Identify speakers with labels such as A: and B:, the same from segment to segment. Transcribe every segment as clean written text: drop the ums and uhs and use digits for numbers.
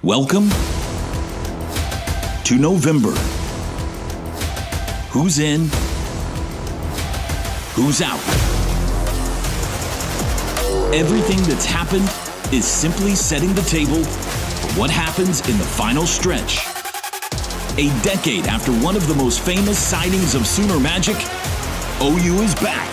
A: Welcome to November. Who's in? Who's out? Everything that's happened is simply setting the table for what happens in the final stretch. A decade after one of the most famous sightings of Sooner magic, OU is back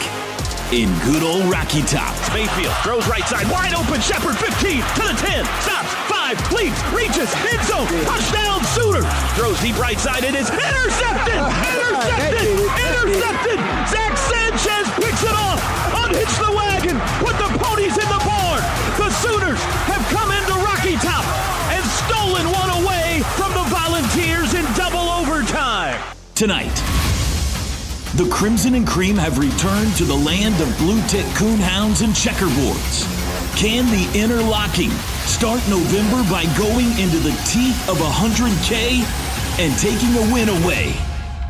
A: in good old Rocky Top.
B: Mayfield throws right side, wide open, Shepard 15 to the 10, stops, 5, leaps, reaches, end zone, touchdown Sooner. Throws deep right side, it is intercepted! Intercepted! Zach Sanchez picks it off, unhitch the wagon, put the ponies in the barn. The Sooners have come into Rocky Top and stolen one away from the Volunteers in double overtime.
A: Tonight, the Crimson and Cream have returned to the land of blue-tick coonhounds and checkerboards. Can the interlocking start November by going into the teeth of 100K and taking a win away?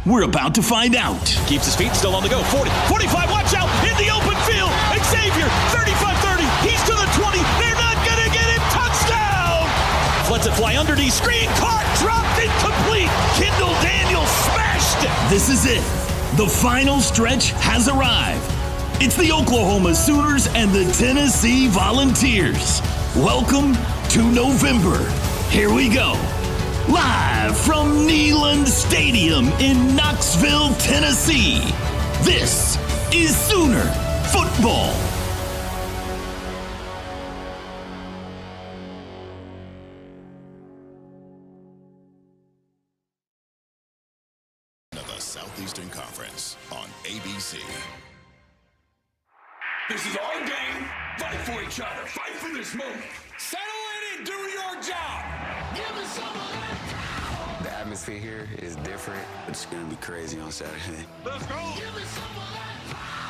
A: We're about to find out.
B: Keeps his feet still on the go. 40, 45, watch out, in the open field. Xavier, 35-30, he's to the 20. They're not going to get him. Touchdown! Lets it fly underneath, screen, caught, dropped, incomplete. Kendall Daniels smashed it.
A: This is it. The final stretch has arrived. It's the Oklahoma Sooners and the Tennessee Volunteers. Welcome to November. Here we go. Live from Neyland Stadium in Knoxville, Tennessee. This is Sooner Football.
C: Southeastern Conference on ABC.
D: This is our game. Fight for each other. Fight for this moment. Settle in and do your job. Give us some of that.
E: The atmosphere here is different. It's going to be crazy on Saturday.
D: Let's go. Give us some of that.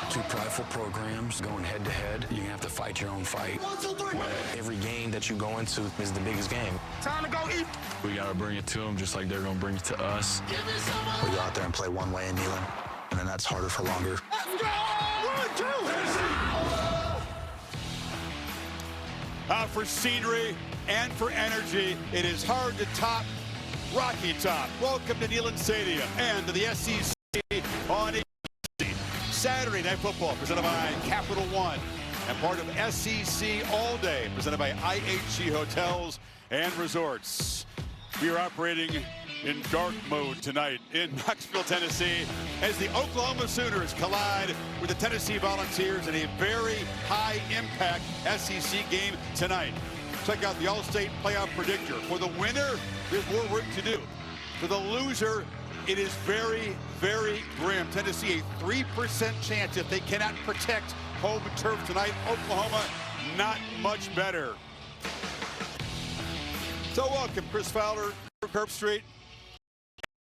E: Two prideful programs going head to head. You're going to have to fight your own fight.
D: 1, 2, 3.
E: Every game that you go into is the biggest game.
D: Time to go eat.
F: We got to bring it to them just like they're going to bring it to us.
D: Give me some of
E: We go out there and play one way in Neyland, and then that's harder for longer.
D: Let's go. 1, 2.
G: For scenery and for energy, it is hard to top Rocky Top. Welcome to Neyland Stadium and to the SEC on ABC. Saturday Night Football presented by Capital One and part of SEC All Day presented by IHG Hotels and Resorts. We are operating in dark mode tonight in Knoxville, Tennessee, as the Oklahoma Sooners collide with the Tennessee Volunteers in a very high-impact SEC game tonight. Check out the All-State Playoff Predictor. For the winner, there's more work to do. For the loser, it is very, very grim. Tennessee, a 3% chance if they cannot protect home turf tonight. Oklahoma, not much better. So welcome, Chris Fowler, Kirk Street.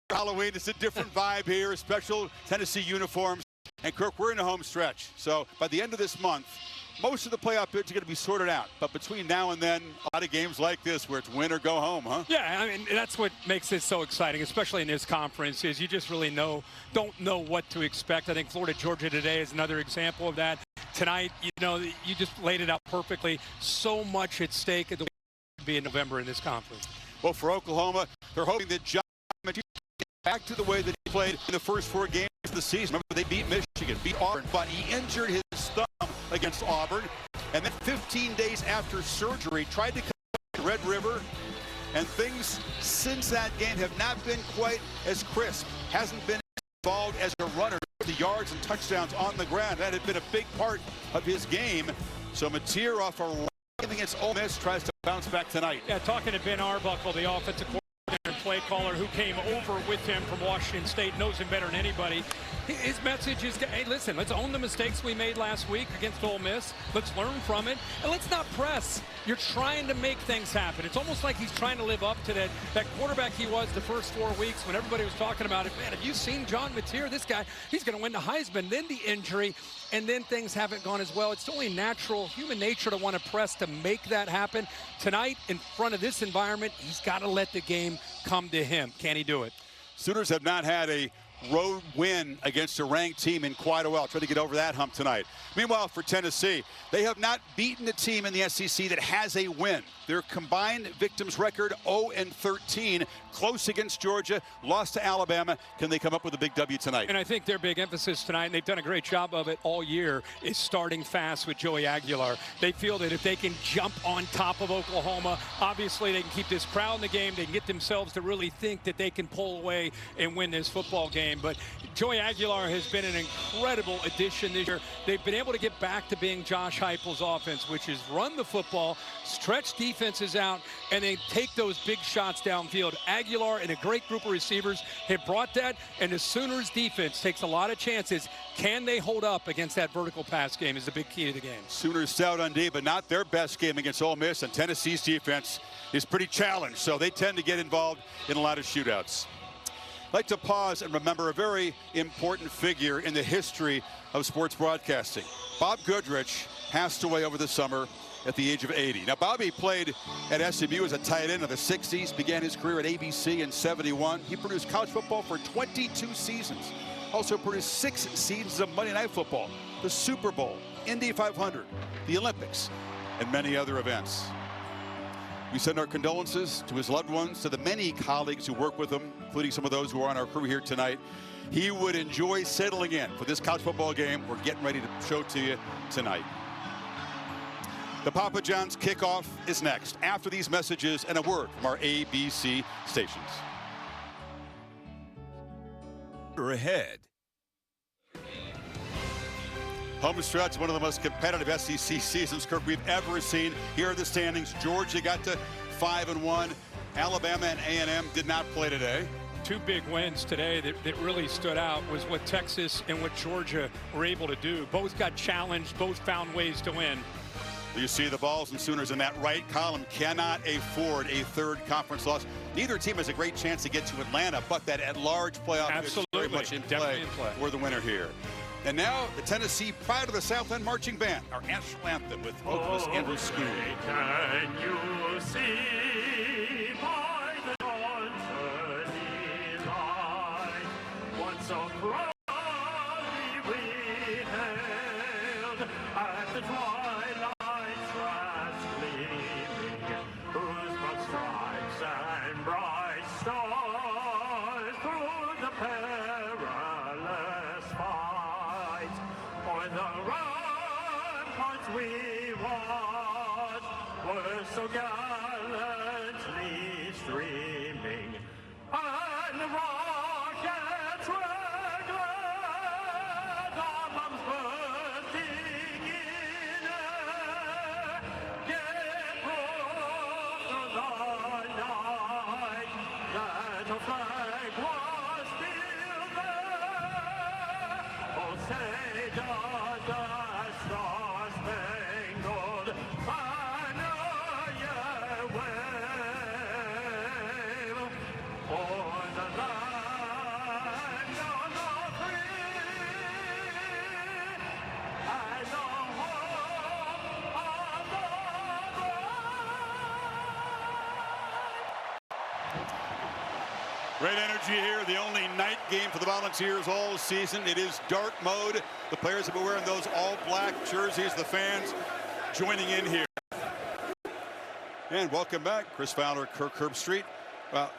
G: Halloween, it's a different vibe here, special Tennessee uniforms. And Kirk, we're in the home stretch. So by the end of this month, most of the playoff bids are going to be sorted out. But between now and then, a lot of games like this where it's win or go home, huh?
H: Yeah, I mean, that's what makes it so exciting, especially in this conference, is you just really don't know what to expect. I think Florida-Georgia today is another example of that. Tonight, you just laid it out perfectly. So much at stake at the be in November in this conference.
G: Well, for Oklahoma, they're hoping that John gets back to the way that he played in the first 4 games of the season. Remember, they beat Michigan, beat Auburn, but he injured his thumb against Auburn. And then 15 days after surgery, tried to come to Red River. And things since that game have not been quite as crisp. Hasn't been involved as a runner. The yards and touchdowns on the ground, that had been a big part of his game. So Mateer off a against Ole Miss tries to bounce back tonight.
H: Yeah, talking to Ben Arbuckle, the offensive coordinator and play caller who came over with him from Washington State, knows him better than anybody. His message is, hey, listen, let's own the mistakes we made last week against Ole Miss. Let's learn from it, and let's not press. You're trying to make things happen. It's almost like he's trying to live up to that quarterback he was the first 4 weeks when everybody was talking about it. Man, have you seen John Mateer? This guy, he's going to win the Heisman. Then the injury, and then things haven't gone as well. It's only natural, human nature to want to press to make that happen. Tonight, in front of this environment, he's got to let the game come to him. Can he do it?
G: Sooners have not had a road win against a ranked team in quite a while. Trying to get over that hump tonight. Meanwhile, for Tennessee, they have not beaten a team in the SEC that has a win. Their combined victims record 0-13. Close against Georgia, lost to Alabama. Can they come up with a big W tonight?
H: And I think their big emphasis tonight, and they've done a great job of it all year, is starting fast with Joey Aguilar. They feel that if they can jump on top of Oklahoma, obviously they can keep this crowd in the game. They can get themselves to really think that they can pull away and win this football game. But Joey Aguilar has been an incredible addition this year. They've been able to get back to being Josh Heupel's offense, which is run the football, stretch defenses out, and then take those big shots downfield. Aguilar and a great group of receivers have brought that, and the Sooners defense takes a lot of chances. Can they hold up against that vertical pass game is the big key to the game.
G: Sooners stout on D, but not their best game against Ole Miss, and Tennessee's defense is pretty challenged, so they tend to get involved in a lot of shootouts. I'd like to pause and remember a very important figure in the history of sports broadcasting. Bob Goodrich passed away over the summer at the age of 80. Now, Bobby played at SMU as a tight end in the 60s, began his career at ABC in 71. He produced college football for 22 seasons. Also produced 6 seasons of Monday Night Football, the Super Bowl, Indy 500, the Olympics, and many other events. We send our condolences to his loved ones, to the many colleagues who work with him, including some of those who are on our crew here tonight. He would enjoy settling in for this college football game we're getting ready to show to you tonight. The Papa John's kickoff is next, after these messages and a word from our ABC stations.
C: We're ahead.
G: Home stretch, one of the most competitive SEC seasons, Kirk, we've ever seen. Here are the standings. Georgia got to 5-1. Alabama and A&M did not play today.
H: Two big wins today that really stood out was what Texas and what Georgia were able to do. Both got challenged, both found ways to win.
G: You see the Vols and Sooners in that right column cannot afford a third conference loss. Neither team has a great chance to get to Atlanta, but that at-large playoff is very much in play for the winner here. And now the Tennessee Pride of the Southland Marching Band, our national anthem with vocalist Andrew School.
I: Can you see by the dawn's early light, once so proudly we hailed at the twilight's last gleaming, whose broad stripes and bright stars through the perilous fight, o'er the ramparts we watched were so gallantly streaming, and the rockets were glad, our bombs bursting in air, yet broke through the night that our flag was still there. Oh, say does the star-spangled banner yet wave o'er the land of the free and the home of the brave?
G: Great energy here. The only night game for the Volunteers all season. It is dark mode. The players have been wearing those all-black jerseys. The fans joining in here. And welcome back, Chris Fowler, Kirk Herbstreit. Well,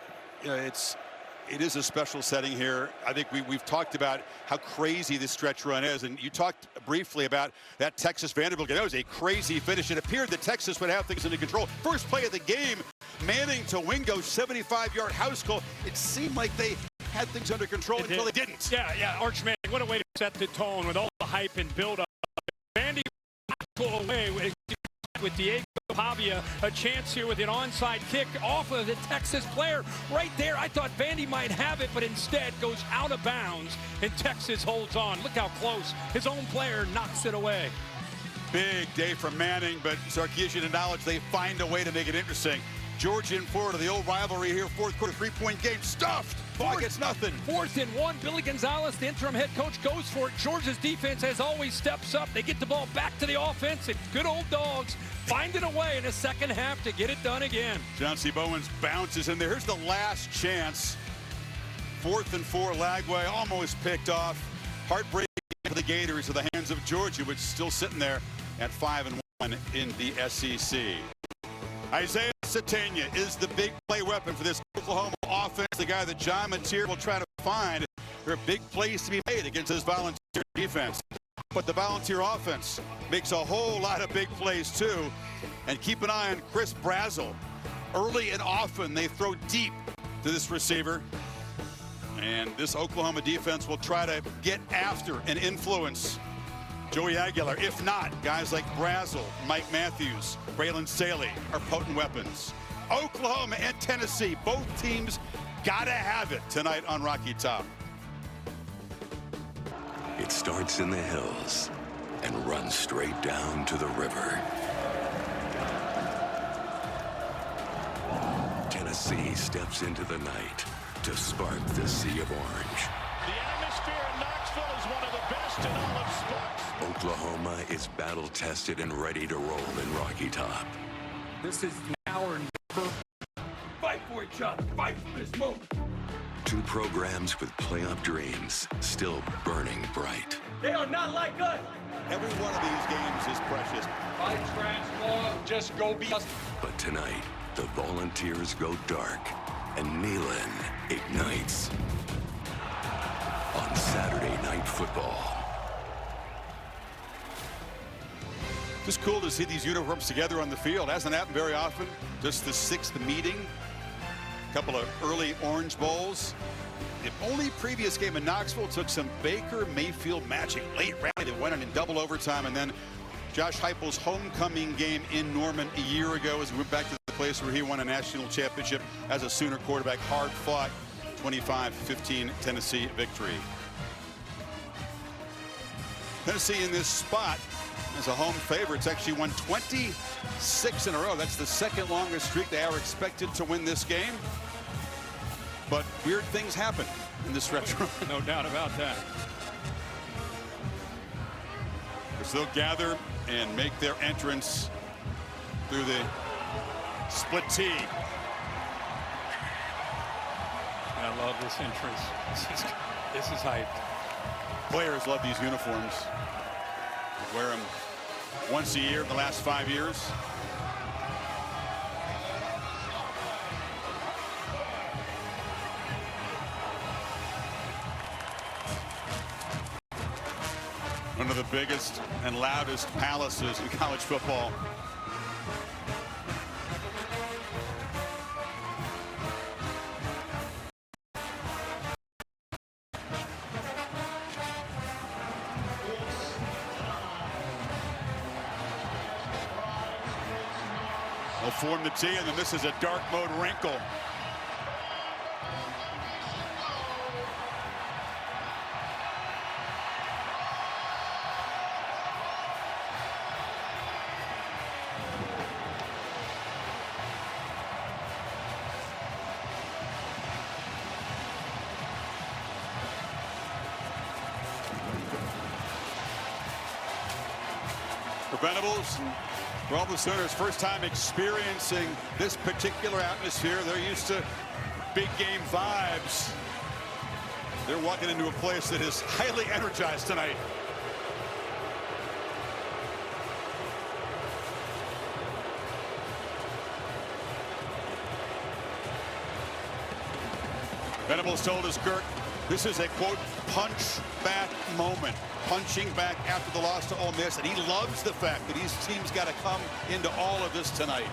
G: it is a special setting here. I think we've talked about how crazy this stretch run is, and you talked briefly about that Texas Vanderbilt game. That was a crazy finish. It appeared that Texas would have things under control. First play of the game, Manning to Wingo, 75-yard house goal. It seemed like they had things under control until they didn't.
H: Yeah, Arch Manning, what a way to set the tone with all the hype and build-up. Vandy pull away with Diego Pavia, a chance here with an onside kick off of the Texas player right there. I thought Vandy might have it, but instead goes out of bounds, and Texas holds on. Look how close. His own player knocks it away.
G: Big day for Manning, but Sarkisian acknowledged they find a way to make it interesting. Georgia and Florida, the old rivalry here, fourth quarter, three-point game, stuffed. Ball gets nothing.
H: 4th and 1. Billy Gonzalez, the interim head coach, goes for it. Georgia's defense, as always, steps up. They get the ball back to the offense, and good old dogs finding a way in the second half to get it done again.
G: John C. Bowens bounces in there. Here's the last chance 4th and 4 Lagway, almost picked off. Heartbreaking for the Gators of the hands of Georgia, which is still sitting there at 5-1 in the SEC. Isaiah Satania is the big play weapon for this Oklahoma offense, the guy that John Mateer will try to find. There are big plays to be made against this Volunteer defense. But the Volunteer offense makes a whole lot of big plays too. And keep an eye on Chris Brazel. Early and often they throw deep to this receiver. And this Oklahoma defense will try to get after and influence Joey Aguilar. If not, guys like Brazel, Mike Matthews, Braylon Staley are potent weapons. Oklahoma and Tennessee, both teams gotta have it tonight on Rocky Top.
J: It starts in the hills and runs straight down to the river. Tennessee steps into the night to spark the sea of orange.
I: The atmosphere in Knoxville is one of the best in all of sports.
J: Oklahoma is battle-tested and ready to roll in Rocky Top.
H: This is now or never.
D: Fight for each other. Fight for this moment.
J: Two programs with playoff dreams still burning bright.
I: They are not like us.
G: Every one of these games is precious.
H: I transform, just go be us.
J: But tonight, the Volunteers go dark and Neyland ignites on Saturday Night Football.
G: Just cool to see these uniforms together on the field. Hasn't happened very often. Just the 6th meeting. A couple of early Orange Bowls. The only previous game in Knoxville took some Baker Mayfield magic. Late rally that went in double overtime, and then Josh Heupel's homecoming game in Norman a year ago as we went back to the place where he won a national championship as a Sooner quarterback. Hard fought 25-15 Tennessee victory. Tennessee in this spot as a home favorite. It's actually won 26 in a row. That's the second longest streak. They are expected to win this game. But weird things happen in this stretch run.
H: No doubt about that.
G: As they'll gather and make their entrance through the split T.
H: I love this entrance. This is hyped.
G: Players love these uniforms. They wear them once a year in the last 5 years. One of the biggest and loudest palaces in college football. They'll form the T, and then this is a dark mode wrinkle. For Venables, for all the Sooners, first time experiencing this particular atmosphere. They're used to big game vibes. They're walking into a place that is highly energized tonight. Venables told us, Kirk, this is a, quote, punch back moment. Punching back after the loss to Ole Miss, and he loves the fact that these teams got to come into all of this tonight.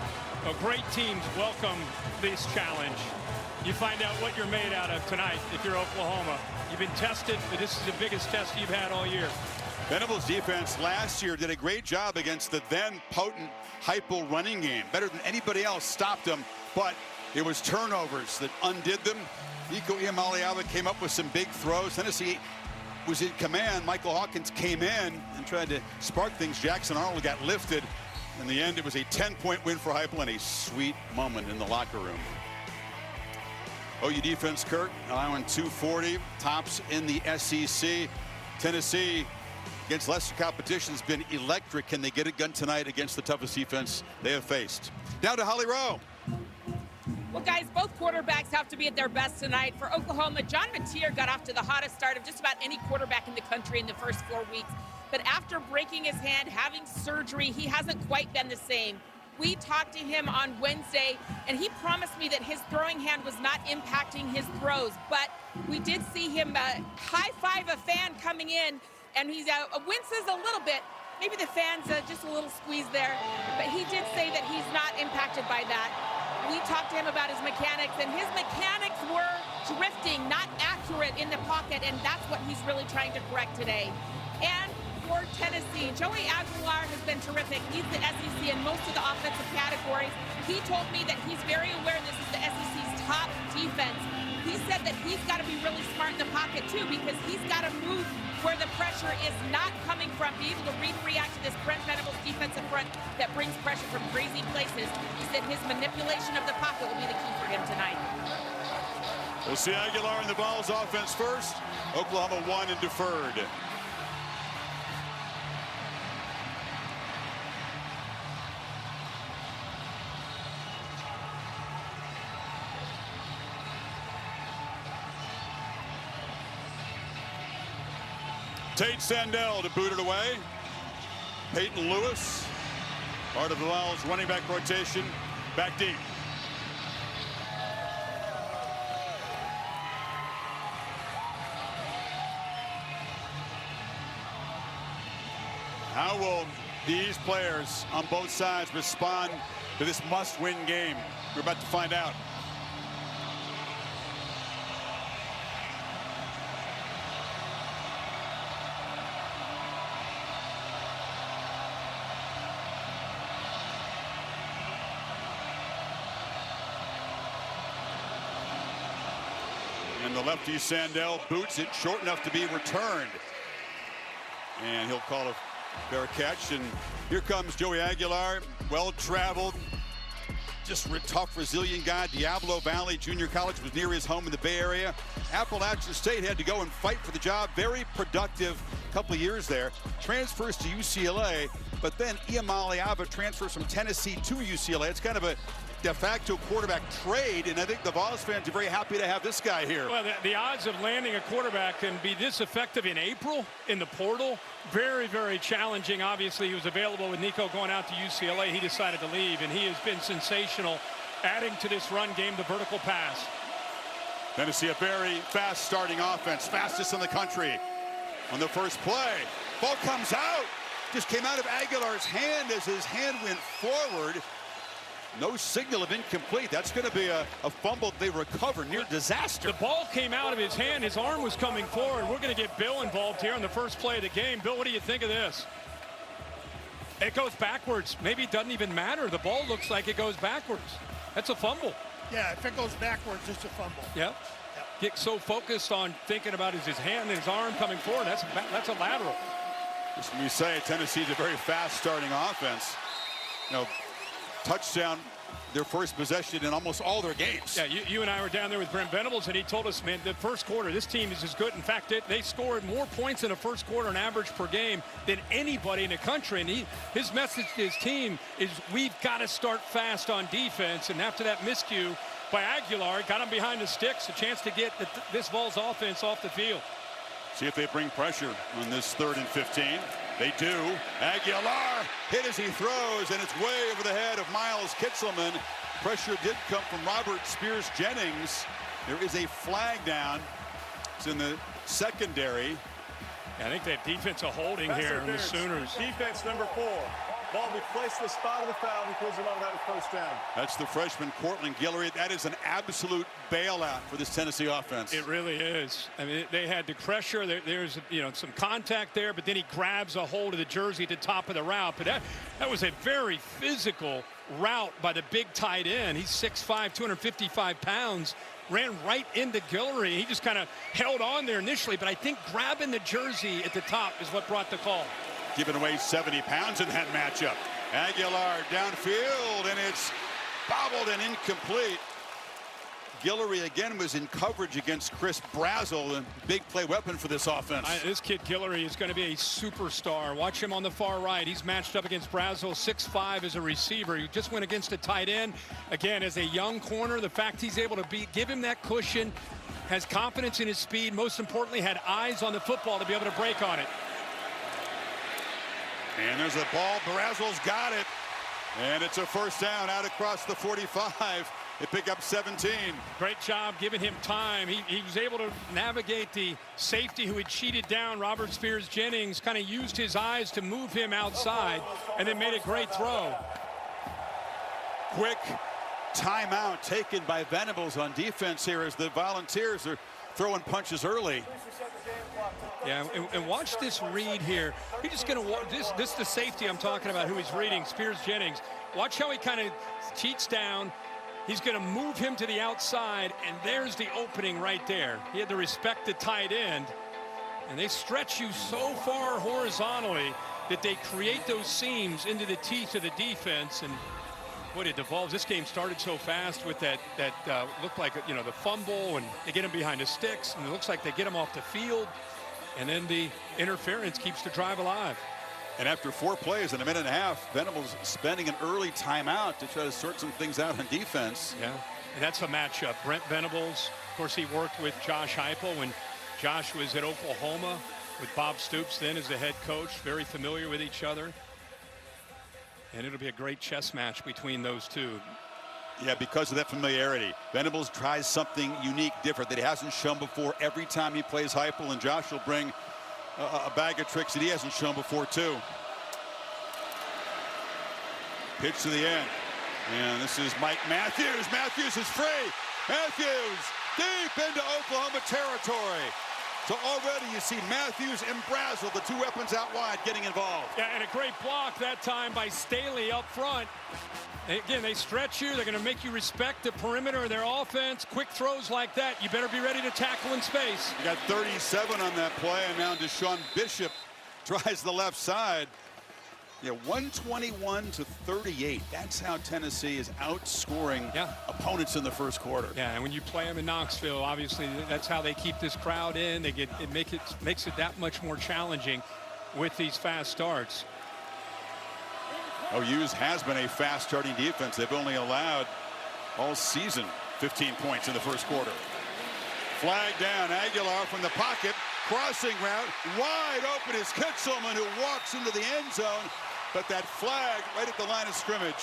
H: Well, great teams welcome this challenge. You find out what you're made out of tonight if you're Oklahoma. You've been tested, but this is the biggest test you've had all year.
G: Venables' defense last year did a great job against the then potent Heupel running game. Better than anybody else stopped them, but it was turnovers that undid them. Nico Iamaleava came up with some big throws. Tennessee was in command. Michael Hawkins came in and tried to spark things. Jackson Arnold got lifted. In the end, it was a 10-point win for Heupel and a sweet moment in the locker room. OU defense, Kirk, allowing 240, tops in the SEC. Tennessee, against lesser competition, has been electric. Can they get it done tonight against the toughest defense they have faced? Down to Holly Rowe.
K: Well, guys, both quarterbacks have to be at their best tonight. For Oklahoma, John Mateer got off to the hottest start of just about any quarterback in the country in the first 4 weeks. But after breaking his hand, having surgery, he hasn't quite been the same. We talked to him on Wednesday, and he promised me that his throwing hand was not impacting his throws. But we did see him high-five a fan coming in, and he winces a little bit. Maybe the fan's just a little squeeze there. But he did say that he's not impacted by that. We talked to him about his mechanics, and his mechanics were drifting, not accurate in the pocket, and that's what he's really trying to correct today. And for Tennessee, Joey Aguilar has been terrific. He's the SEC in most of the offensive categories. He told me that he's very aware this is the SEC's top defense. He said that he's got to be really smart in the pocket, too, because he's got to move where the pressure is not coming from, be able to read and react to this Brent Venables defensive front that brings pressure from crazy places. He said his manipulation of the pocket will be the key for him tonight.
G: We'll see Aguilar in the Vols offense first. Oklahoma won and deferred. Tate Sandell to boot it away. Peyton Lewis, part of the Vols running back rotation, back deep. How will these players on both sides respond to this must-win game? We're about to find out. And the lefty Sandell boots it short enough to be returned. And he'll call a fair catch. And here comes Joey Aguilar, well-traveled, just a tough, resilient guy. Diablo Valley Junior College was near his home in the Bay Area. Appalachian State had to go and fight for the job. Very productive couple of years there. Transfers to UCLA, but then Iamale Ava transfers from Tennessee to UCLA. It's kind of a de facto quarterback trade, and I think the Vols fans are very happy to have this guy here.
H: Well, the odds of landing a quarterback and be this effective in April in the portal, very, very challenging. Obviously, he was available with Nico going out to UCLA. He decided to leave, and he has been sensational, adding to this run game the vertical pass.
G: Tennessee, a very fast starting offense, fastest in the country. On the first play, ball comes out. Just came out of Aguilar's hand as his hand went forward. No signal of incomplete. That's going to be a fumble they recover, near disaster.
H: The ball came out of his hand. His arm was coming forward. We're going to get Bill involved here on the first play of the game. Bill, what do you think of this? It goes backwards. Maybe it doesn't even matter. The ball looks like it goes backwards. That's a fumble.
L: Yeah, if it goes backwards, it's a fumble.
H: Yep. Get so focused on thinking about his hand and his arm coming forward. That's a lateral.
G: Just when we say Tennessee's a very fast starting offense. You know, touchdown their first possession in almost all their games.
H: Yeah, you and I were down there with Brent Venables, and he told us, man, the first quarter, this team is as good. In fact, they scored more points in the first quarter on average per game than anybody in the country. And his message to his team is, we've got to start fast on defense. And after that miscue by Aguilar, got him behind the sticks, a chance to get this Vols offense off the field.
G: See if they bring pressure on this 3rd and 15. They do. Aguilar hit as he throws, and it's way over the head of Miles Kitzelman. Pressure did come from Robert Spears Jennings. There is a flag down. It's in the secondary.
H: I think they have defensive holding here on the Sooners.
M: Defense number 4. Ball be placed the spot of the foul because of that first down.
G: That's the freshman Cortland Guillory. That is an absolute bailout for this Tennessee offense.
H: It really is. I mean, they had the pressure. There's some contact there, but then he grabs a hold of the jersey at the top of the route. But that was a very physical route by the big tight end. He's 6'5", 255 pounds. Ran right into Guillory. He just kind of held on there initially, but I think grabbing the jersey at the top is what brought the call.
G: Giving away 70 pounds in that matchup. Aguilar downfield, and it's bobbled and incomplete. Guillory again was in coverage against Chris Brazzell, a big play weapon for this offense.
H: This kid Guillory is going to be a superstar. Watch him on the far right. He's matched up against Brazzell, 6'5" as a receiver. He just went against a tight end. Again, as a young corner, the fact he's able to give him that cushion, has confidence in his speed, most importantly had eyes on the football to be able to break on it.
G: And there's a ball. Brazzell's got it. And it's a first down out across the 45. They pick up 17.
H: Great job giving him time. He was able to navigate the safety who had cheated down Robert Spears-Jennings, kind of used his eyes to move him outside, and then made a great throw.
G: Quick timeout taken by Venables on defense here as the Volunteers are throwing punches early.
H: Yeah, and watch this read here. He's just going to this is the safety I'm talking about, who he's reading, Spears-Jennings. Watch how he kind of cheats down. He's going to move him to the outside, and there's the opening right there. He had to respect the tight end, and they stretch you so far horizontally that they create those seams into the teeth of the defense. And boy, it devolves. This game started so fast with that looked like, you know, the fumble, and they get him behind the sticks, and it looks like they get him off the field, and then the interference keeps the drive alive.
G: And after 4 plays in a minute and a half, Venables spending an early timeout to try to sort some things out on defense.
H: Yeah, and that's a matchup. Brent Venables, of course, he worked with Josh Heupel when Josh was at Oklahoma with Bob Stoops then as the head coach, very familiar with each other. And it'll be a great chess match between those two.
G: Yeah, because of that familiarity. Venables tries something unique, different that he hasn't shown before every time he plays Heupel, and Josh will bring a bag of tricks that he hasn't shown before too. Pitch to the end, and this is Mike Matthews. Matthews is free. Matthews deep into Oklahoma territory. So already you see Matthews and Brazzell, the two weapons out wide, getting involved.
H: Yeah, and a great block that time by Staley up front. Again, they stretch you. They're going to make you respect the perimeter of their offense. Quick throws like that, you better be ready to tackle in space.
G: You got 37 on that play, and now Deshaun Bishop tries the left side. Yeah, 121-38. That's how Tennessee is outscoring opponents in the first quarter.
H: Yeah, and when you play them in Knoxville, obviously that's how they keep this crowd in. They get makes it that much more challenging with these fast starts.
G: OU's has been a fast starting defense. They've only allowed all season 15 points in the first quarter. Flag down. Aguilar from the pocket. Crossing route. Wide open is Kitzelman, who walks into the end zone. But that flag right at the line of scrimmage.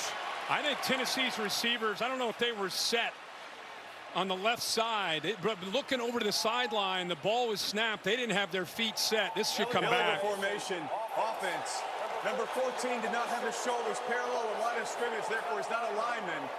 H: I think Tennessee's receivers, I don't know if they were set on the left side, but looking over to the sideline, the ball was snapped. They didn't have their feet set. This should come back.
M: Formation offense. Number 14 did not have his shoulders parallel with line of scrimmage, therefore he's not a lineman.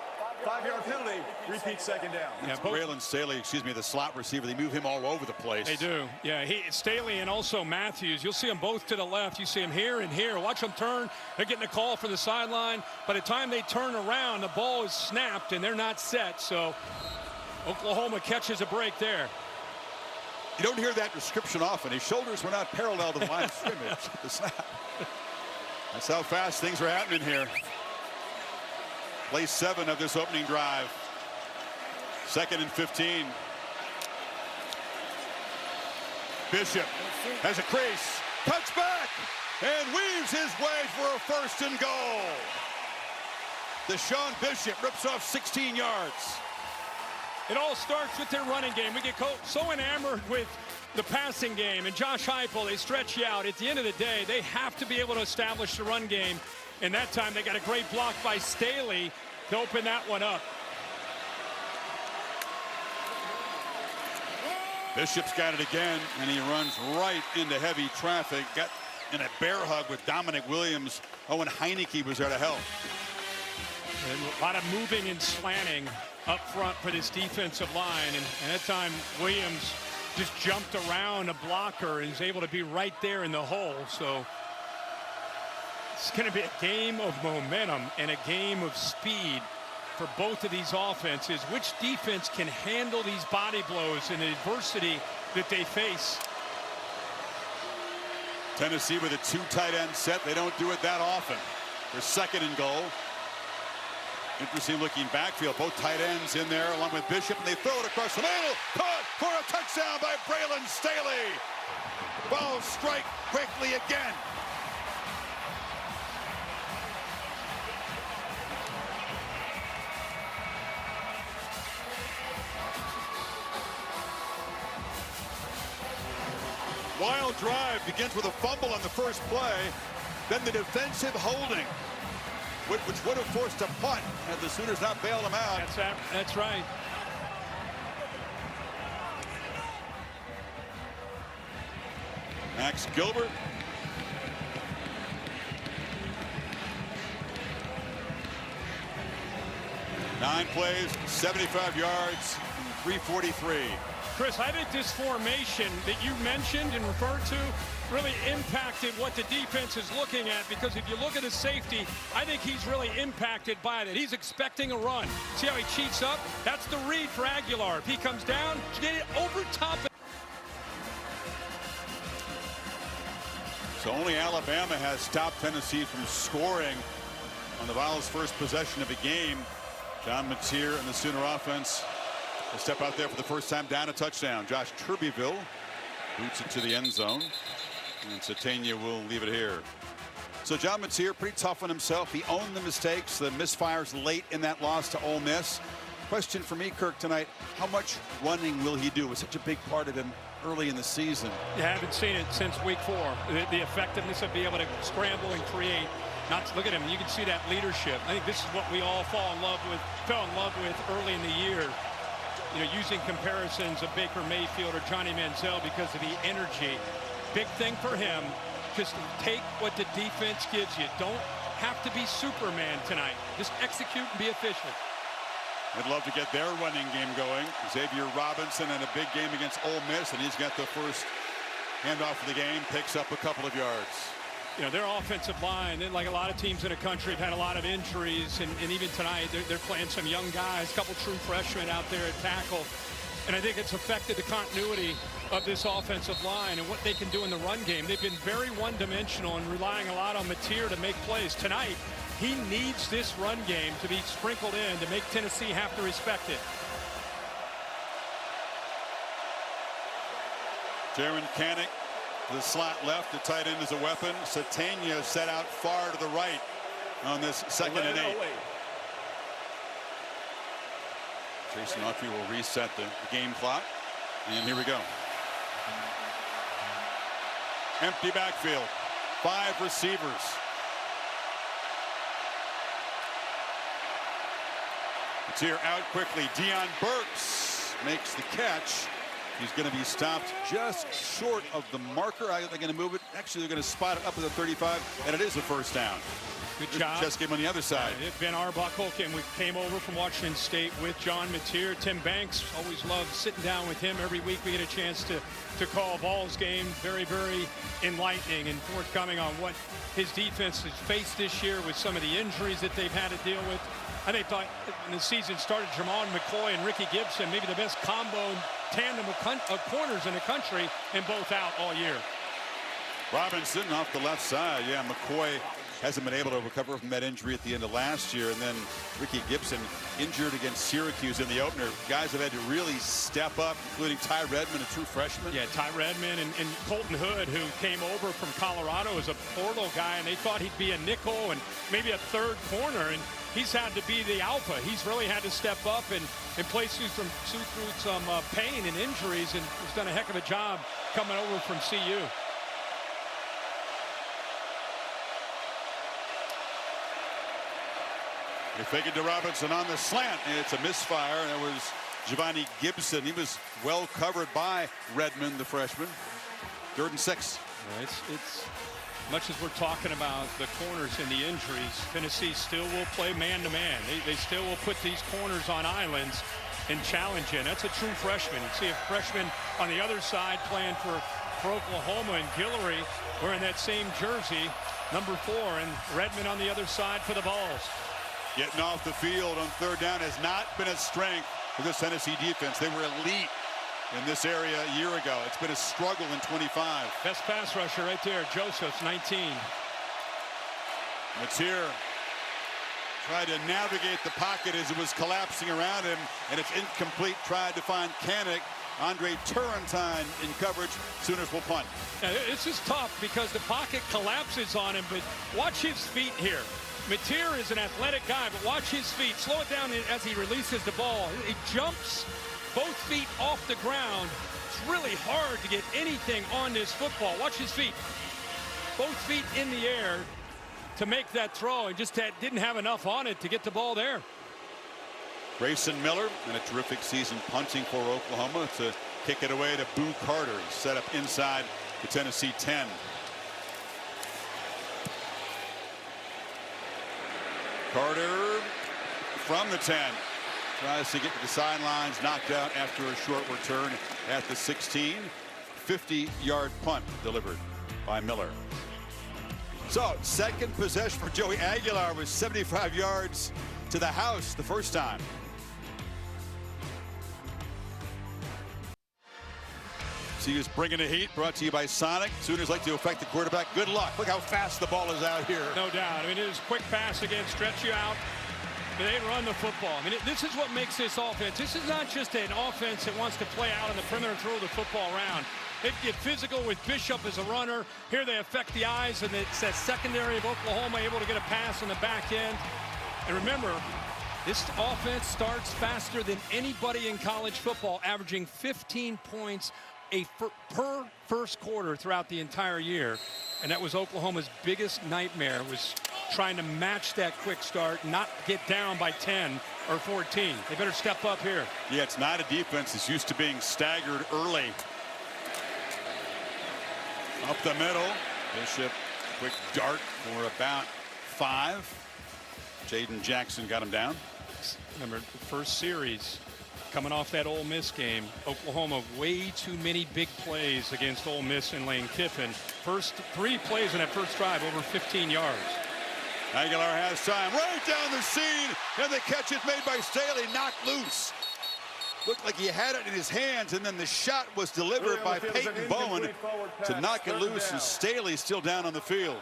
M: 5-yard penalty, repeat second down.
H: Yeah,
G: Braylon Staley, excuse me, the slot receiver. They move him all over the place.
H: They do. Yeah, Staley and also Matthews. You'll see them both to the left. You see them here and here. Watch them turn. They're getting a call from the sideline. By the time they turn around, the ball is snapped and they're not set. So Oklahoma catches a break there.
G: You don't hear that description often. His shoulders were not parallel to the line of scrimmage. The snap. That's how fast things are happening here. Play 7 of this opening drive. 2nd and 15. Bishop has a crease, cuts back, and weaves his way for a 1st and goal. Deshaun Bishop rips off 16 yards.
H: It all starts with their running game. We get so enamored with the passing game, and Josh Heupel, they stretch you out. At the end of the day, they have to be able to establish the run game. And that time they got a great block by Staley to open that one up.
G: Bishop's got it again, and he runs right into heavy traffic. Got in a bear hug with Dominic Williams. Owen Heineke was there to help.
H: And a lot of moving and slanting up front for this defensive line. And that time Williams just jumped around a blocker and is able to be right there in the hole. So it's going to be a game of momentum and a game of speed for both of these offenses. Which defense can handle these body blows and the adversity that they face?
G: Tennessee with a 2 tight end set. They don't do it that often. They're 2nd and goal. Interesting looking backfield. Both tight ends in there along with Bishop, and they throw it across the middle. Caught for a touchdown by Braylon Staley. Ball strike quickly again. Wild drive begins with a fumble on the first play. Then the defensive holding, which would have forced a punt had the Sooners not bailed him out.
H: That's right.
G: Max Gilbert. Nine plays, 75 yards, 343.
H: Chris, I think this formation that you mentioned and referred to really impacted what the defense is looking at, because if you look at his safety, I think he's really impacted by that. He's expecting a run. See how he cheats up? That's the read for Aguilar. If he comes down, get it over top.
G: So only Alabama has stopped Tennessee from scoring on the Vols' first possession of a game. John Mateer and the Sooner offense will step out there for the first time down a touchdown. Josh Turbyville boots it to the end zone, and Satania will leave it here. So John Mateer pretty tough on himself. He owned the mistakes, the misfires late in that loss to Ole Miss. Question for me, Kirk, tonight: how much running will he do? It was such a big part of him early in the season.
H: You haven't seen it since week 4. The effectiveness of being able to scramble and create. Look at him. You can see that leadership. I think this is what we all fell in love with early in the year. You know, using comparisons of Baker Mayfield or Johnny Manziel because of the energy. Big thing for him, just take what the defense gives you. Don't have to be Superman tonight. Just execute and be efficient.
G: I'd love to get their running game going. Xavier Robinson in a big game against Ole Miss, and he's got the first handoff of the game, picks up a couple of yards.
H: You know, their offensive line, like a lot of teams in the country, have had a lot of injuries, and even tonight they're playing some young guys, a couple true freshmen out there at tackle, and I think it's affected the continuity of this offensive line and what they can do in the run game. They've been very one-dimensional and relying a lot on Mateer to make plays. Tonight, he needs this run game to be sprinkled in to make Tennessee have to respect it.
G: Jaron Kanik, the slot left, the tight end is a weapon. Satania set out far to the right on this 2nd and 8. Jason Autry will reset the game clock, and here we go. Empty backfield, 5 receivers. It's here out quickly. Deion Burks makes the catch. He's going to be stopped just short of the marker. They're going to move it. Actually, they're going to spot it up at the 35, and it is a first down.
H: Good job.
G: Chess game on the other side.
H: Ben Arbuckle came over from Washington State with John Mateer. Tim Banks, always loved sitting down with him. Every week we get a chance to call Vols game. Very, very enlightening and forthcoming on what his defense has faced this year with some of the injuries that they've had to deal with. And they thought when the season started, Jermon McCoy and Ricky Gibson, maybe the best combo tandem of corners in the country, and both out all year.
G: Robinson off the left side. Yeah, McCoy hasn't been able to recover from that injury at the end of last year. And then Ricky Gibson injured against Syracuse in the opener. Guys have had to really step up, including Ty Redmond, a true freshman.
H: Yeah, Ty Redmond and Colton Hood, who came over from Colorado as a portal guy, and they thought he'd be a nickel and maybe a third corner. And he's had to be the alpha. He's really had to step up and play through some pain and injuries, and he's done a heck of a job coming over from CU.
G: They fake it to Robinson on the slant, and it's a misfire. And it was Giovanni Gibson. He was well covered by Redmond, the freshman. 3rd and 6.
H: Yeah, it's much as we're talking about the corners and the injuries, Tennessee still will play man-to-man. They still will put these corners on islands and challenge it. That's a true freshman. You see a freshman on the other side playing for Oklahoma, and Guillory wearing that same jersey, number 4, and Redmond on the other side for the Vols.
G: Getting off the field on 3rd down has not been a strength for this Tennessee defense. They were elite in this area a year ago. It's been a struggle in 25.
H: Best pass rusher right there, Joseph's 19.
G: Mateer Tried to navigate the pocket as it was collapsing around him, and it's incomplete. Tried to find Kanik. Andre Turrentine in coverage. Sooners will punt.
H: This is tough because the pocket collapses on him, but watch his feet here. Mateer is an athletic guy, but watch his feet. Slow it down as he releases the ball. He jumps both feet off the ground. It's really hard to get anything on this football. Watch his feet. Both feet in the air to make that throw, and just didn't have enough on it to get the ball there.
G: Grayson Miller in a terrific season punting for Oklahoma to kick it away to Boo Carter. Set up inside the Tennessee 10. Carter from the 10 tries to get to the sidelines, knocked out after a short return at the 16. 50-yard punt delivered by Miller. So second possession for Joey Aguilar was 75 yards to the house the first time. So he was bringing the heat, brought to you by Sonic. Sooners like to affect the quarterback. Good luck. Look how fast the ball is out here.
H: No doubt. I mean, it is quick pass again, stretch you out. But they run the football. I mean, this is what makes this offense. This is not just an offense that wants to play out on the perimeter and throw the football around. They get physical with Bishop as a runner. Here they affect the eyes, and it's that secondary of Oklahoma able to get a pass on the back end. And remember, this offense starts faster than anybody in college football, averaging 15 points per first quarter throughout the entire year. And that was Oklahoma's biggest nightmare, was trying to match that quick start, not get down by 10 or 14. They better step up here.
G: Yeah, it's not a defense that's used to being staggered early. Up the middle. Bishop, quick dart for about 5. Jaden Jackson got him down.
H: Remember, the first series, coming off that Ole Miss game, Oklahoma way too many big plays against Ole Miss and Lane Kiffin. First 3 plays in that first drive, over 15 yards.
G: Aguilar has time, right down the seam, and the catch is made by Staley, knocked loose. Looked like he had it in his hands, and then the shot was delivered by Peyton Bowen to knock it loose, and Staley still down on the field.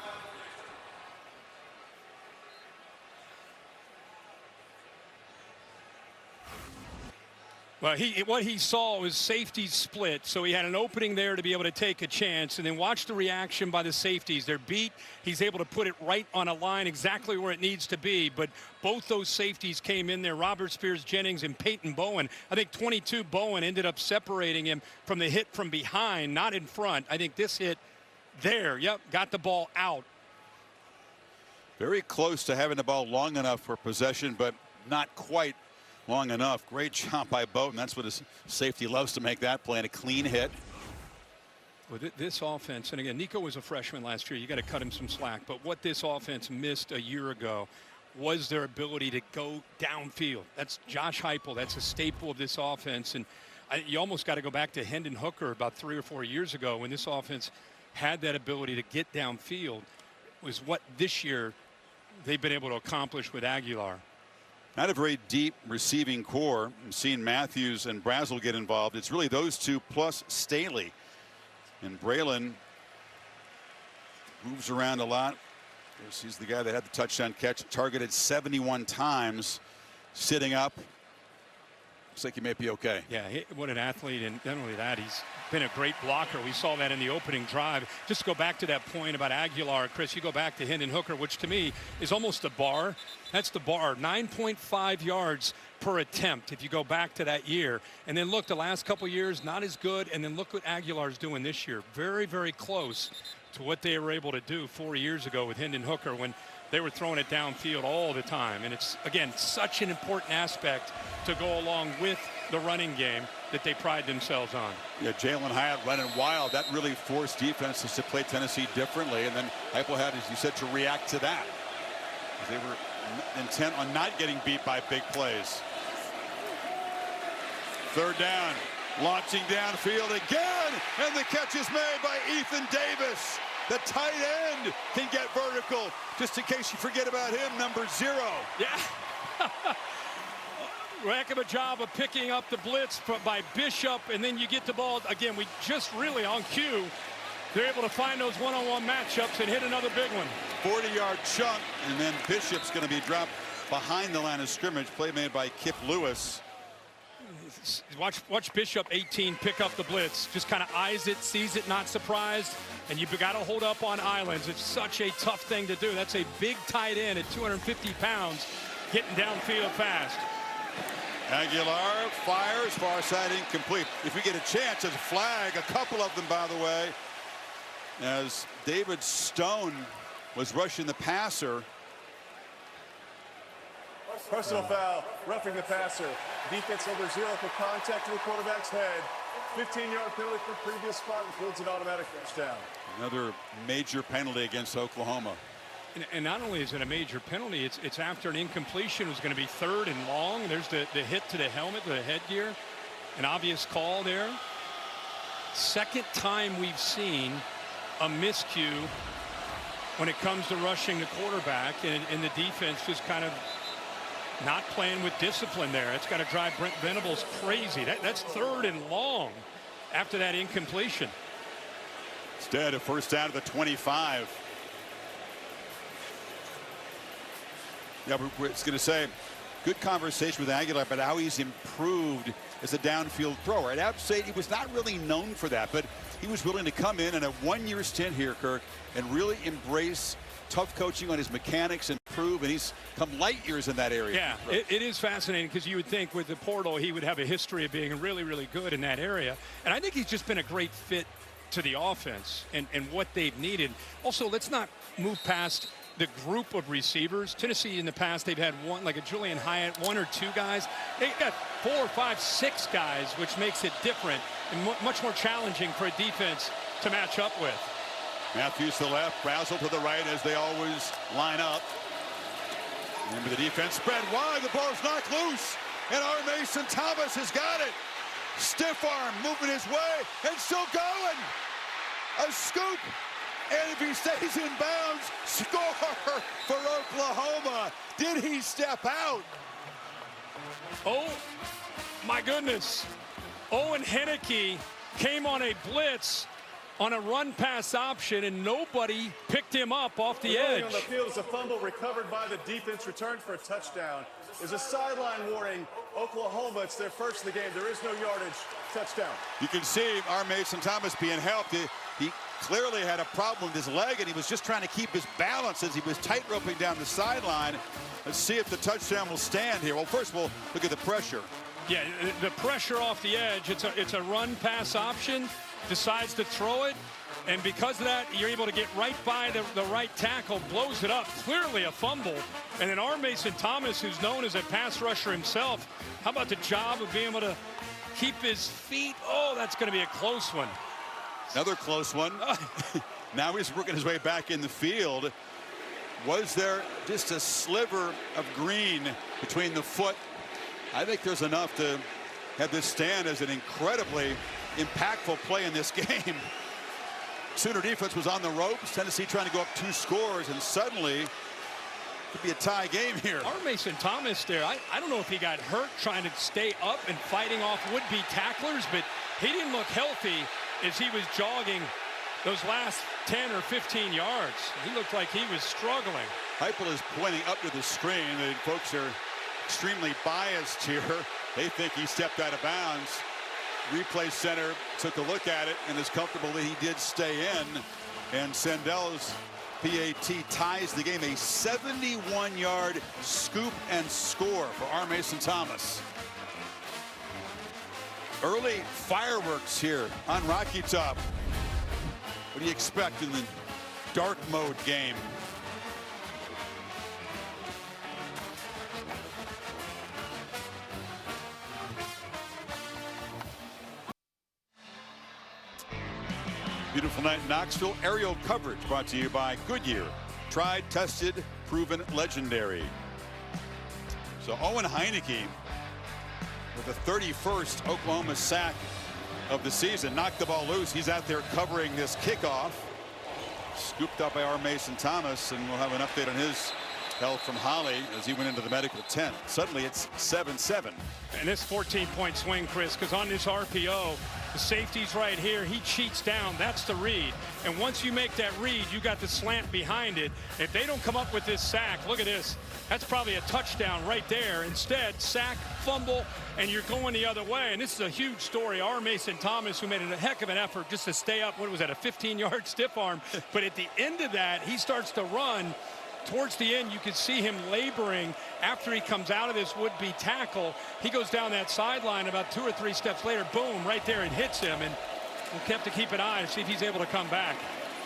H: Well, what he saw was safety split, so he had an opening there to be able to take a chance, and then watch the reaction by the safeties. They're beat. He's able to put it right on a line exactly where it needs to be, but both those safeties came in there, Robert Spears-Jennings and Peyton Bowen. I think 22 Bowen ended up separating him from the hit from behind, not in front. I think this hit there, yep, got the ball out.
G: Very close to having the ball long enough for possession, but not quite long enough. Great job by Bowden. That's what his safety loves, to make that play, and a clean hit.
H: Well, this offense, and again, Nico was a freshman last year. You got to cut him some slack. But what this offense missed a year ago was their ability to go downfield. That's Josh Heupel. That's a staple of this offense. And you almost got to go back to Hendon Hooker about 3 or 4 years ago when this offense had that ability to get downfield. Was what this year they've been able to accomplish with Aguilar.
G: Not a very deep receiving core. I'm seeing Matthews and Brazel get involved. It's really those two plus Staley. And Braylon moves around a lot. He's the guy that had the touchdown catch, targeted 71 times, sitting up. Looks like he may be okay.
H: Yeah, what an athlete, and not only that, he's been a great blocker. We saw that in the opening drive. Just to go back to that point about Aguilar, Chris, you go back to Hendon Hooker, which to me is almost a bar. That's the bar, 9.5 yards per attempt if you go back to that year. And then look, the last couple years, not as good. And then look what Aguilar's doing this year. Very, very close to what they were able to do 4 years ago with Hendon Hooker when they were throwing it downfield all the time. And it's, again, such an important aspect to go along with the running game that they pride themselves on.
G: Yeah, Jalen Hyatt running wild. That really forced defenses to play Tennessee differently. And then Heupel had, as you said, to react to that. They were intent on not getting beat by big plays. Third down, launching downfield again, and the catch is made by Ethan Davis. The tight end can get vertical. Just in case you forget about him, number 0.
H: Yeah. Heck of a job of picking up the blitz by Bishop, and then you get the ball. Again, we just really on cue, they're able to find those one-on-one matchups and hit another big one.
G: 40-yard chunk, and then Bishop's going to be dropped behind the line of scrimmage. Play made by Kip Lewis.
H: Watch Bishop 18 pick up the blitz. Just kind of eyes it, sees it, not surprised. And you've got to hold up on islands. It's such a tough thing to do. That's a big tight end at 250 pounds getting downfield fast.
G: Aguilar fires, far side incomplete. If we get a chance, there's a flag, a couple of them, by the way, as David Stone was rushing the passer.
M: Personal foul, roughing the passer. Defense over 0 for contact to the quarterback's head. 15-yard penalty for previous spot, includes an automatic touchdown.
G: Another major penalty against Oklahoma.
H: And not only is it a major penalty, it's after an incompletion. It was going to be 3rd and long. There's the hit to the helmet, the headgear. An obvious call there. Second time we've seen a miscue when it comes to rushing the quarterback, and the defense just kind of not playing with discipline there. It's got to drive Brent Venables crazy. That's 3rd and long after that incompletion.
G: Instead, a first down to the 25. Yeah, we're going to say good conversation with Aguilar about how he's improved as a downfield thrower. At App State, he was not really known for that, but he was willing to come in a 1-year stint here, Kirk, and really embrace tough coaching on his mechanics and improve, and he's come light years in that area.
H: Yeah, it is fascinating because you would think with the portal he would have a history of being really, really good in that area. And I think he's just been a great fit to the offense and what they've needed. Also, let's not move past the group of receivers. Tennessee in the past, they've had one, like a Julian Hyatt, 1 or 2 guys. They've got 4, 5, 6 guys, which makes it different and much more challenging for a defense to match up with.
G: Matthews to the left, Brazel to the right as they always line up. Remember the defense spread wide, the ball's knocked loose, and our Mason Thomas has got it. Stiff arm moving his way and still going. A scoop, and if he stays in bounds, score for Oklahoma. Did he step out?
H: Oh my goodness. Owen Henneke came on a blitz on a run pass option, and nobody picked him up off the edge.
M: On the field is a fumble recovered by the defense, returned for a touchdown. There's a sideline warning. Oklahoma, it's their first of the game. There is no yardage. Touchdown.
G: You can see our Mason Thomas being helped. He clearly had a problem with his leg, and he was just trying to keep his balance as he was tight roping down the sideline. Let's see if the touchdown will stand here. Well, first we'll look at the pressure.
H: Yeah, the pressure off the edge. It's a run pass option. Decides to throw it, and because of that, you're able to get right by the right tackle, blows it up. Clearly a fumble. And then our Mason Thomas, who's known as a pass rusher himself, how about the job of being able to keep his feet? Oh, that's going to be a close one.
G: Another close one. Now he's working his way back in the field. Was there just a sliver of green between the foot? I think there's enough to have this stand as an incredibly impactful play in this game. Sooner defense was on the ropes. Tennessee trying to go up 2 scores, and suddenly could be a tie game here.
H: Our Mason Thomas there, I don't know if he got hurt trying to stay up and fighting off would-be tacklers, but he didn't look healthy as he was jogging those last 10 or 15 yards. He looked like he was struggling.
G: Heupel is pointing up to the screen. The folks are extremely biased here. They think he stepped out of bounds. Replay center took a look at it and is comfortable that he did stay in. And Sendel's PAT ties the game. A 71-yard scoop and score for our Mason Thomas. Early fireworks here on Rocky Top. What do you expect in the dark mode game? Beautiful night in Knoxville. Aerial coverage brought to you by Goodyear. Tried, tested, proven legendary. So Owen Henneke with the 31st Oklahoma sack of the season. Knocked the ball loose. He's out there covering this kickoff. Scooped up by our Mason Thomas, and we'll have an update on his health from Holly as he went into the medical tent. Suddenly it's 7-7.
H: And this 14-point swing, Chris, because on this RPO, the safety's right here. He cheats down. That's the read. And once you make that read, you got the slant behind it. If they don't come up with this sack, look at this. That's probably a touchdown right there. Instead, sack, fumble, and you're going the other way. And this is a huge story. Our Mason Thomas, who made a heck of an effort just to stay up, what was that, a 15-yard stiff arm? But at the end of that, he starts to run. Towards the end, you can see him laboring after he comes out of this would-be tackle. He goes down that sideline about 2 or 3 steps later. Boom, right there, it hits him. And we'll have to keep an eye to see if he's able to come back.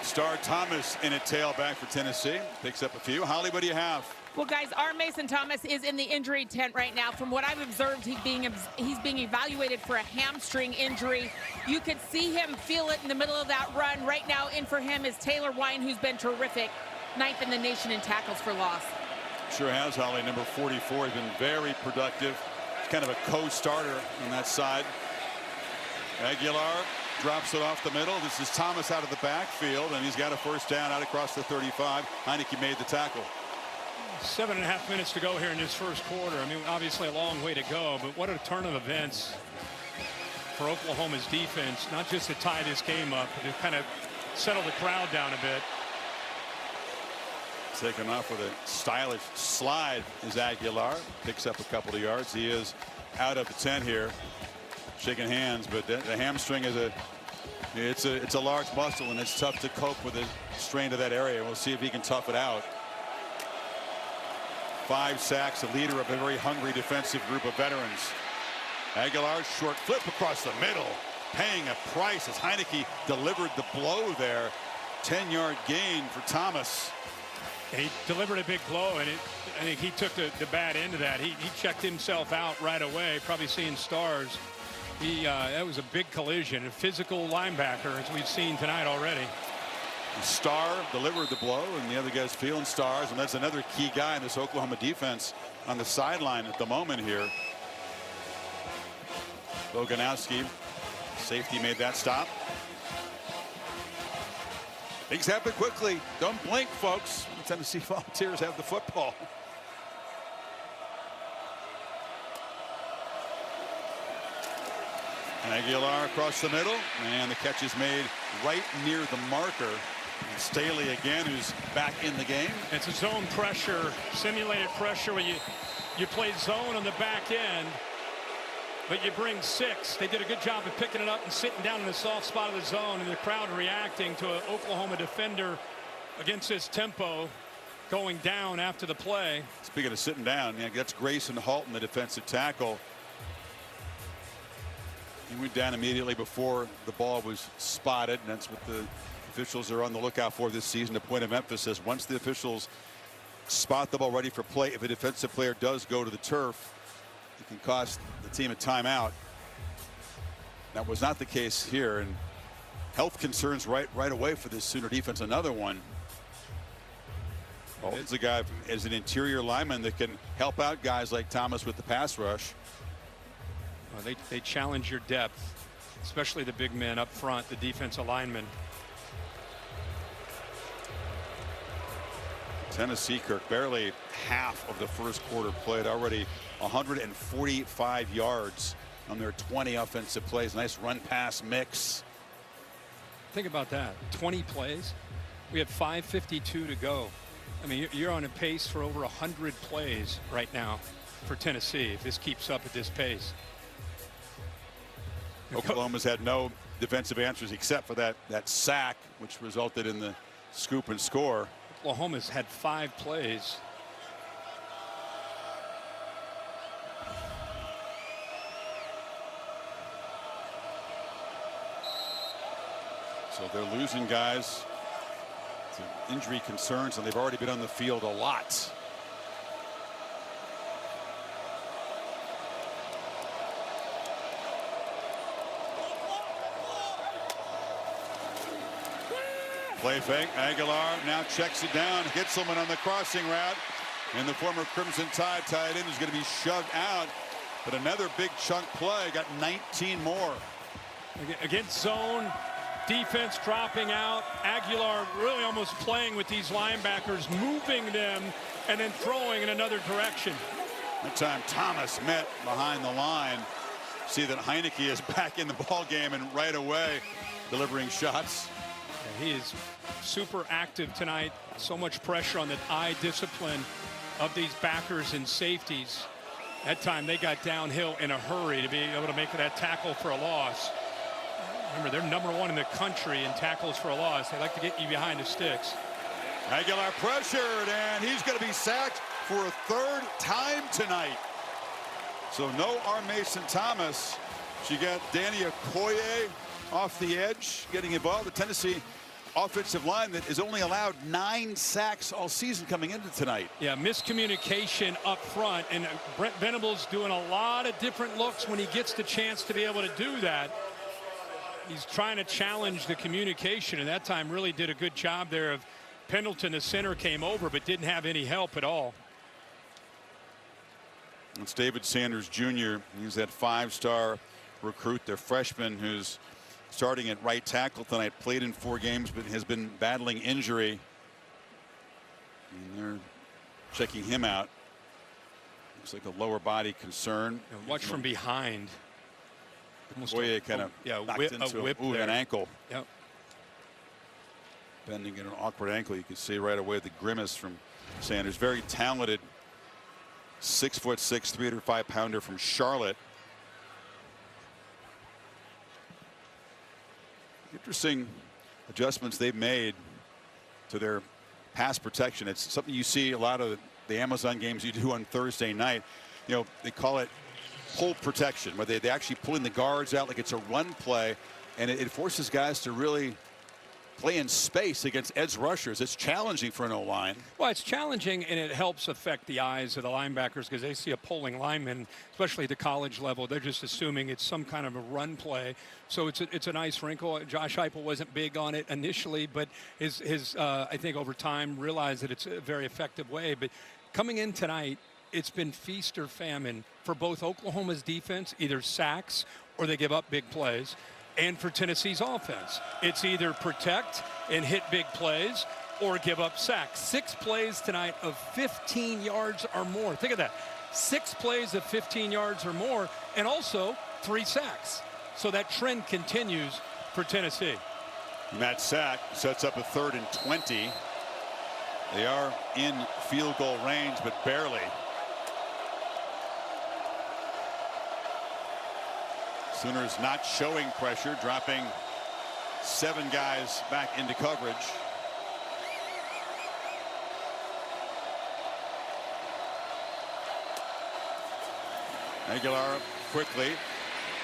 G: Star Thomas in a tailback for Tennessee. Picks up a few. Holly, what do you have?
K: Well, guys, our Mason Thomas is in the injury tent right now. From what I've observed, he's being evaluated for a hamstring injury. You could see him feel it in the middle of that run. Right now, in for him is Taylor Wine, who's been terrific. 9th in the nation in tackles for loss.
G: Sure has, Holly. Number 44 has been very productive. It's kind of a co-starter on that side. Aguilar drops it off the middle. This is Thomas out of the backfield, and he's got a first down out across the 35. Heineke made the tackle.
H: 7.5 minutes to go here in this first quarter. I mean, obviously a long way to go, but what a turn of events for Oklahoma's defense, not just to tie this game up, but to kind of settle the crowd down a bit.
G: Taken off with a stylish slide is Aguilar. Picks up a couple of yards. He is out of the 10 here. Shaking hands, but the hamstring is it's a large muscle, and it's tough to cope with the strain to that area. We'll see if he can tough it out. 5 sacks, a leader of a very hungry defensive group of veterans. Aguilar's short flip across the middle, paying a price as Heineke delivered the blow there. 10-yard gain for Thomas.
H: He delivered a big blow, and I think he took the bad end of that. He checked himself out right away, probably seeing stars. That was a big collision, a physical linebacker, as we've seen tonight already.
G: Star delivered the blow, and the other guy's feeling stars, and that's another key guy in this Oklahoma defense on the sideline at the moment here. Boganowski, safety, made that stop. Things happen quickly. Don't blink, folks. The Tennessee Volunteers have the football. Aguilar across the middle, and the catch is made right near the marker. And Staley again, who's back in the game.
H: It's a zone pressure, simulated pressure, where you play zone on the back end, but you bring 6. They did a good job of picking it up and sitting down in the soft spot of the zone, and the crowd reacting to an Oklahoma defender against his tempo going down after the play.
G: Speaking of sitting down, yeah, that's Grayson Halton, the defensive tackle. He went down immediately before the ball was spotted, and that's what the officials are on the lookout for this season. A point of emphasis: once the officials spot the ball ready for play, if a defensive player does go to the turf, it can cost the team a timeout. That was not the case here, and health concerns right away for this Sooner defense. Another one. It's a guy as an interior lineman that can help out guys like Thomas with the pass rush.
H: Well, they challenge your depth, especially the big men up front, the defensive linemen.
G: Tennessee, Kirk, barely half of the first quarter played, already 145 yards on their 20 offensive plays. Nice run pass mix.
H: Think about that. 20 plays. We have 5:52 to go. I mean, you're on a pace for over 100 plays right now for Tennessee if this keeps up at this pace.
G: Oklahoma's had no defensive answers except for that sack, which resulted in the scoop and score.
H: Oklahoma's had 5 plays.
G: So they're losing guys to injury concerns, and they've already been on the field a lot. Play fake. Aguilar now checks it down. Hitzelman on the crossing route. And the former Crimson Tide tight end is going to be shoved out. But another big chunk play. Got 19 more.
H: Against zone defense dropping out. Aguilar really almost playing with these linebackers, moving them and then throwing in another direction.
G: That time Thomas met behind the line. See that Heineke is back in the ball game and right away delivering shots.
H: He is super active tonight. So much pressure on the eye discipline of these backers and safeties. That time they got downhill in a hurry to be able to make that tackle for a loss. Remember, they're #1 in the country in tackles for a loss. They like to get you behind the sticks.
G: Aguilar pressured, and he's going to be sacked for a 3rd time tonight. So no R. Mason Thomas. She got Danny Okoye off the edge, getting involved. The Tennessee offensive line that is only allowed 9 sacks all season coming into tonight.
H: Yeah, miscommunication up front, and Brent Venables doing a lot of different looks when he gets the chance to be able to do that. He's trying to challenge the communication, and that time really did a good job there of Pendleton, the center, came over but didn't have any help at all.
G: It's David Sanders Jr. He's that 5-star recruit, the freshman who's starting at right tackle tonight. Played in 4 games but has been battling injury. And they're checking him out. Looks like a lower body concern.
H: Watch from behind.
G: Boye kind of knocked into an ankle.
H: Yep.
G: Bending in an awkward ankle. You can see right away the grimace from Sanders. Very talented 6'6", 305-pounder from Charlotte. Interesting adjustments they've made to their pass protection. It's something you see a lot of the Amazon games you do on Thursday night. You know, they call it pull protection, where they actually pulling the guards out like it's a run play, and it forces guys to really play in space against edge rushers. It's challenging for an O-line.
H: Well, it's challenging, and it helps affect the eyes of the linebackers because they see a pulling lineman, especially at the college level. They're just assuming it's some kind of a run play. So it's a nice wrinkle. Josh Heupel wasn't big on it initially, but I think over time realized that it's a very effective way. But coming in tonight, it's been feast or famine for both Oklahoma's defense, either sacks or they give up big plays, and for Tennessee's offense. It's either protect and hit big plays or give up sacks. 6 plays tonight of 15 yards or more. Think of that. 6 plays of 15 yards or more, and also 3 sacks. So that trend continues for Tennessee.
G: And that sack sets up a 3rd and 20. They are in field goal range, but barely. Sooners not showing pressure, dropping 7 guys back into coverage. Aguilar quickly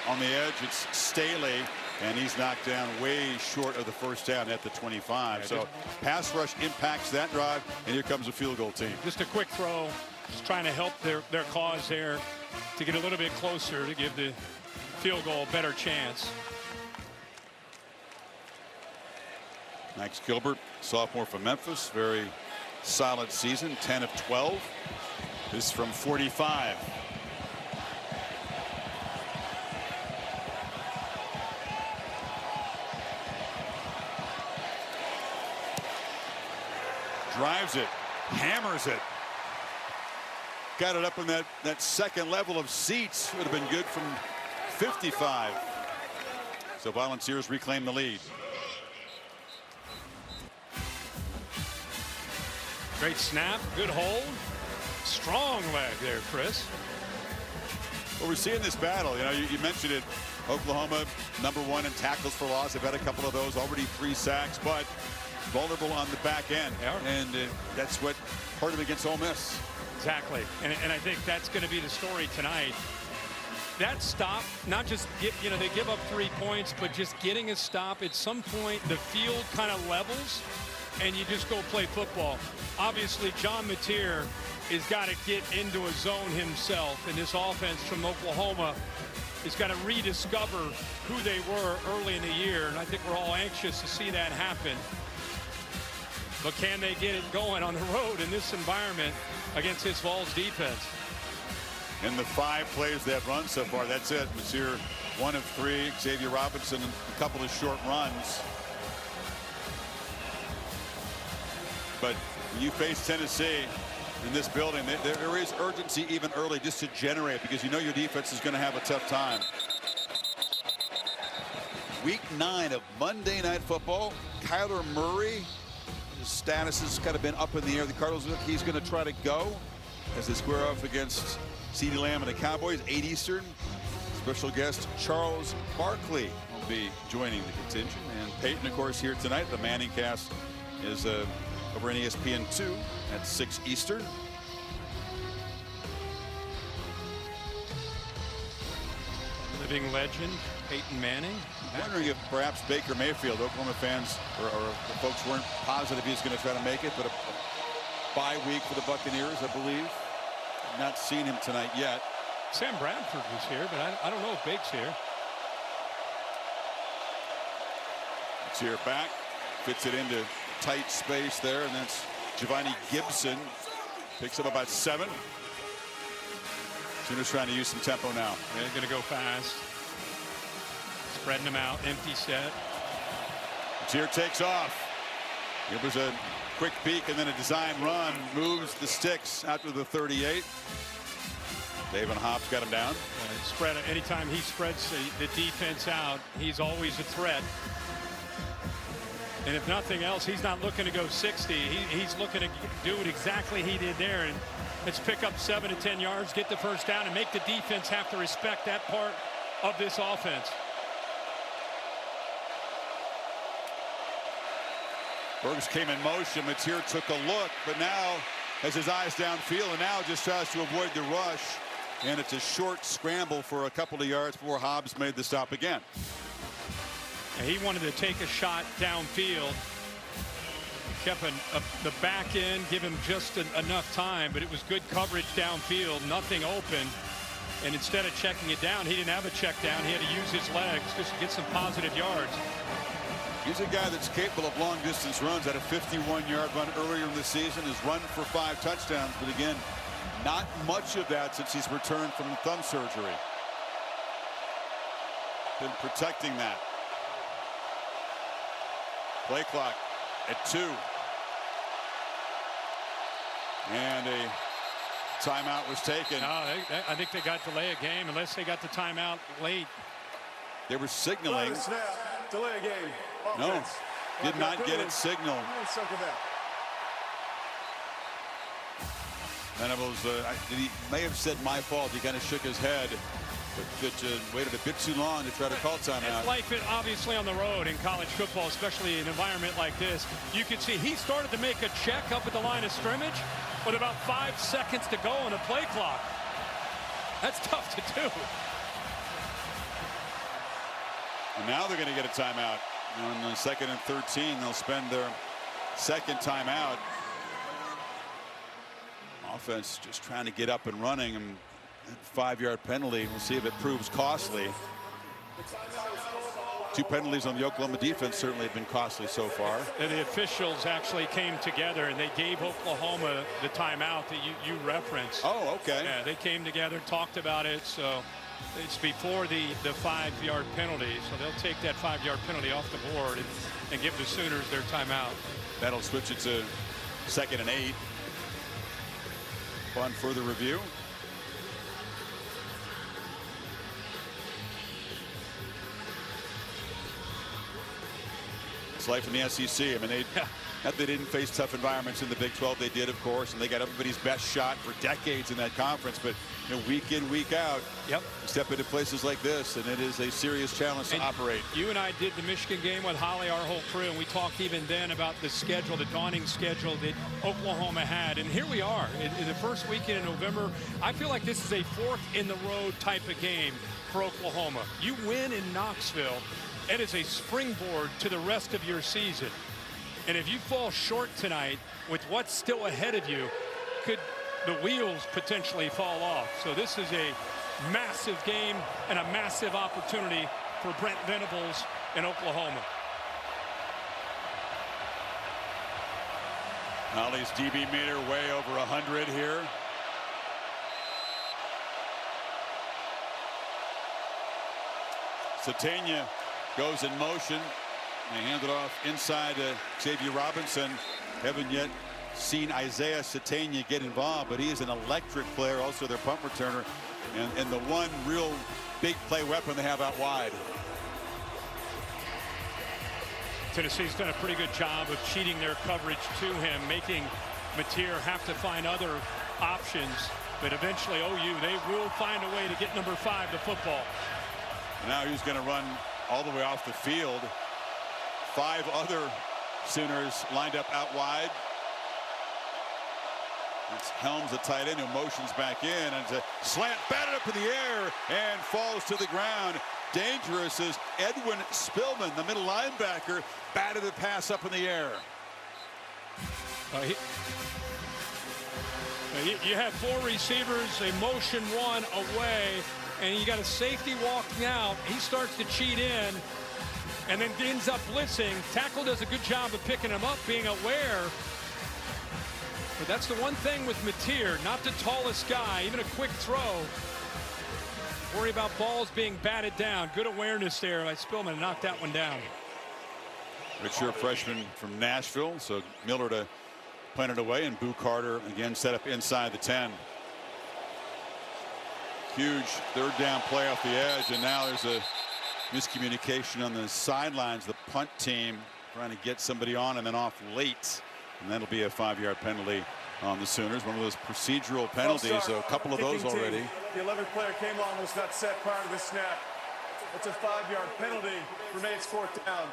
G: on the edge. It's Staley, and he's knocked down way short of the first down at the 25. So pass rush impacts that drive, and here comes a field goal team.
H: Just a quick throw, just trying to help their cause there to get a little bit closer to give the field goal a better chance.
G: Max Gilbert, sophomore from Memphis, very solid season, 10 of 12. This is from 45. Drives it, hammers it. Got it up in that second level of seats. Would have been good from 55. So Volunteers reclaim the lead.
H: Great snap, good hold. Strong leg there, Chris.
G: Well, we're seeing this battle. You know, you mentioned it. Oklahoma #1 in tackles for loss. They've had a couple of those, already 3 sacks, but vulnerable on the back end.
H: Yeah.
G: And that's what hurt them against Ole Miss.
H: Exactly. And I think that's going to be the story tonight. That stop, not just they give up 3 points, but just getting a stop at some point, the field kind of levels and you just go play football. Obviously, John Mateer has got to get into a zone himself, and this offense from Oklahoma has got to rediscover who they were early in the year, and I think we're all anxious to see that happen. But can they get it going on the road in this environment against this Vols defense?
G: In the 5 plays they have run so far, that's it. Mateer 1 of 3. Xavier Robinson, a couple of short runs. But when you face Tennessee in this building, there is urgency even early just to generate, because you know your defense is going to have a tough time. Week 9 of Monday Night Football. Kyler Murray, his status has kind of been up in the air. The Cardinals look, he's going to try to go. as they square off against CeeDee Lamb and the Cowboys, 8 Eastern. Special guest Charles Barkley will be joining the contingent. And Peyton, of course, here tonight. The Manning cast is over on ESPN2 at 6 Eastern.
H: Living legend, Peyton Manning.
G: I'm wondering if perhaps Baker Mayfield, Oklahoma fans or the folks weren't positive he's going to try to make it, but a bye week for the Buccaneers, I believe. Not seen him tonight yet.
H: Sam Bradford was here, but I don't know if Bake's here.
G: It's here back, fits it into tight space there, and that's Giovanni Gibson. Picks up about 7. Sooners trying to use some tempo now.
H: They're going to go fast. Spreading them out, empty set.
G: Here takes off. It was a quick peek and then a design run. Moves the sticks out to the 38. David Hobbs got him down.
H: Spread. Anytime he spreads the defense out, he's always a threat. And if nothing else, he's not looking to go 60. He's looking to do what exactly he did there. And let's pick up 7 to 10 yards, get the first down, and make the defense have to respect that part of this offense.
G: Burks came in motion. Mateer took a look, but now has his eyes downfield and now just tries to avoid the rush. And it's a short scramble for a couple of yards before Hobbs made the stop again.
H: And he wanted to take a shot downfield. Kept the back end, give him just enough time, but it was good coverage downfield, nothing open. And instead of checking it down, he didn't have a check down. He had to use his legs just to get some positive yards.
G: He's a guy that's capable of long distance runs. Had a 51-yard run earlier in the season. Has run for 5 touchdowns, but again, not much of that since he's returned from the thumb surgery. Been protecting that. Play clock at 2. And a timeout was taken.
H: No, I think they got delay a game unless they got the timeout late.
G: They were signaling.
M: Snap. Delay a game.
G: No, did not get it signaled. Venables, he may have said my fault. He kind of shook his head, but waited a bit too long to try to call timeout.
H: It's like it, obviously on the road in college football, especially in an environment like this. You can see he started to make a check up at the line of scrimmage with about 5 seconds to go on the play clock. That's tough to do.
G: And now they're going to get a timeout. On the 2nd and 13, they'll spend their second timeout. Offense just trying to get up and running, and that 5-yard penalty, we'll see if it proves costly. 2 penalties on the Oklahoma defense certainly have been costly so far.
H: And the officials actually came together and they gave Oklahoma the timeout that you referenced.
G: Oh, okay.
H: Yeah, they came together, talked about it. So it's before the 5-yard penalty. So they'll take that 5-yard penalty off the board and give the Sooners their timeout.
G: That'll switch it to 2nd and 8. On further review. It's life in the SEC. I mean, not they didn't face tough environments in the Big 12. They did, of course, and they got everybody's best shot for decades in that conference. But week in, week out,
H: yep,
G: step into places like this, and it is a serious challenge to operate.
H: You and I did the Michigan game with Holly, our whole crew, and we talked even then about the schedule, the daunting schedule that Oklahoma had. And here we are in the first weekend in November. I feel like this is a fork-in-the-road type of game for Oklahoma. You win in Knoxville, it is a springboard to the rest of your season. And if you fall short tonight with what's still ahead of you, could the wheels potentially fall off. So this is a massive game and a massive opportunity for Brent Venables in Oklahoma.
G: Holly's DB meter way over 100 here. Satania goes in motion. They hand it off inside to Xavier Robinson. Haven't yet seen Isaiah Satania get involved, but he is an electric player, also their punt returner, and the one real big play weapon they have out wide.
H: Tennessee's done a pretty good job of cheating their coverage to him, making Mateer have to find other options. But eventually OU, they will find a way to get number 5 the football.
G: Now he's going to run all the way off the field. 5 other Sooners lined up out wide. It's Helms, the tight end, who motions back in, and it's a slant batted up in the air and falls to the ground. Dangerous as Edwin Spillman, the middle linebacker, batted the pass up in the air.
H: You have 4 receivers, they motion 1 away, and you got a safety walking out. He starts to cheat in and then ends up blitzing. Tackle does a good job of picking him up, being aware. But that's the one thing with Mateer, not the tallest guy, even a quick throw. Worry about balls being batted down. Good awareness there by Spillman, knocked that one down.
G: Mature freshman from Nashville, so Miller to punt it away, and Boo Carter again set up inside the 10. Huge 3rd down play off the edge, and now there's a miscommunication on the sidelines. The punt team trying to get somebody on and then off late, and that'll be a 5-yard penalty on the Sooners. One of those procedural penalties, so a couple of those already.
M: The 11th player came on, was not set prior to the snap. It's a 5-yard penalty. Remains 4th down.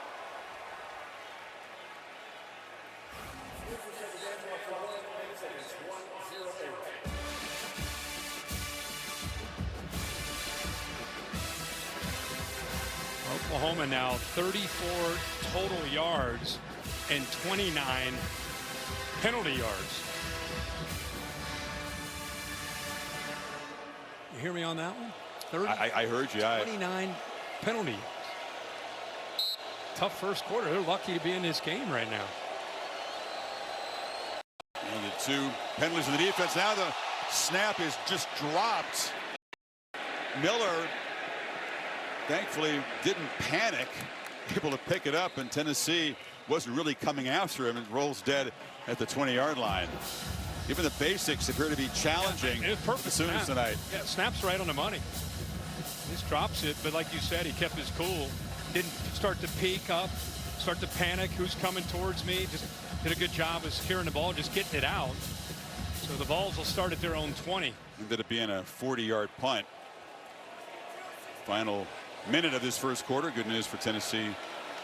H: Oklahoma now 34 total yards and 29 penalty yards. You hear me on that one? 30,
G: I heard you.
H: 29 penalty yards. Tough first quarter. They're lucky to be in this game right now.
G: And the 2 penalties in the defense. Now the snap is just dropped. Miller thankfully didn't panic, able to pick it up, and Tennessee wasn't really coming after him, and rolls dead at the 20-yard line. Even the basics appear to be challenging the Sooners tonight.
H: Yeah, snap's right on the money. He just drops it, but like you said, he kept his cool. Didn't start to peek up, start to panic. Who's coming towards me? Just did a good job of securing the ball, just getting it out. So the Vols will start at their own 20.
G: Ended up being a 40-yard punt. Final minute of this first quarter. Good news for Tennessee.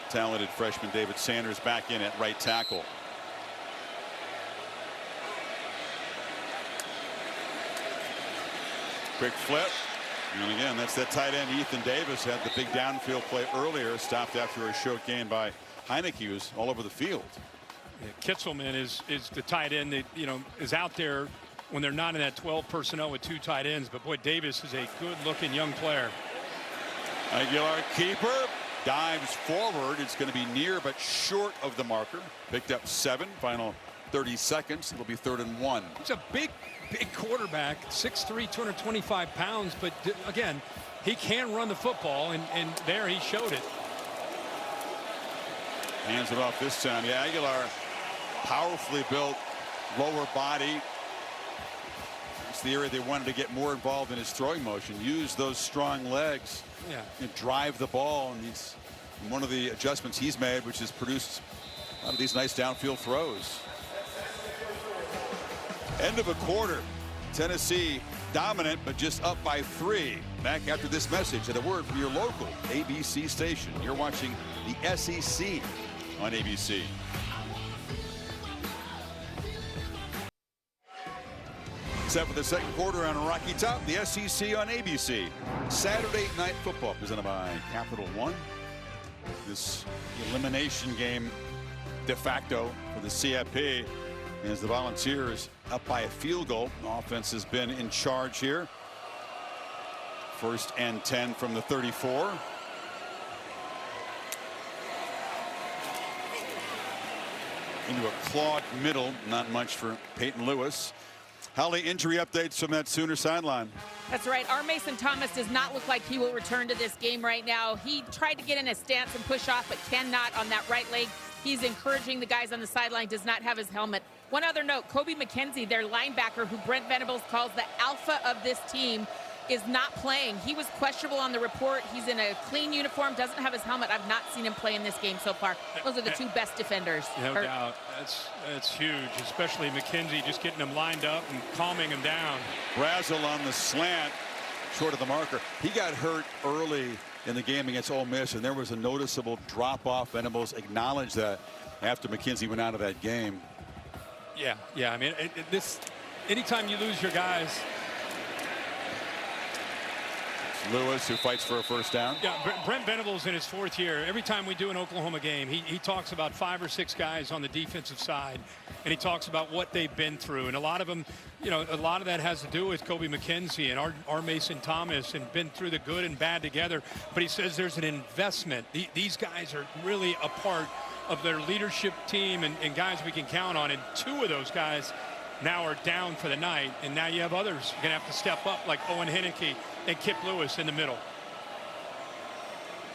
G: Talented freshman David Sanders back in at right tackle. Quick flip. And again, that's that tight end Ethan Davis. Had the big downfield play earlier. Stopped after a short gain by Heineke, who was all over the field.
H: Yeah, Kitzelman is the tight end that, you know, is out there when they're not in that 12 personnel with 2 tight ends. But boy, Davis is a good-looking young player.
G: Aguilar keeper dives forward. It's going to be near but short of the marker. Picked up 7. Final 30 seconds. It'll be 3rd and 1.
H: He's a big quarterback, 6'3", 225 pounds. But again, he can run the football, and there he showed it.
G: Hands it off this time. Yeah, Aguilar, powerfully built, lower body. It's the area they wanted to get more involved in his throwing motion. Use those strong legs.
H: Yeah.
G: And drive the ball, and he's one of the adjustments he's made, which has produced a lot of these nice downfield throws. End of a quarter. Tennessee dominant, but just up by 3. Back after this message and a word from your local ABC station. You're watching the SEC on ABC. Set for the second quarter on Rocky Top, the SEC on ABC. Saturday Night Football presented by Capital One. This elimination game de facto for the CFP as the Volunteers up by a field goal. Offense has been in charge here. 1st and 10 from the 34. Into a clogged middle, not much for Peyton Lewis. Holly, injury updates from that Sooner sideline.
K: That's right. Our Mason Thomas does not look like he will return to this game right now. He tried to get in a stance and push off, but cannot on that right leg. He's encouraging the guys on the sideline, does not have his helmet. One other note, Kobe McKenzie, their linebacker, who Brent Venables calls the alpha of this team, is not playing. He was questionable on the report. He's in a clean uniform, doesn't have his helmet. I've not seen him play in this game so far. Those are the two best defenders.
H: No doubt. That's huge, especially McKenzie just getting him lined up and calming him down.
G: Brazel on the slant, short of the marker. He got hurt early in the game against Ole Miss, and there was a noticeable drop-off. Venables acknowledged that after McKenzie went out of that game.
H: Yeah. I mean, anytime you lose your guys.
G: Lewis, who fights for a first down.
H: Yeah, Brent Venables in his 4th year. Every time we do an Oklahoma game, he talks about 5 or 6 guys on the defensive side, and he talks about what they've been through. And a lot of them, a lot of that has to do with Kobe McKenzie and our Mason Thomas, and been through the good and bad together. But he says there's an investment. These guys are really a part of their leadership team and guys we can count on. And 2 of those guys now are down for the night, and now you have others you're gonna have to step up, like Owen Henneke and Kip Lewis in the middle.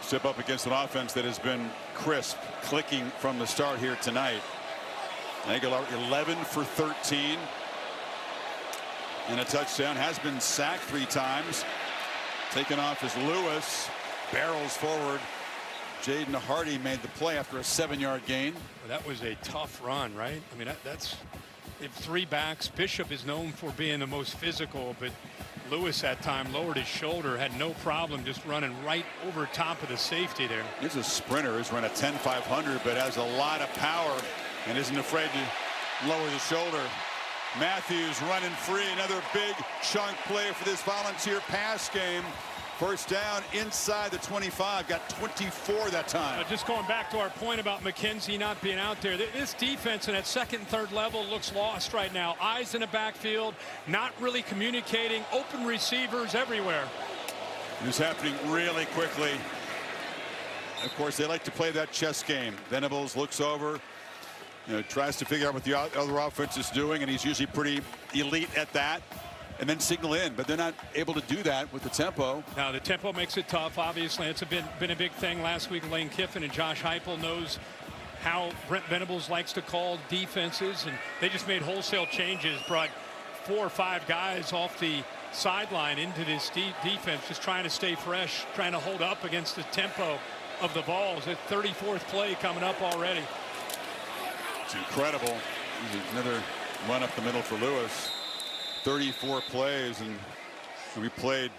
G: Step up against an offense that has been crisp, clicking from the start here tonight. Aguilar 11 for 13 and a touchdown. Has been sacked 3 times. Taken off is Lewis. Barrels forward. Jaden Hardy made the play after a 7-yard gain.
H: Well, that was a tough run, right? I mean, that's 3 backs. Bishop is known for being the most physical, but Lewis that time lowered his shoulder, had no problem just running right over top of the safety there.
G: He's a sprinter. He's run a 10-500, but has a lot of power and isn't afraid to lower the shoulder. Matthews running free. Another big chunk play for this Volunteer pass game. First down inside the 25. Got 24 that time.
H: Just going back to our point about McKenzie not being out there. This defense in that 2nd and 3rd level looks lost right now. Eyes in the backfield, not really communicating. Open receivers everywhere.
G: It's happening really quickly. Of course, they like to play that chess game. Venables looks over, tries to figure out what the other offense is doing, and he's usually pretty elite at that. And then signal in, but they're not able to do that with the tempo.
H: Now the tempo makes it tough. Obviously, it's been a big thing last week. Lane Kiffin and Josh Heupel knows how Brent Venables likes to call defenses, and they just made wholesale changes, brought 4 or 5 guys off the sideline into this defense, just trying to stay fresh, trying to hold up against the tempo of the balls. The 34th play coming up already.
G: It's incredible. Another run up the middle for Lewis. 34 plays, and we played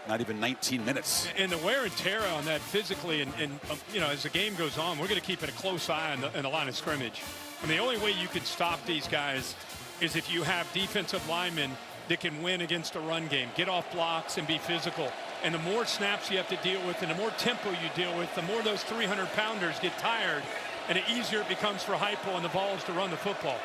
G: not even 19 minutes.
H: And the wear and tear on that physically, and as the game goes on, we're going to keep it a close eye on the line of scrimmage. I mean, the only way you can stop these guys is if you have defensive linemen that can win against a run game, get off blocks and be physical. And the more snaps you have to deal with and the more tempo you deal with, the more those 300-pounders get tired, and the easier it becomes for Heupel and the Vols to run the football.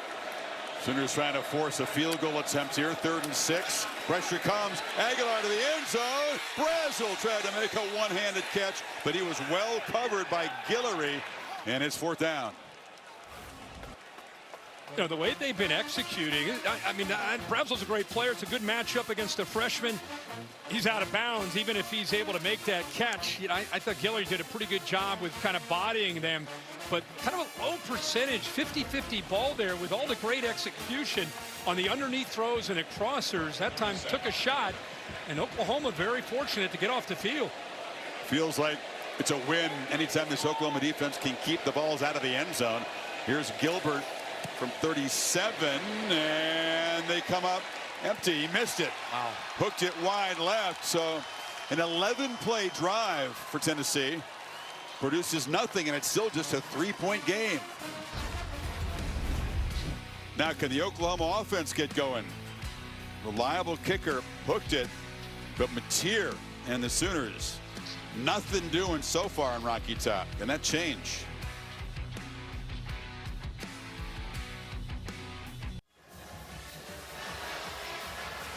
G: Sooners trying to force a field goal attempt here. 3rd and 6. Pressure comes. Aguilar to the end zone. Brazel tried to make a one-handed catch, but he was well covered by Guillory, and it's 4th down.
H: The way they've been executing, I mean, Brazel's a great player. It's a good matchup against a freshman. He's out of bounds, even if he's able to make that catch. I thought Guillory did a pretty good job with kind of bodying them, but kind of a low percentage, 50-50 ball there with all the great execution on the underneath throws and the crossers. That time took a shot, and Oklahoma very fortunate to get off the field.
G: Feels like it's a win anytime this Oklahoma defense can keep the balls out of the end zone. Here's Gilbert from 37, and they come up empty. He missed it.
H: Wow.
G: Hooked it wide left. So an 11-play drive for Tennessee produces nothing, and it's still just a 3-point game. Now, can the Oklahoma offense get going? Reliable kicker hooked it, but Mateer and the Sooners, nothing doing so far in Rocky Top. Can that change?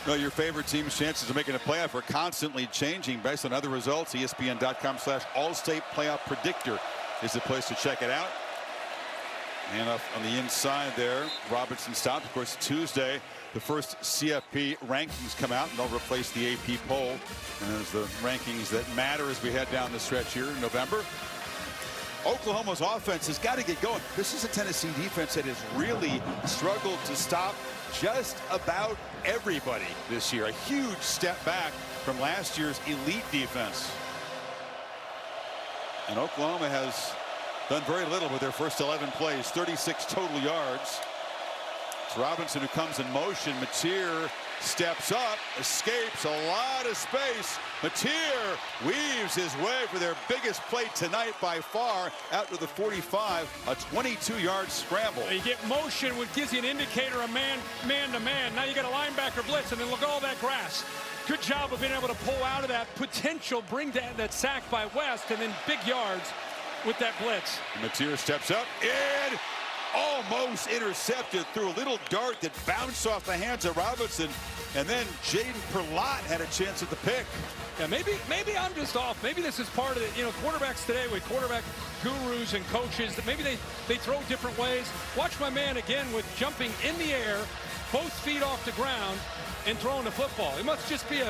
G: Well, your favorite team's chances of making a playoff are constantly changing based on other results. ESPN.com/All-State Playoff Predictor is the place to check it out. And up on the inside there, Robinson stopped. Of course, Tuesday, the first CFP rankings come out, and they'll replace the AP poll. And there's the rankings that matter as we head down the stretch here in November. Oklahoma's offense has got to get going. This is a Tennessee defense that has really struggled to stop just about everybody this year. A huge step back from last year's elite defense. And Oklahoma has done very little with their first 11 plays, 36 total yards. It's Robinson who comes in motion. Mateer steps up, escapes a lot of space. Mateer weaves his way for their biggest play tonight by far, out to the 45, a 22-yard scramble.
H: You get motion, which gives you an indicator of man to man. Now you got a linebacker blitz, and then look at all that grass. Good job of being able to pull out of that potential, bring down that sack by West, and then big yards with that blitz.
G: Mateer steps up and almost intercepted through a little dart that bounced off the hands of Robinson, and then Jaden Perlott had a chance at the pick.
H: Yeah, maybe I'm just off. Maybe this is part of it. You know, quarterbacks today with quarterback gurus and coaches, that maybe they throw different ways. Watch my man again with jumping in the air, both feet off the ground, and throwing the football. It must just be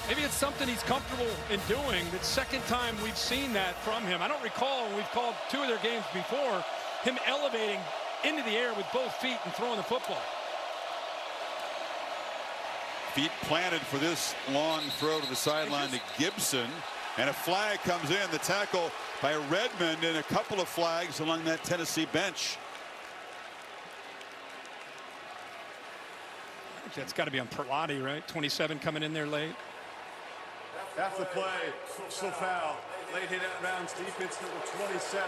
H: maybe it's something he's comfortable in doing. The second time we've seen that from him. I don't recall, when we've called 2 of their games before, him elevating into the air with both feet and throwing the football.
G: Feet planted for this long throw to the sideline to Gibson, and a flag comes in. The tackle by Redmond, and a couple of flags along that Tennessee bench.
H: That's got to be on Perlotti, right? 27 coming in there late.
M: After the play, still foul. Late hit out of bounds, defense number 27.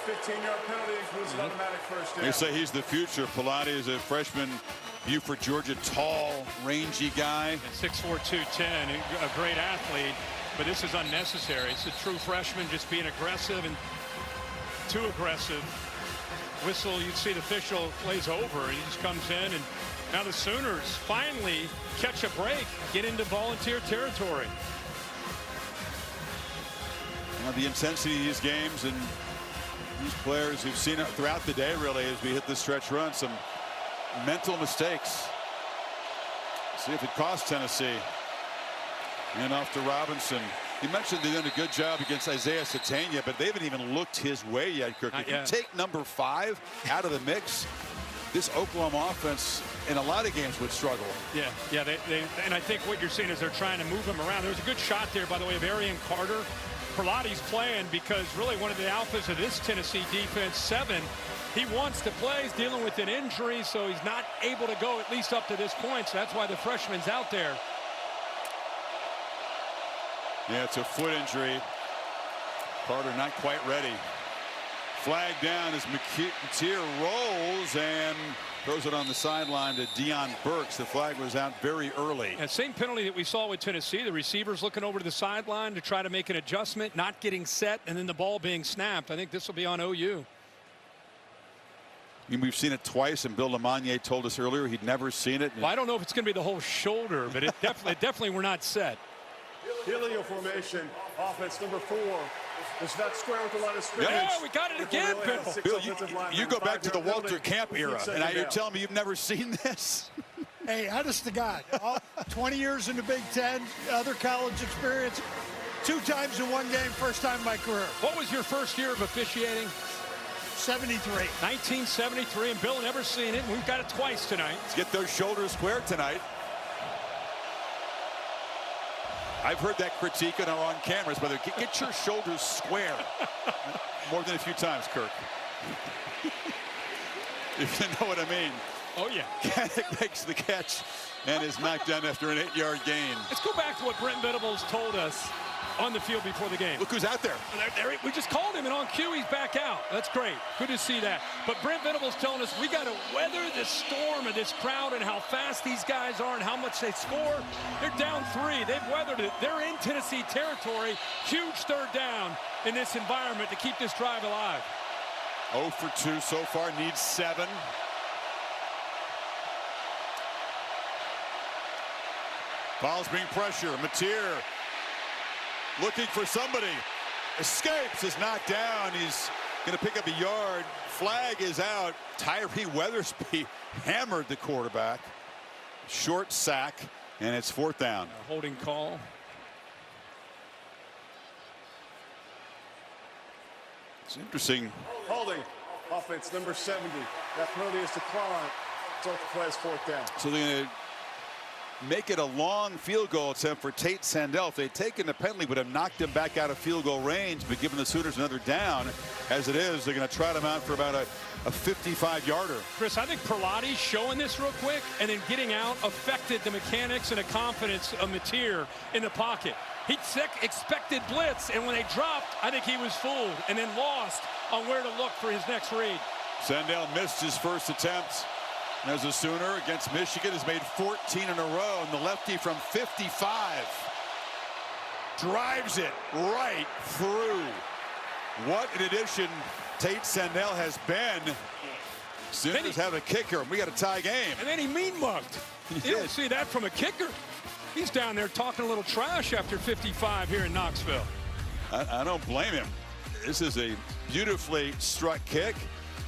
M: 15-yard penalty includes an automatic first down.
G: They say he's the future. Perlotti is a freshman, Buford, Georgia, tall, rangy guy.
H: 6'4", 210, a great athlete, but this is unnecessary. It's a true freshman just being aggressive and too aggressive. Whistle, you'd see the official lays over, and he just comes in, and now the Sooners finally catch a break, get into volunteer territory.
G: The intensity of these games, and these players who've seen it throughout the day, really, as we hit the stretch run, some mental mistakes. See if it costs Tennessee. And off to Robinson. You mentioned they've done a good job against Isaiah Satania, but they haven't even looked his way yet, Kirk. If you take number 5 out of the mix, this Oklahoma offense in a lot of games would struggle.
H: Yeah, and I think what you're seeing is they're trying to move him around. There was a good shot there, by the way, of Arian Carter. Perlotti's playing because really one of the alphas of this Tennessee defense, 7, he wants to play. He's dealing with an injury, so he's not able to go at least up to this point. So that's why the freshman's out there.
G: Yeah, it's a foot injury. Carter not quite ready. Flag down as Mateer rolls and throws it on the sideline to Deion Burks. The flag was out very early.
H: And same penalty that we saw with Tennessee. The receivers looking over to the sideline to try to make an adjustment, not getting set, and then the ball being snapped. I think this will be on OU.
G: We've seen it twice, and Bill LeMonnier told us earlier he'd never seen it.
H: Well, I don't know if it's going to be the whole shoulder, but it definitely we're not set.
M: Helio formation, offense number 4. It's not square with the line of scrimmage.
H: Yeah, we got it again,
G: Bill. You go back to the Walter Camp era, and you're telling me you've never seen this?
L: Hey, honest to God, 20 years in the Big Ten, other college experience, 2 times in one game, first time in my career.
H: What was your first year of officiating?
L: 73.
H: 1973, and Bill never seen it, and we've got it twice tonight.
G: Let's get those shoulders square tonight. I've heard that critique on cameras, but get your shoulders square. More than a few times, Kirk. If you know what I mean.
H: Oh, yeah.
G: Kanek makes the catch and is knocked down after an 8-yard gain.
H: Let's go back to what Brent Venables told us on the field before the game.
G: Look who's out there.
H: We just called him, and on cue, he's back out. That's great. Good to see that. But Brent Venables telling us we got to weather the storm of this crowd and how fast these guys are and how much they score. They're down 3. They've weathered it. They're in Tennessee territory. Huge third down in this environment to keep this drive alive.
G: 0 for 2 so far, needs 7. Fouls being pressure. Mateer looking for somebody. Escapes, is knocked down. He's going to pick up a yard. Flag is out. Tyree Weathersby hammered the quarterback. Short sack, and it's 4th down.
H: A holding call.
G: It's interesting.
M: Holding, offense number 70. That penalty is declined. Start the play as 4th down.
G: So they're going to make it a long field goal attempt for Tate Sandell. If they'd taken the penalty, would have knocked him back out of field goal range, but given the Sooners another down. As it is, they're going to trot him out for about a 55-yarder.
H: Chris, I think Perlotti showing this real quick and then getting out affected the mechanics and the confidence of Mateer in the pocket. He expected blitz, and when they dropped, I think he was fooled and then lost on where to look for his next read.
G: Sandell missed his first attempt. As a Sooner against Michigan has made 14 in a row, and the lefty from 55 drives it right through. What an addition Tate Sandell has been. Sooners have a kicker, and we got a tie game.
H: And then he mean-mugged. You don't see that from a kicker. He's down there talking a little trash after 55 here in Knoxville.
G: I don't blame him. This is a beautifully struck kick.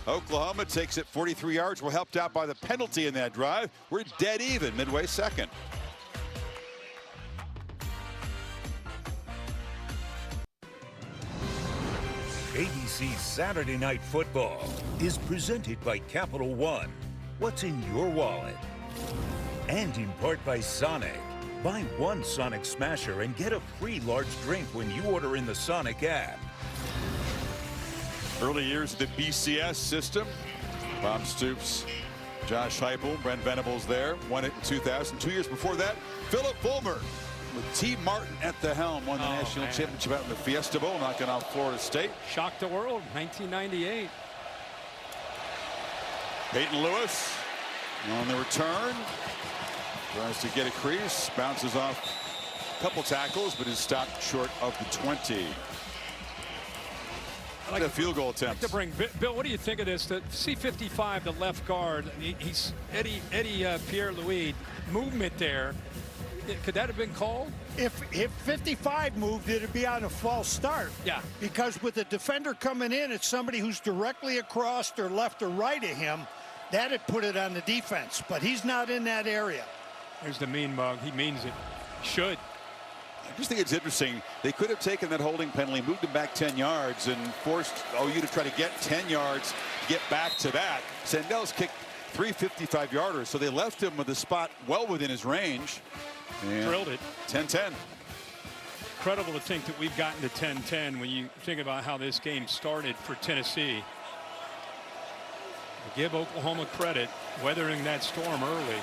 G: Oklahoma takes it 43 yards. We're helped out by the penalty in that drive. We're dead even midway second.
N: ABC Saturday Night Football is presented by Capital One. What's in your wallet? And in part by Sonic. Buy one Sonic Smasher and get a free large drink when you order in the Sonic app.
G: Early years of the BCS system. Bob Stoops, Josh Heupel, Brent Venables there. Won it in 2000. 2 years before that, Philip Fulmer with T. Martin at the helm. Won the national championship out in the Fiesta Bowl, knocking off Florida State.
H: Shocked the world, 1998.
G: Peyton Lewis on the return. Tries to get a crease, bounces off a couple tackles, but is stopped short of the 20. Like a field goal attempt.
H: To bring Bill, what do you think of this? The C-55, the left guard, he's Eddie Pierre-Louis, movement there. Could that have been called?
L: If 55 moved, it'd be on a false start.
H: Yeah.
L: Because with the defender coming in, it's somebody who's directly across or left or right of him. That'd put it on the defense, but he's not in that area.
H: There's the mean mug. He means it. Should.
G: I just think it's interesting. They could have taken that holding penalty, moved him back 10 yards, and forced OU to try to get 10 yards, get back to that. Sandell's kicked 3 55-yarders, so they left him with a spot well within his range. And
H: drilled it.
G: 10-10.
H: Incredible to think that we've gotten to 10-10 when you think about how this game started for Tennessee. I give Oklahoma credit, weathering that storm early.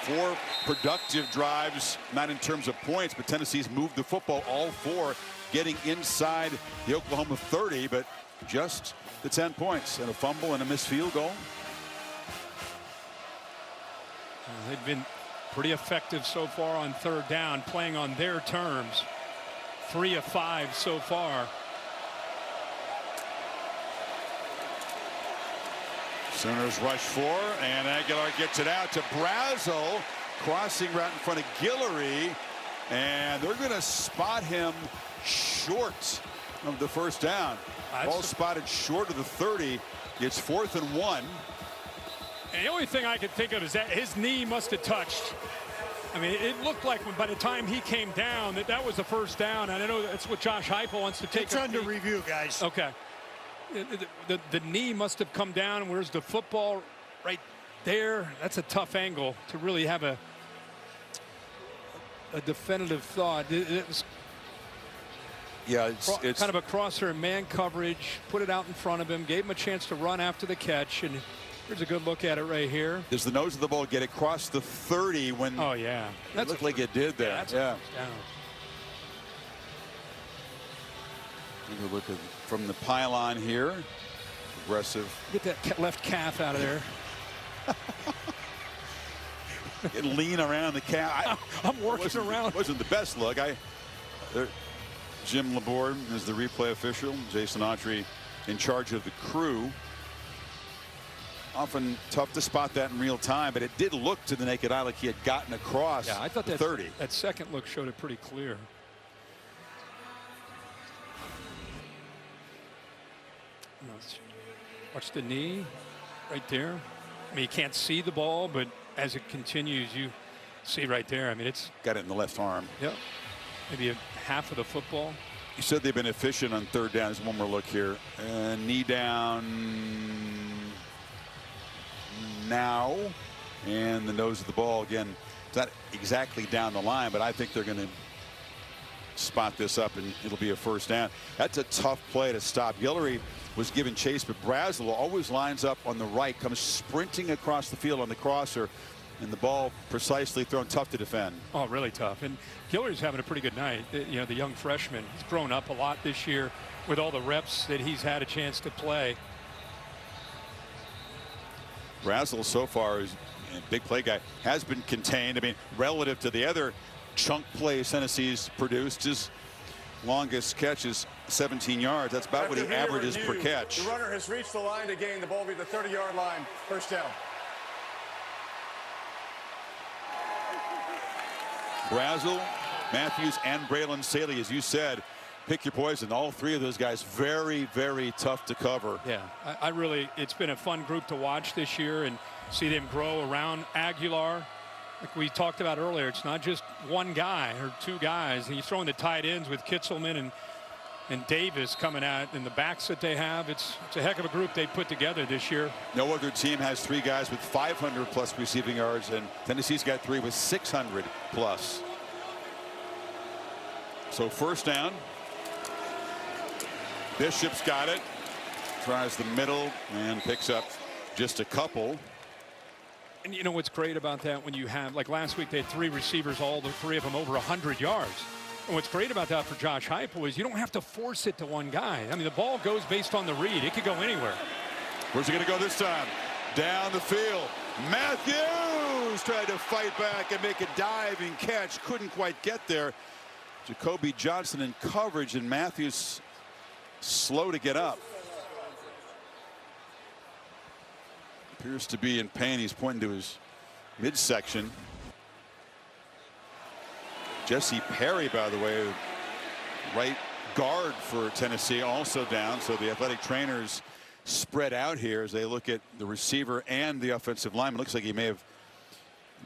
G: 4 productive drives, not in terms of points, but Tennessee's moved the football all 4, getting inside the Oklahoma 30, but just the 10 points and a fumble and a missed field goal.
H: They've been pretty effective so far on third down, playing on their terms. 3 of 5 so far.
G: Sooners rush 4, and Aguilar gets it out to Brazel, crossing right in front of Guillory, and they're going to spot him short of the first down. Ball spotted short of the 30. It's 4th and 1.
H: And the only thing I could think of is that his knee must have touched. I mean, it looked like by the time he came down that was the first down. And I know that's what Josh Heupel wants to take.
L: It's under review, guys.
H: Okay. The knee must have come down. Where's the football right there? That's a tough angle to really have a definitive thought. It was
G: it's
H: kind of a crosser man coverage, put it out in front of him, gave him a chance to run after the catch, and here's a good look at it right here.
G: Does the nose of the ball get across the 30 when it looked like it did there?
H: Yeah.
G: Take a look at from the pylon here. Aggressive.
H: Get that left calf out of there.
G: Get lean around the calf.
H: I'm working around.
G: It wasn't the best look. Jim Laborde is the replay official. Jason Autry in charge of the crew. Often tough to spot that in real time, but it did look to the naked eye like he had gotten across.
H: Yeah, I thought
G: the 30.
H: That second look showed it pretty clear. Watch the knee right there. I mean, you can't see the ball, but as it continues, you see right there. I mean, it's
G: got it in the left arm.
H: Yep. Maybe half of the football.
G: You said they've been efficient on third down. There's one more look here. Knee down. now. And the nose of the ball again. It's not exactly down the line, but I think they're going to spot this up and it'll be a first down. That's a tough play to stop. Guillory was given chase, but Brazel always lines up on the right, comes sprinting across the field on the crosser, and the ball precisely thrown. Tough to defend.
H: Oh, really tough. And Guillory's having a pretty good night. You know, the young freshman, he's grown up a lot this year with all the reps that he's had a chance to play.
G: Brazel so far is a big play guy, has been contained. I mean, relative to the other chunk plays Tennessee's produced, his longest catch is 17 yards. That's about what he averages per catch.
M: The runner has reached the line to gain. The ball will be the 30-yard line. First down.
G: Brazel, Matthews, and Braylon Saley, as you said, pick your poison. All three of those guys very, very tough to cover.
H: Yeah, I really, it's been a fun group to watch this year and see them grow around Aguilar. Like we talked about earlier, it's not just one guy or two guys. And you throw in the tight ends with Kitzelman and Davis coming out, and the backs that they have. It's a heck of a group they put together this year.
G: No other team has three guys with 500+ receiving yards, and Tennessee's got three with 600+. So first down. Bishop's got it. Tries the middle and picks up just a couple.
H: And you know what's great about that, when you have, like last week, they had three receivers, all the three of them over 100 yards. And what's great about that for Josh Heupel is you don't have to force it to one guy. I mean, the ball goes based on the read. It could go anywhere.
G: Where's it going to go this time? Down the field. Matthews tried to fight back and make a diving catch. Couldn't quite get there. Jacoby Johnson in coverage, and Matthews slow to get up. Appears to be in pain. He's pointing to his midsection. Jesse Perry, by the way, right guard for Tennessee, also down. So the athletic trainers spread out here as they look at the receiver and the offensive lineman. Looks like he may have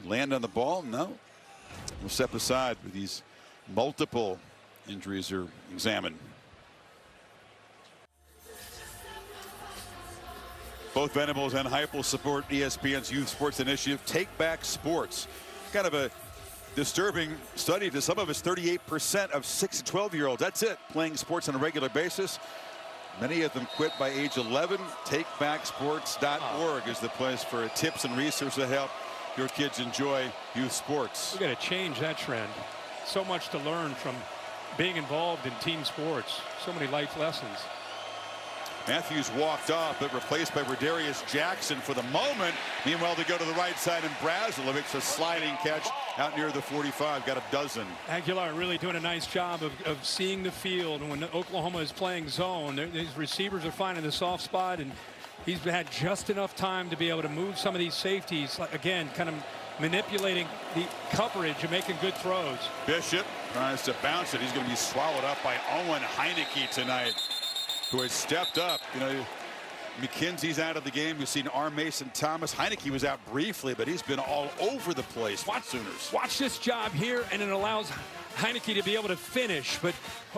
G: landed on the ball. No. We'll step aside with these multiple injuries are examined. Both Venables and Heupel support ESPN's Youth Sports Initiative, Take Back Sports. Kind of a disturbing study to some of us. 38% of 6 to 12-year-olds, that's it, playing sports on a regular basis. Many of them quit by age 11. TakeBackSports.org is the place for tips and resources to help your kids enjoy youth sports.
H: We've got to change that trend. So much to learn from being involved in team sports. So many life lessons.
G: Matthews walked off, but replaced by Rodarius Jackson for the moment. Meanwhile, they go to the right side, and Brazel makes a sliding catch out near the 45. Got a dozen.
H: Aguilar really doing a nice job of seeing the field. And when Oklahoma is playing zone, these receivers are finding the soft spot, and he's had just enough time to be able to move some of these safeties. Again, kind of manipulating the coverage and making good throws.
G: Bishop tries to bounce it. He's going to be swallowed up by Owen Heineke tonight, who has stepped up. You know, McKenzie's out of the game. We've seen R. Mason Thomas. Heineke was out briefly, but he's been all over the place.
H: Watch this job here, and it allows Heineke to be able to finish. But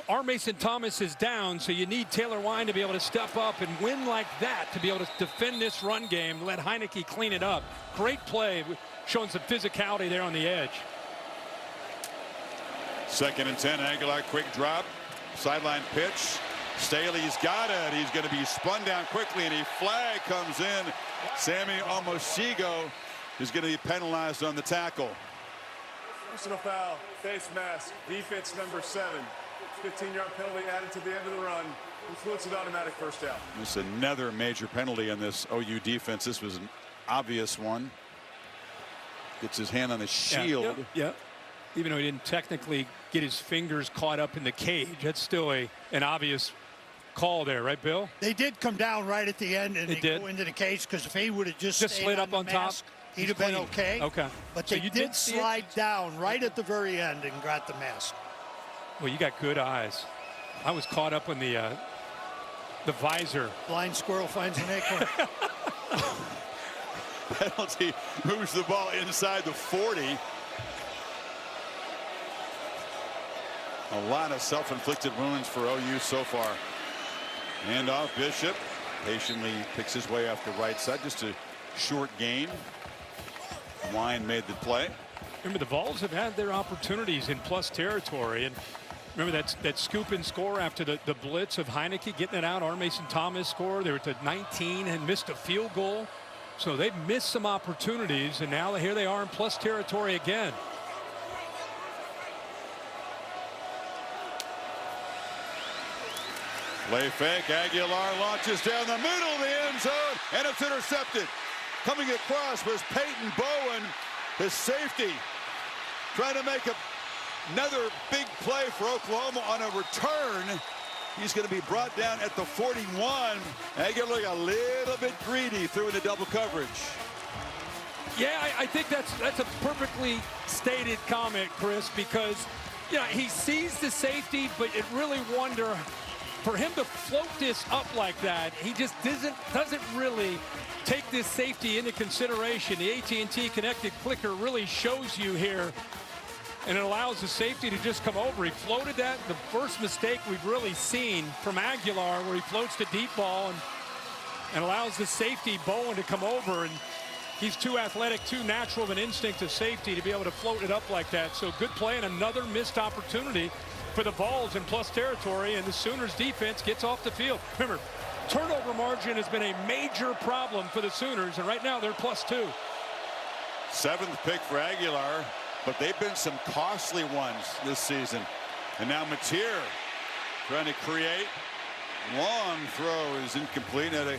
H: R. Mason Thomas is down, so you need Taylor Wine to be able to step up and win like that to be able to defend this run game. Let Heineke clean it up. Great play, showing some physicality there on the edge.
G: 2nd and 10. Aguilar, quick drop, sideline pitch. Staley's got it. He's going to be spun down quickly, and a flag comes in. Sammy Omosigo is going to be penalized on the tackle.
M: Personal foul, face mask, defense number 7. 15-yard penalty added to the end of the run. Includes an automatic first down.
G: This is another major penalty on this OU defense. This was an obvious one. Gets his hand on the shield.
H: Yeah. Even though he didn't technically get his fingers caught up in the cage, that's still an obvious call there, right, Bill?
L: They did come down right at the end and they go into the cage, because if he would have just
H: slid up on top,
L: he'd have been okay.
H: Okay.
L: But they did slide down right at the very end and got the mask.
H: Well, you got good eyes. I was caught up in the visor.
L: Blind squirrel finds an acorn.
G: Penalty moves the ball inside the 40. A lot of self-inflicted wounds for OU so far. And off Bishop patiently picks his way off the right side just to short gain. Wine made the play.
H: Remember, the Vols have had their opportunities in plus territory, and remember that scoop and score after the blitz of Heineke getting it out. R. Mason Thomas scored. They were to 19 and missed a field goal. So they've missed some opportunities, and now here they are in plus territory again.
G: Play fake. Aguilar launches down the middle of the end zone, and it's intercepted. Coming across was Peyton Bowen, the safety, trying to make another big play for Oklahoma on a return. He's going to be brought down at the 41. Aguilar a little bit greedy, threw into double coverage.
H: Yeah, I think that's a perfectly stated comment, Chris, because he sees the safety, but it really wonder for him to float this up like that. He just doesn't really take this safety into consideration. The AT&T connected clicker really shows you here, and it allows the safety to just come over. He floated that. The first mistake we've really seen from Aguilar, where he floats the deep ball and allows the safety Bowen to come over, and he's too athletic, too natural of an instinct of safety to be able to float it up like that. So good play and another missed opportunity for the Vols in plus territory, and the Sooners defense gets off the field. Remember, turnover margin has been a major problem for the Sooners, and right now they're +2.
G: 7th pick for Aguilar, but they've been some costly ones this season. And now Mateer trying to create. Long throw is incomplete. Had a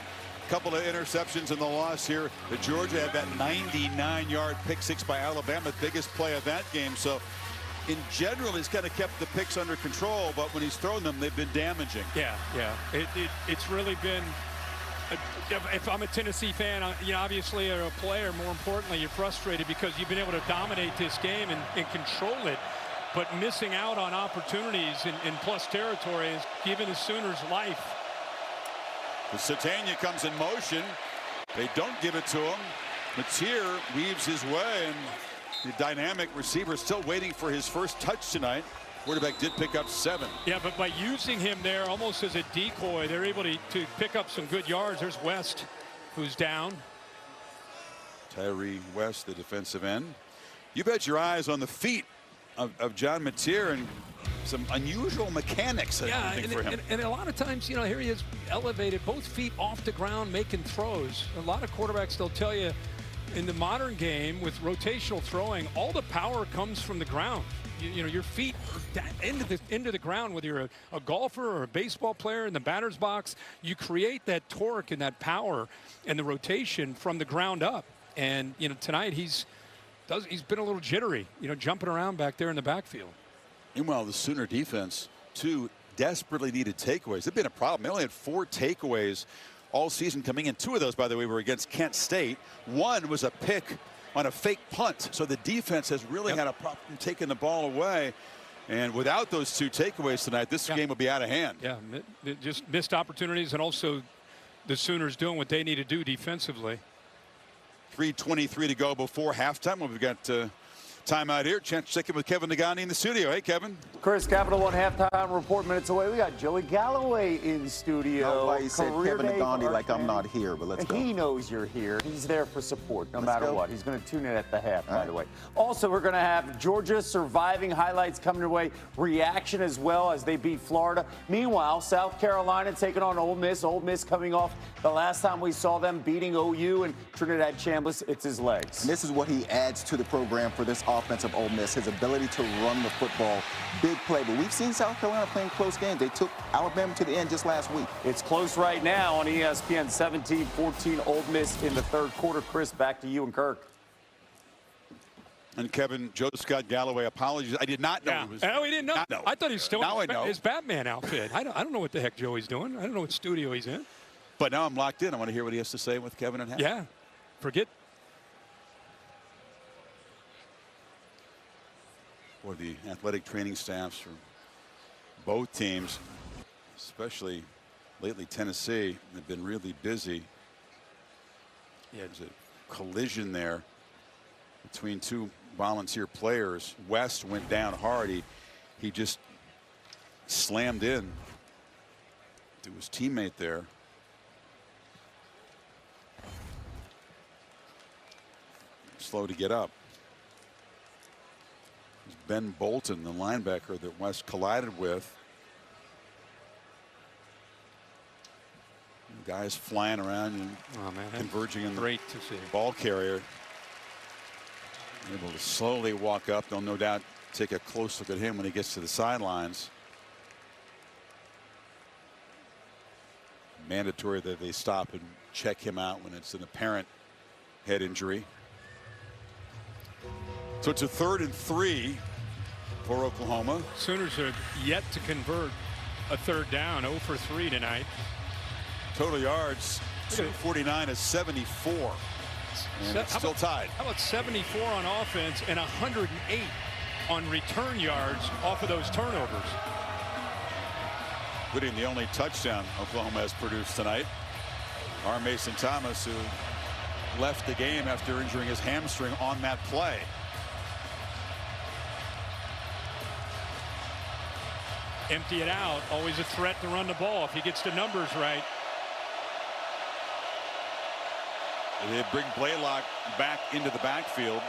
G: couple of interceptions in the loss here. But Georgia had that 99-yard pick six by Alabama, biggest play of that game. So in general, he's kind of kept the picks under control, but when he's thrown them, they've been damaging.
H: Yeah. It's really been, if I'm a Tennessee fan, obviously, or a player, more importantly, you're frustrated because you've been able to dominate this game and control it, but missing out on opportunities in plus territory has given the Sooners life.
G: The Satania comes in motion. They don't give it to him. Mateer weaves his way, and the dynamic receiver still waiting for his first touch tonight. Quarterback did pick up 7.
H: Yeah, but by using him there almost as a decoy, they're able to pick up some good yards. There's West, who's down.
G: Tyree West, the defensive end. You've had your eyes on the feet of John Mateer and some unusual mechanics, I think, for him.
H: And a lot of times, here he is elevated, both feet off the ground, making throws. A lot of quarterbacks, they'll tell you, in the modern game with rotational throwing, all the power comes from the ground. Your feet are into the ground, whether you're a golfer or a baseball player in the batter's box. You create that torque and that power and the rotation from the ground up. And tonight he's been a little jittery, jumping around back there in the backfield.
G: Meanwhile, the Sooner defense, too, desperately needed takeaways. They've been a problem. They only had 4 takeaways all season coming in. 2 of those, by the way, were against Kent State. 1 was a pick on a fake punt. So the defense has really had a problem taking the ball away. And without those 2 takeaways tonight, this game will be out of hand.
H: Yeah, just missed opportunities, and also the Sooners doing what they need to do defensively.
G: 3:23 to go before halftime. We've got timeout here. Chance to check in with Kevin Nagani in the studio. Hey, Kevin.
O: Chris, Capital One halftime report minutes away. We got Joey Galloway in studio.
P: Nobody said Kevin Nagani like I'm not here, but let's go.
O: He knows you're here. He's there for support no matter what. He's going to tune in at the half, by the way. Also, we're going to have Georgia surviving highlights coming your way. Reaction as well as they beat Florida. Meanwhile, South Carolina taking on Ole Miss. Ole Miss coming off the last time we saw them beating OU, and Trinidad Chambliss, it's his legs.
P: And this is what he adds to the program for this offensive Ole Miss, his ability to run the football. Big play, but we've seen South Carolina playing close games. They took Alabama to the end just last week.
O: It's close right now on ESPN. 17-14 Ole Miss in the third quarter. Chris, back to you and Kirk.
G: And Kevin, Joe Scott Galloway, apologies. I did not know he was.
H: Oh, he didn't know. I thought he was still
G: in
H: his Batman outfit. I don't know what the heck Joey's doing. I don't know what studio he's in.
G: But now I'm locked in. I want to hear what he has to say with Kevin and Hank.
H: Yeah. Forget.
G: For the athletic training staffs for both teams, especially lately Tennessee, have been really busy. Yeah, there's a collision there between 2 volunteer players. West went down hard. He just slammed in to his teammate there. slow to get up. Ben Bolton, the linebacker that West collided with. Guys flying around and converging in the ball carrier. Able to slowly walk up. They'll no doubt take a close look at him when he gets to the sidelines. Mandatory that they stop and check him out when it's an apparent head injury. So it's a 3rd and 3 for Oklahoma.
H: Sooners have yet to convert a 3rd down. 0 for 3 tonight.
G: Total yards 249 to 74. And it's still tied.
H: How about 74 on offense and 108 on return yards off of those turnovers?
G: Including the only touchdown Oklahoma has produced tonight. R. Mason Thomas, who left the game after injuring his hamstring on that play.
H: Empty it out. Always a threat to run the ball if he gets the numbers right.
G: They bring Blaylock back into the backfield.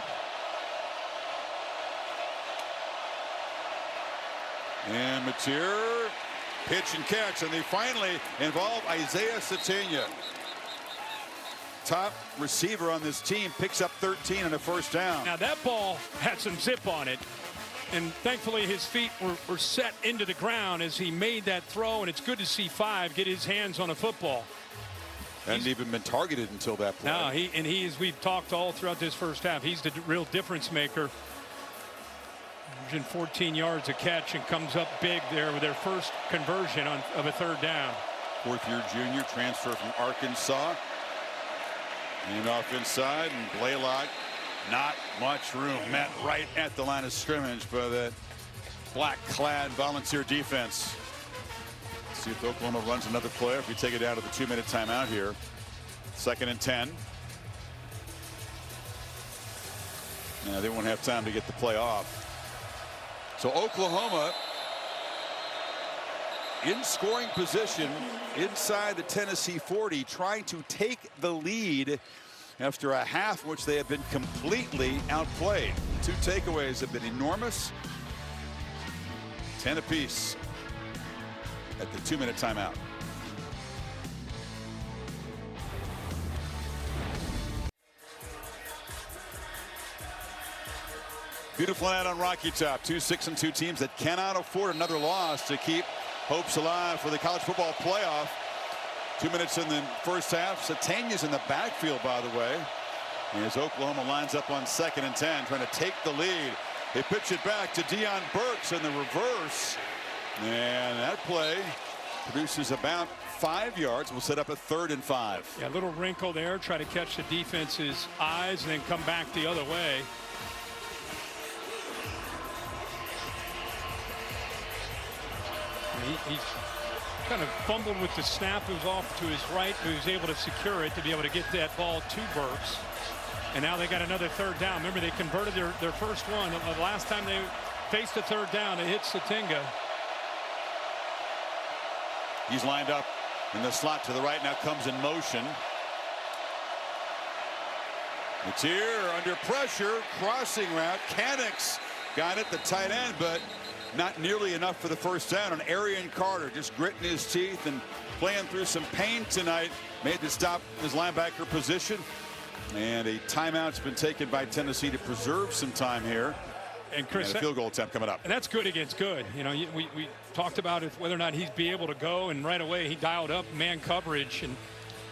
G: And Mateer, pitch and catch, and they finally involve Isaiah Satania. Top receiver on this team, picks up 13 and a 1st down.
H: Now that ball had some zip on it, and thankfully his feet were set into the ground as he made that throw, and it's good to see 5 get his hands on a football.
G: Hadn't even been targeted until that play.
H: No, he as we've talked all throughout this first half, he's the real difference maker. 114 yards a catch and comes up big there with their first conversion of a 3rd down.
G: 4th-year junior, transfer from Arkansas. And off inside, and Blaylock, not much room. Met right at the line of scrimmage by that black-clad Volunteer defense. See if Oklahoma runs another play. If we take it down to the 2-minute timeout here. 2nd and 10. Now they won't have time to get the play off. So Oklahoma in scoring position inside the Tennessee 40, trying to take the lead after a half in which they have been completely outplayed. 2 takeaways have been enormous. 10 apiece at the 2-minute timeout. Beautiful night on Rocky Top. 2 6-2 teams that cannot afford another loss to keep hopes alive for the college football playoff. 2 minutes in the first half. Satania's in the backfield, by the way, as Oklahoma lines up on 2nd and 10, trying to take the lead. They pitch it back to Deion Burks in the reverse, and that play produces about 5 yards. We'll set up a 3rd and 5.
H: Yeah, a little wrinkle there. Try to catch the defense's eyes and then come back the other way. He's kind of fumbled with the snap. It was off to his right. He was able to secure it to be able to get that ball to Burks. And now they got another 3rd down. Remember, they converted their first one. The last time they faced a 3rd down, it hit Satinga.
G: He's lined up in the slot to the right, now comes in motion. It's here under pressure, crossing route. Cannix got it, the tight end, but not nearly enough for the 1st down. And Arian Carter just gritting his teeth and playing through some pain tonight. Made the stop in his linebacker position. And a timeout's been taken by Tennessee to preserve some time here.
H: And Chris,
G: and a field goal attempt coming up.
H: And that's good against good. You know, we talked about whether or not he'd be able to go, and right away he dialed up man coverage, and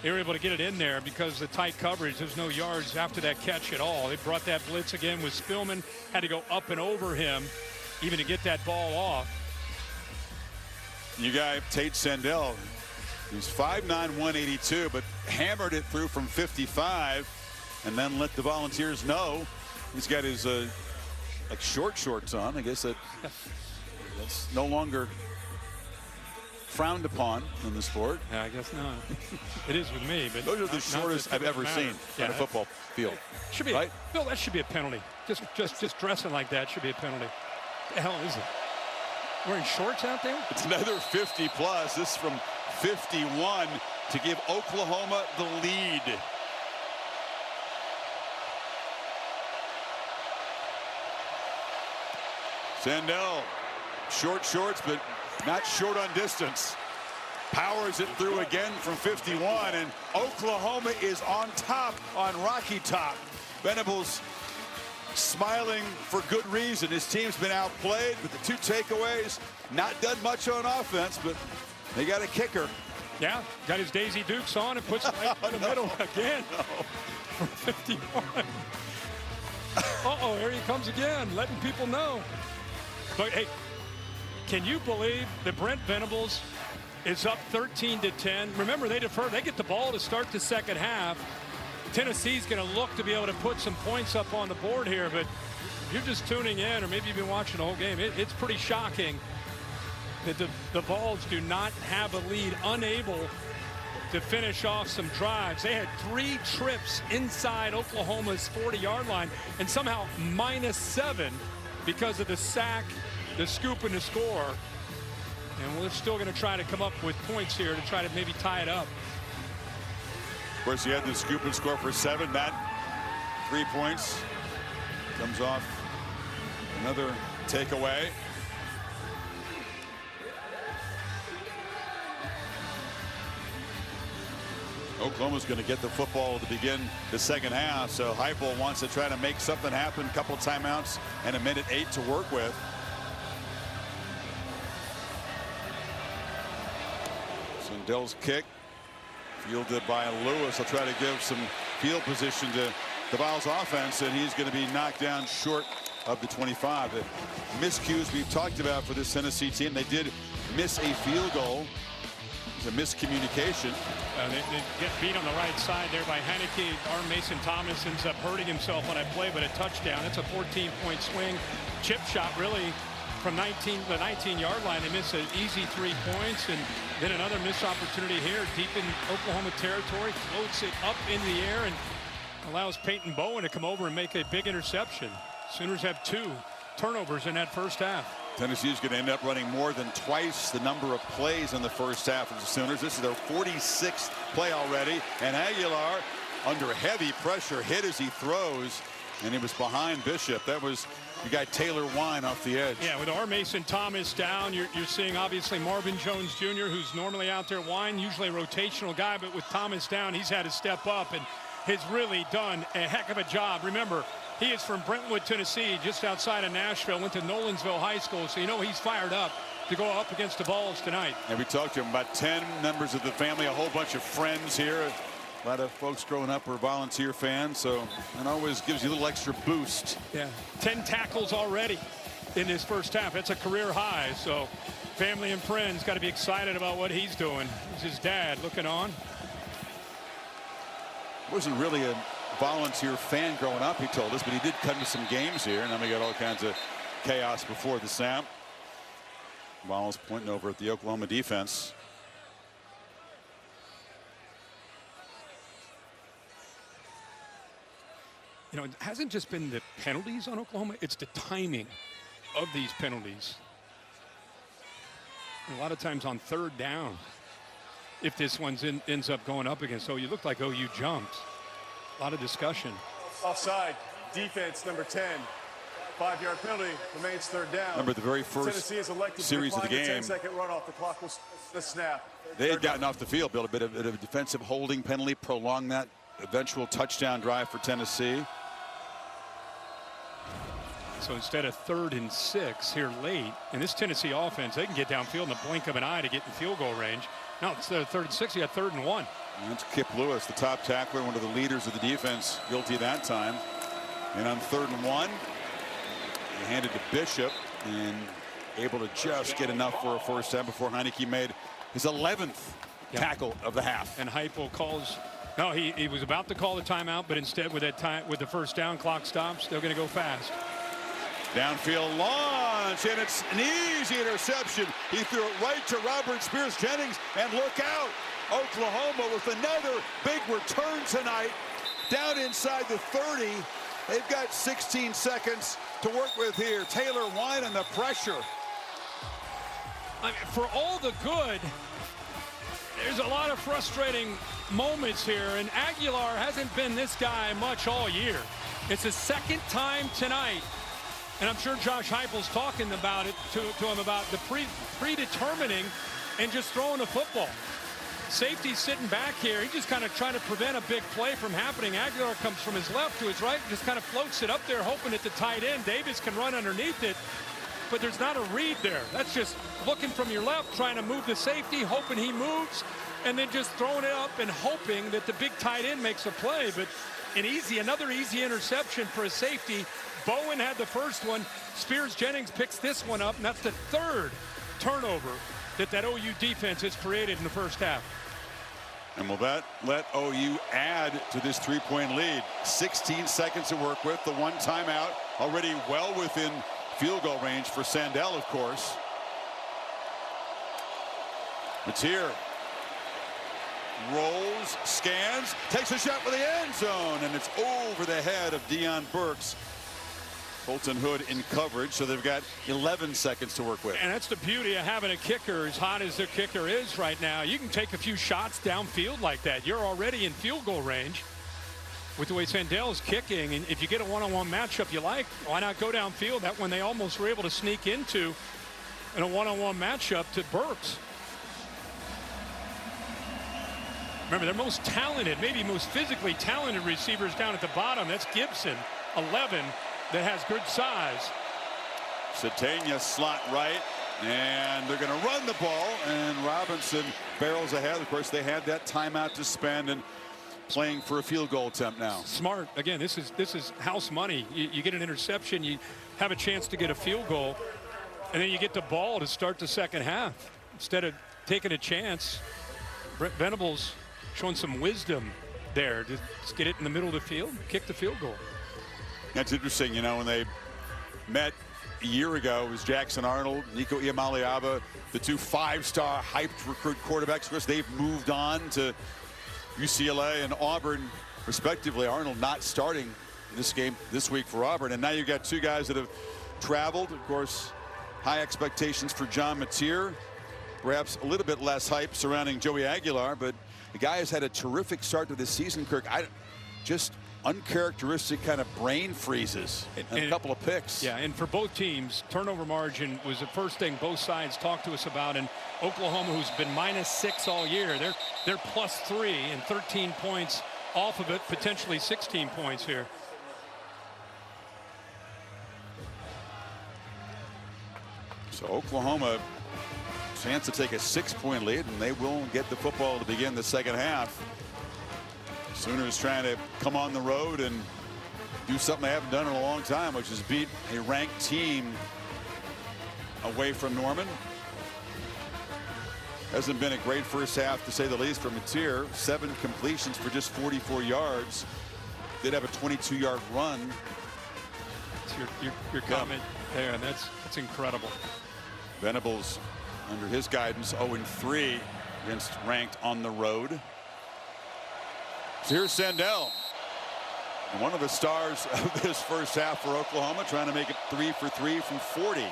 H: they were able to get it in there because the tight coverage. There's no yards after that catch at all. They brought that blitz again with Spillman. Had to go up and over him even to get that ball off.
G: You got Tate Sandell. He's 5'9", 182, but hammered it through from 55, and then let the Volunteers know. He's got his like shorts on. I guess that's no longer frowned upon in the sport.
H: Yeah, I guess not. It is with me, but
G: those are the shortest I've ever seen on a football field.
H: Should be,
G: right?
H: Bill, that should be a penalty. Just dressing like that should be a penalty. What the hell is it? Wearing shorts out there?
G: It's another 50 plus. This is from 51 to give Oklahoma the lead. Sandell, short shorts, but not short on distance. Powers it through again from 51, and Oklahoma is on top on Rocky Top. Venables smiling for good reason. His team's been outplayed with the 2 takeaways. Not done much on offense, but they got a kicker.
H: Yeah, got his Daisy Dukes on and puts it right in the middle again. From 51. Uh-oh, here he comes again, letting people know. But hey, can you believe that Brent Venables is up 13-10? Remember, they defer. They get the ball to start the second half. Tennessee's going to look to be able to put some points up on the board here, but if you're just tuning in, or maybe you've been watching the whole game, it's pretty shocking that the Vols do not have a lead, unable to finish off some drives. They had 3 trips inside Oklahoma's 40-yard line, and somehow -7 because of the sack, the scoop, and the score. And we're still going to try to come up with points here to try to maybe tie it up.
G: Of course, he had the scoop and score for 7. That 3 points comes off another takeaway. Oklahoma's going to get the football to begin the second half, so Heupel wants to try to make something happen. Couple timeouts and 1:08 to work with. Sandell's kick fielded by Lewis. He'll try to give some field position to the Vols offense, and he's going to be knocked down short of the 25. The miscues we've talked about for this Tennessee team. They did miss a field goal. It's a miscommunication.
H: They get beat on the right side there by Heineke. Our Mason Thomas ends up hurting himself on that play, but a touchdown. It's a 14-point swing. Chip shot really from the 19-yard line. They miss an easy 3 points, and then another missed opportunity here deep in Oklahoma territory. Floats it up in the air and allows Peyton Bowen to come over and make a big interception. Sooners have 2 turnovers in that first half.
G: Tennessee's going to end up running more than twice the number of plays in the first half of the Sooners. This is their 46th play already, and Aguilar under heavy pressure hit as he throws, and he was behind Bishop. That was you got Taylor Wine off the edge.
H: Yeah, with our Mason Thomas down, you're seeing obviously Marvin Jones Jr., who's normally out there. Wine, usually a rotational guy, but with Thomas down, he's had to step up and has really done a heck of a job. Remember, he is from Brentwood, Tennessee, just outside of Nashville, went to Nolensville High School, so you know he's fired up to go up against the Vols tonight.
G: And we talked to him about 10 members of the family, a whole bunch of friends here. A lot of folks growing up are volunteer fans, so it always gives you a little extra boost.
H: Yeah, 10 tackles already in this first half. That's a career high, so family and friends got to be excited about what he's doing. It's his dad looking on.
G: Wasn't really a volunteer fan growing up, he told us, but he did come to some games here, and then we got all kinds of chaos before the snap. Vols pointing over at the Oklahoma defense.
H: You know, it hasn't just been the penalties on Oklahoma, it's the timing of these penalties. And a lot of times on third down, if this one ends up going up against OU, looked like OU jumped. A lot of discussion.
M: Offside, defense number 10. 5-yard penalty, remains third down.
G: Remember the very first series of the game.
M: 10-second run off the clock was the snap.
G: They had gotten off the field, built a bit of a defensive holding penalty, prolonged that eventual touchdown drive for Tennessee.
H: So instead of 3rd and 6 here late, and this Tennessee offense, they can get downfield in the blink of an eye to get in field goal range. Now instead of 3rd and 6, you got 3rd and 1.
G: And that's Kip Lewis, the top tackler, one of the leaders of the defense, guilty that time. And on 3rd and 1, he handed to Bishop and able to just get enough for a first down before Heineke made his 11th tackle of the half.
H: And Heupel calls. No, he was about to call the timeout, but instead with that time, with the first down, clock stops. They're going to go fast.
G: Downfield launch, and it's an easy interception. He threw it right to Robert Spears-Jennings, and look out. Oklahoma with another big return tonight. Down inside the 30. They've got 16 seconds to work with here. Taylor Wine and the pressure.
H: I mean, for all the good, there's a lot of frustrating moments here, and Aguilar hasn't been this guy much all year. It's the second time tonight And I'm sure Josh Heupel's talking about it to him about the predetermining and just throwing the football. Safety's sitting back here. He's just kind of trying to prevent a big play from happening. Aguilar comes from his left to his right, just kind of floats it up there, hoping at the tight end. Davis can run underneath it, but there's not a read there. That's just looking from your left, trying to move the safety, hoping he moves, and then just throwing it up and hoping that the big tight end makes a play. But another easy interception for a safety. Bowen had the first one. Spears-Jennings picks this one up, and that's the third turnover that OU defense has created in the first half.
G: And will that let OU add to this 3-point lead? 16 seconds to work with. The one timeout already well within field goal range for Sandell, of course. It's here. Rolls, scans, takes a shot for the end zone, and it's over the head of Deion Burks. Colton Hood in coverage, so they've got 11 seconds to work with.
H: And that's the beauty of having a kicker as hot as their kicker is right now. You can take a few shots downfield like that. You're already in field goal range with the way Sandell is kicking. And if you get a one-on-one matchup you like, why not go downfield? That one they almost were able to sneak into in a one-on-one matchup to Burks. Remember, their most talented, maybe most physically talented receivers down at the bottom. That's Gibson, 11. That has good size.
G: Satania slot right, and they're going to run the ball, and Robinson barrels ahead. Of course, they had that timeout to spend and playing for a field goal attempt now.
H: Smart. Again, this is house money. You get an interception, you have a chance to get a field goal, and then you get the ball to start the second half. Instead of taking a chance, Brent Venables showing some wisdom there. Just get it in the middle of the field, kick the field goal.
G: That's interesting, you know, when they met a year ago, it was Jackson Arnold, Nico Iamaleava, the two five-star hyped recruit quarterbacks. Of course, they've moved on to UCLA and Auburn, respectively. Arnold not starting this game this week for Auburn. And now you've got two guys that have traveled. Of course, high expectations for John Mateer. Perhaps a little bit less hype surrounding Joey Aguilar, but the guy has had a terrific start to this season, Kirk. Just uncharacteristic kind of brain freezes and a couple of picks.
H: Yeah, and for both teams, turnover margin was the first thing both sides talked to us about. And Oklahoma, who's been -6 all year, they're +3 and 13 points off of it, potentially 16 points here.
G: So Oklahoma chance to take a 6-point lead, and they will get the football to begin the second half. Sooners trying to come on the road and do something they haven't done in a long time, which is beat a ranked team away from Norman. Hasn't been a great first half, to say the least, for Mateer. 7 completions for just 44 yards. Did have a 22-yard run.
H: It's your comment there, and that's incredible.
G: Venables, under his guidance, 0-3 against ranked on the road. So here's Sandell, and one of the stars of this first half for Oklahoma, trying to make it 3 for 3 from 40.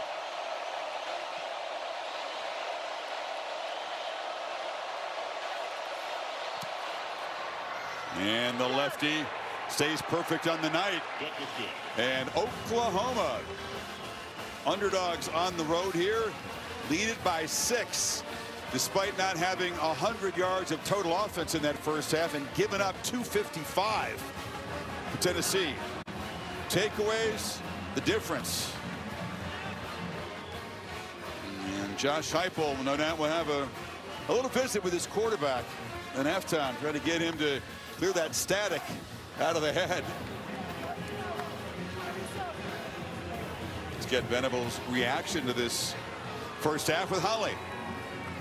G: And the lefty stays perfect on the night. And Oklahoma, underdogs on the road here, lead it by 6. Despite not having 100 yards of total offense in that first half and giving up 255 to Tennessee. Takeaways, the difference. And Josh Heupel, no doubt, will have a little visit with his quarterback in halftime, trying to get him to clear that static out of the head. Let's get Venables' reaction to this first half with Holly.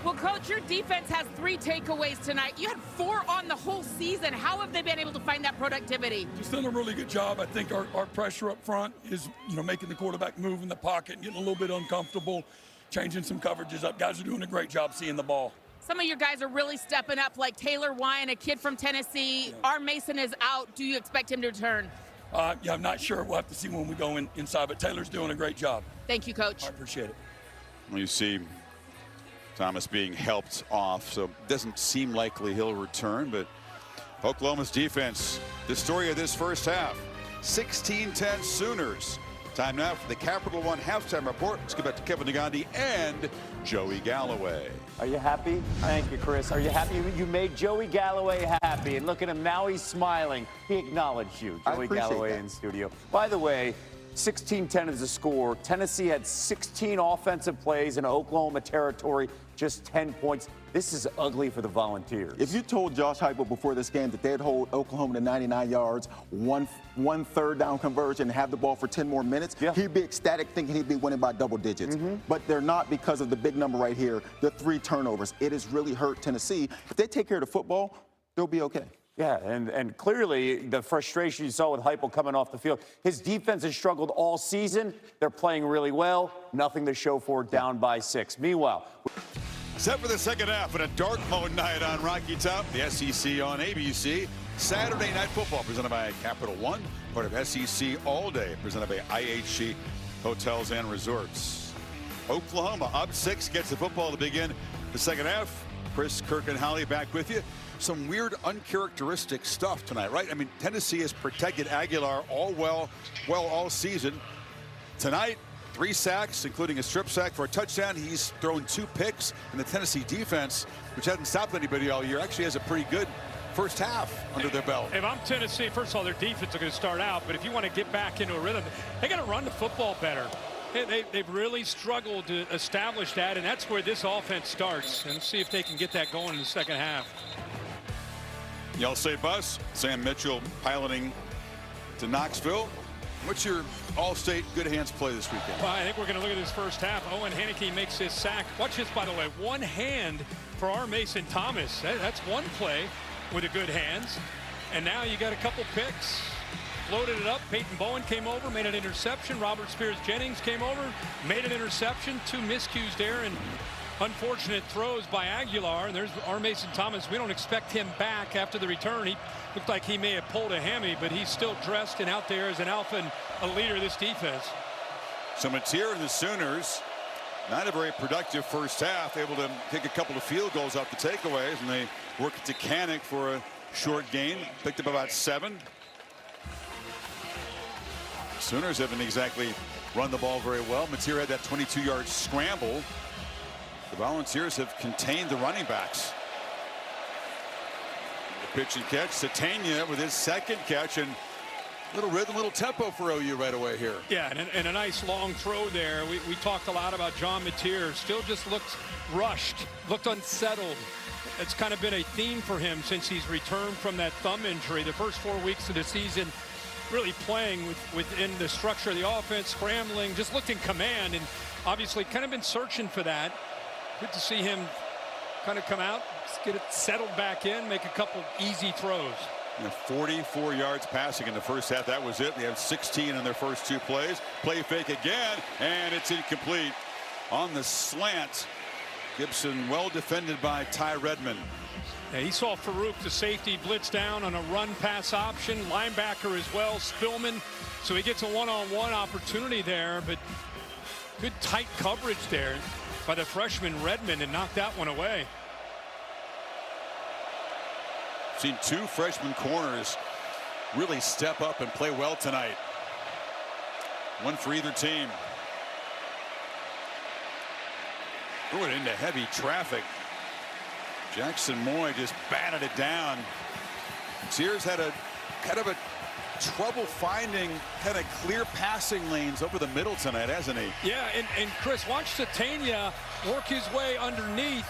K: Well, Coach, your defense has 3 takeaways tonight. You had 4 on the whole season. How have they been able to find that productivity?
Q: Just done a really good job. I think our pressure up front is, making the quarterback move in the pocket, getting a little bit uncomfortable, changing some coverages up. Guys are doing a great job seeing the ball.
K: Some of your guys are really stepping up, like Taylor Wine, a kid from Tennessee. Yeah. R. Mason is out. Do you expect him to return?
Q: Yeah, I'm not sure. We'll have to see when we go inside, but Taylor's doing a great job.
K: Thank you, Coach.
Q: I appreciate it.
G: Well, you see Thomas being helped off, so it doesn't seem likely he'll return, but Oklahoma's defense, the story of this first half, 16-10 Sooners. Time now for the Capital One halftime report. Let's get back to Kevin Negandhi and Joey Galloway.
O: Are you happy? Thank you, Chris. Are you happy? You made Joey Galloway happy, and look at him now. He's smiling. He acknowledged you, Joey Galloway, in studio. By the way, 16-10 is the score. Tennessee had 16 offensive plays in Oklahoma territory, just 10 points. This is ugly for the Volunteers.
P: If you told Josh Heupel before this game that they'd hold Oklahoma to 99 yards, one third down conversion, and have the ball for 10 more minutes, he'd be ecstatic thinking he'd be winning by double digits. But they're not because of the big number right here, the 3 turnovers. It has really hurt Tennessee. If they take care of the football, they'll be okay.
O: Yeah, and clearly the frustration you saw with Heupel coming off the field. His defense has struggled all season. They're playing really well. Nothing to show for it, down by 6. Meanwhile,
G: set for the second half and a dark mode night on Rocky Top, the SEC on ABC. Saturday Night Football presented by Capital One, part of SEC All Day, presented by IHG Hotels and Resorts. Oklahoma up 6, gets the football to begin the second half. Chris, Kirk, and Holly back with you. Some weird, uncharacteristic stuff tonight, right? I mean, Tennessee has protected Aguilar well all season. Tonight, 3 sacks, including a strip sack for a touchdown. He's thrown 2 picks, and the Tennessee defense, which hasn't stopped anybody all year, actually has a pretty good first half under their belt.
H: If I'm Tennessee, first of all, their defense is going to start out, but if you want to get back into a rhythm, they got to run the football better. They've really struggled to establish that, and that's where this offense starts. And see if they can get that going in the second half.
G: Y'all say bus. Sam Mitchell piloting to Knoxville. What's your all-state good hands play this weekend?
H: Well, I think we're going to look at this first half. Owen Henneke makes his sack. Watch this, by the way. One hand for our Mason Thomas. That's one play with a good hands. And now you got a couple picks. Floated it up. Peyton Bowen came over, made an interception. Robert Spears-Jennings came over, made an interception. 2 miscues there, and unfortunate throws by Aguilar. And there's our Mason Thomas. We don't expect him back after the return. He looked like he may have pulled a hammy, but he's still dressed and out there as an alpha and a leader of this defense.
G: So Matier and the Sooners, not a very productive first half, able to kick a couple of field goals off the takeaways, and they work to Canick for a short gain. Picked up about 7. Sooners haven't exactly run the ball very well. Matier had that 22-yard scramble. The Volunteers have contained the running backs. The pitch and catch. Satania with his second catch, and little rhythm, little tempo for OU right away here.
H: Yeah, and a nice long throw there. We talked a lot about John Matier. Still just looked rushed, looked unsettled. It's kind of been a theme for him since he's returned from that thumb injury. The first 4 weeks of the season, really playing within the structure of the offense, scrambling, just looked in command, and obviously kind of been searching for that. Good to see him kind of come out, get it settled back in, make a couple easy throws.
G: 44 yards passing in the first half. That was it. They have 16 in their first 2 plays. Play fake again, and it's incomplete. On the slant, Gibson well defended by Ty Redmond.
H: Yeah, he saw Farouk, the safety, blitz down on a run-pass option. Linebacker as well, Spillman. So he gets a one-on-one opportunity there, but good tight coverage there by the freshman Redmond, and knocked that one away.
G: Seen 2 freshman corners really step up and play well tonight. One for either team. Threw it into heavy traffic. Jackson Moy just batted it down. Sears had a kind of a trouble finding kind of clear passing lanes over the middle tonight, hasn't he?
H: Yeah, and Chris, watch Satania work his way underneath.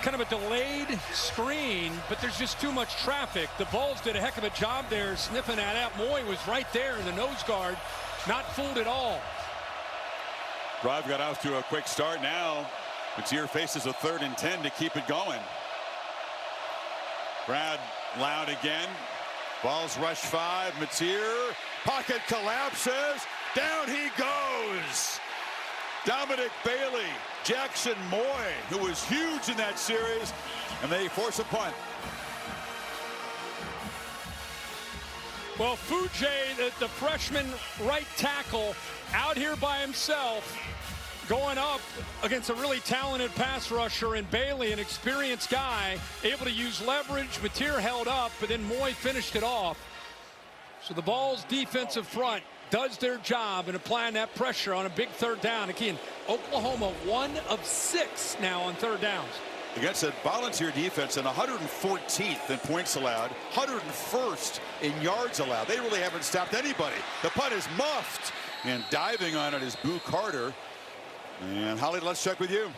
H: Kind of a delayed screen, but there's just too much traffic. The Bulls did a heck of a job there sniffing that out. Moy was right there in the nose guard, not fooled at all.
G: Drive got off to a quick start now. Matier faces a 3rd and 10 to keep it going. Brad loud again. Balls rush 5. Matier. Pocket collapses. Down he goes. Dominic Bailey. Jackson Moy, who was huge in that series, and they force a punt.
H: Well, Fujay, the freshman right tackle, out here by himself, going up against a really talented pass rusher, and Bailey, an experienced guy, able to use leverage. Matier held up, but then Moy finished it off. So the Vols' defensive front does their job in applying that pressure on a big third down. Again, Oklahoma 1 of 6 now on third downs.
G: Against a volunteer defense and 114th in points allowed, 101st in yards allowed. They really haven't stopped anybody. The punt is muffed, and diving on it is Boo Carter. And Holly, let's check with you.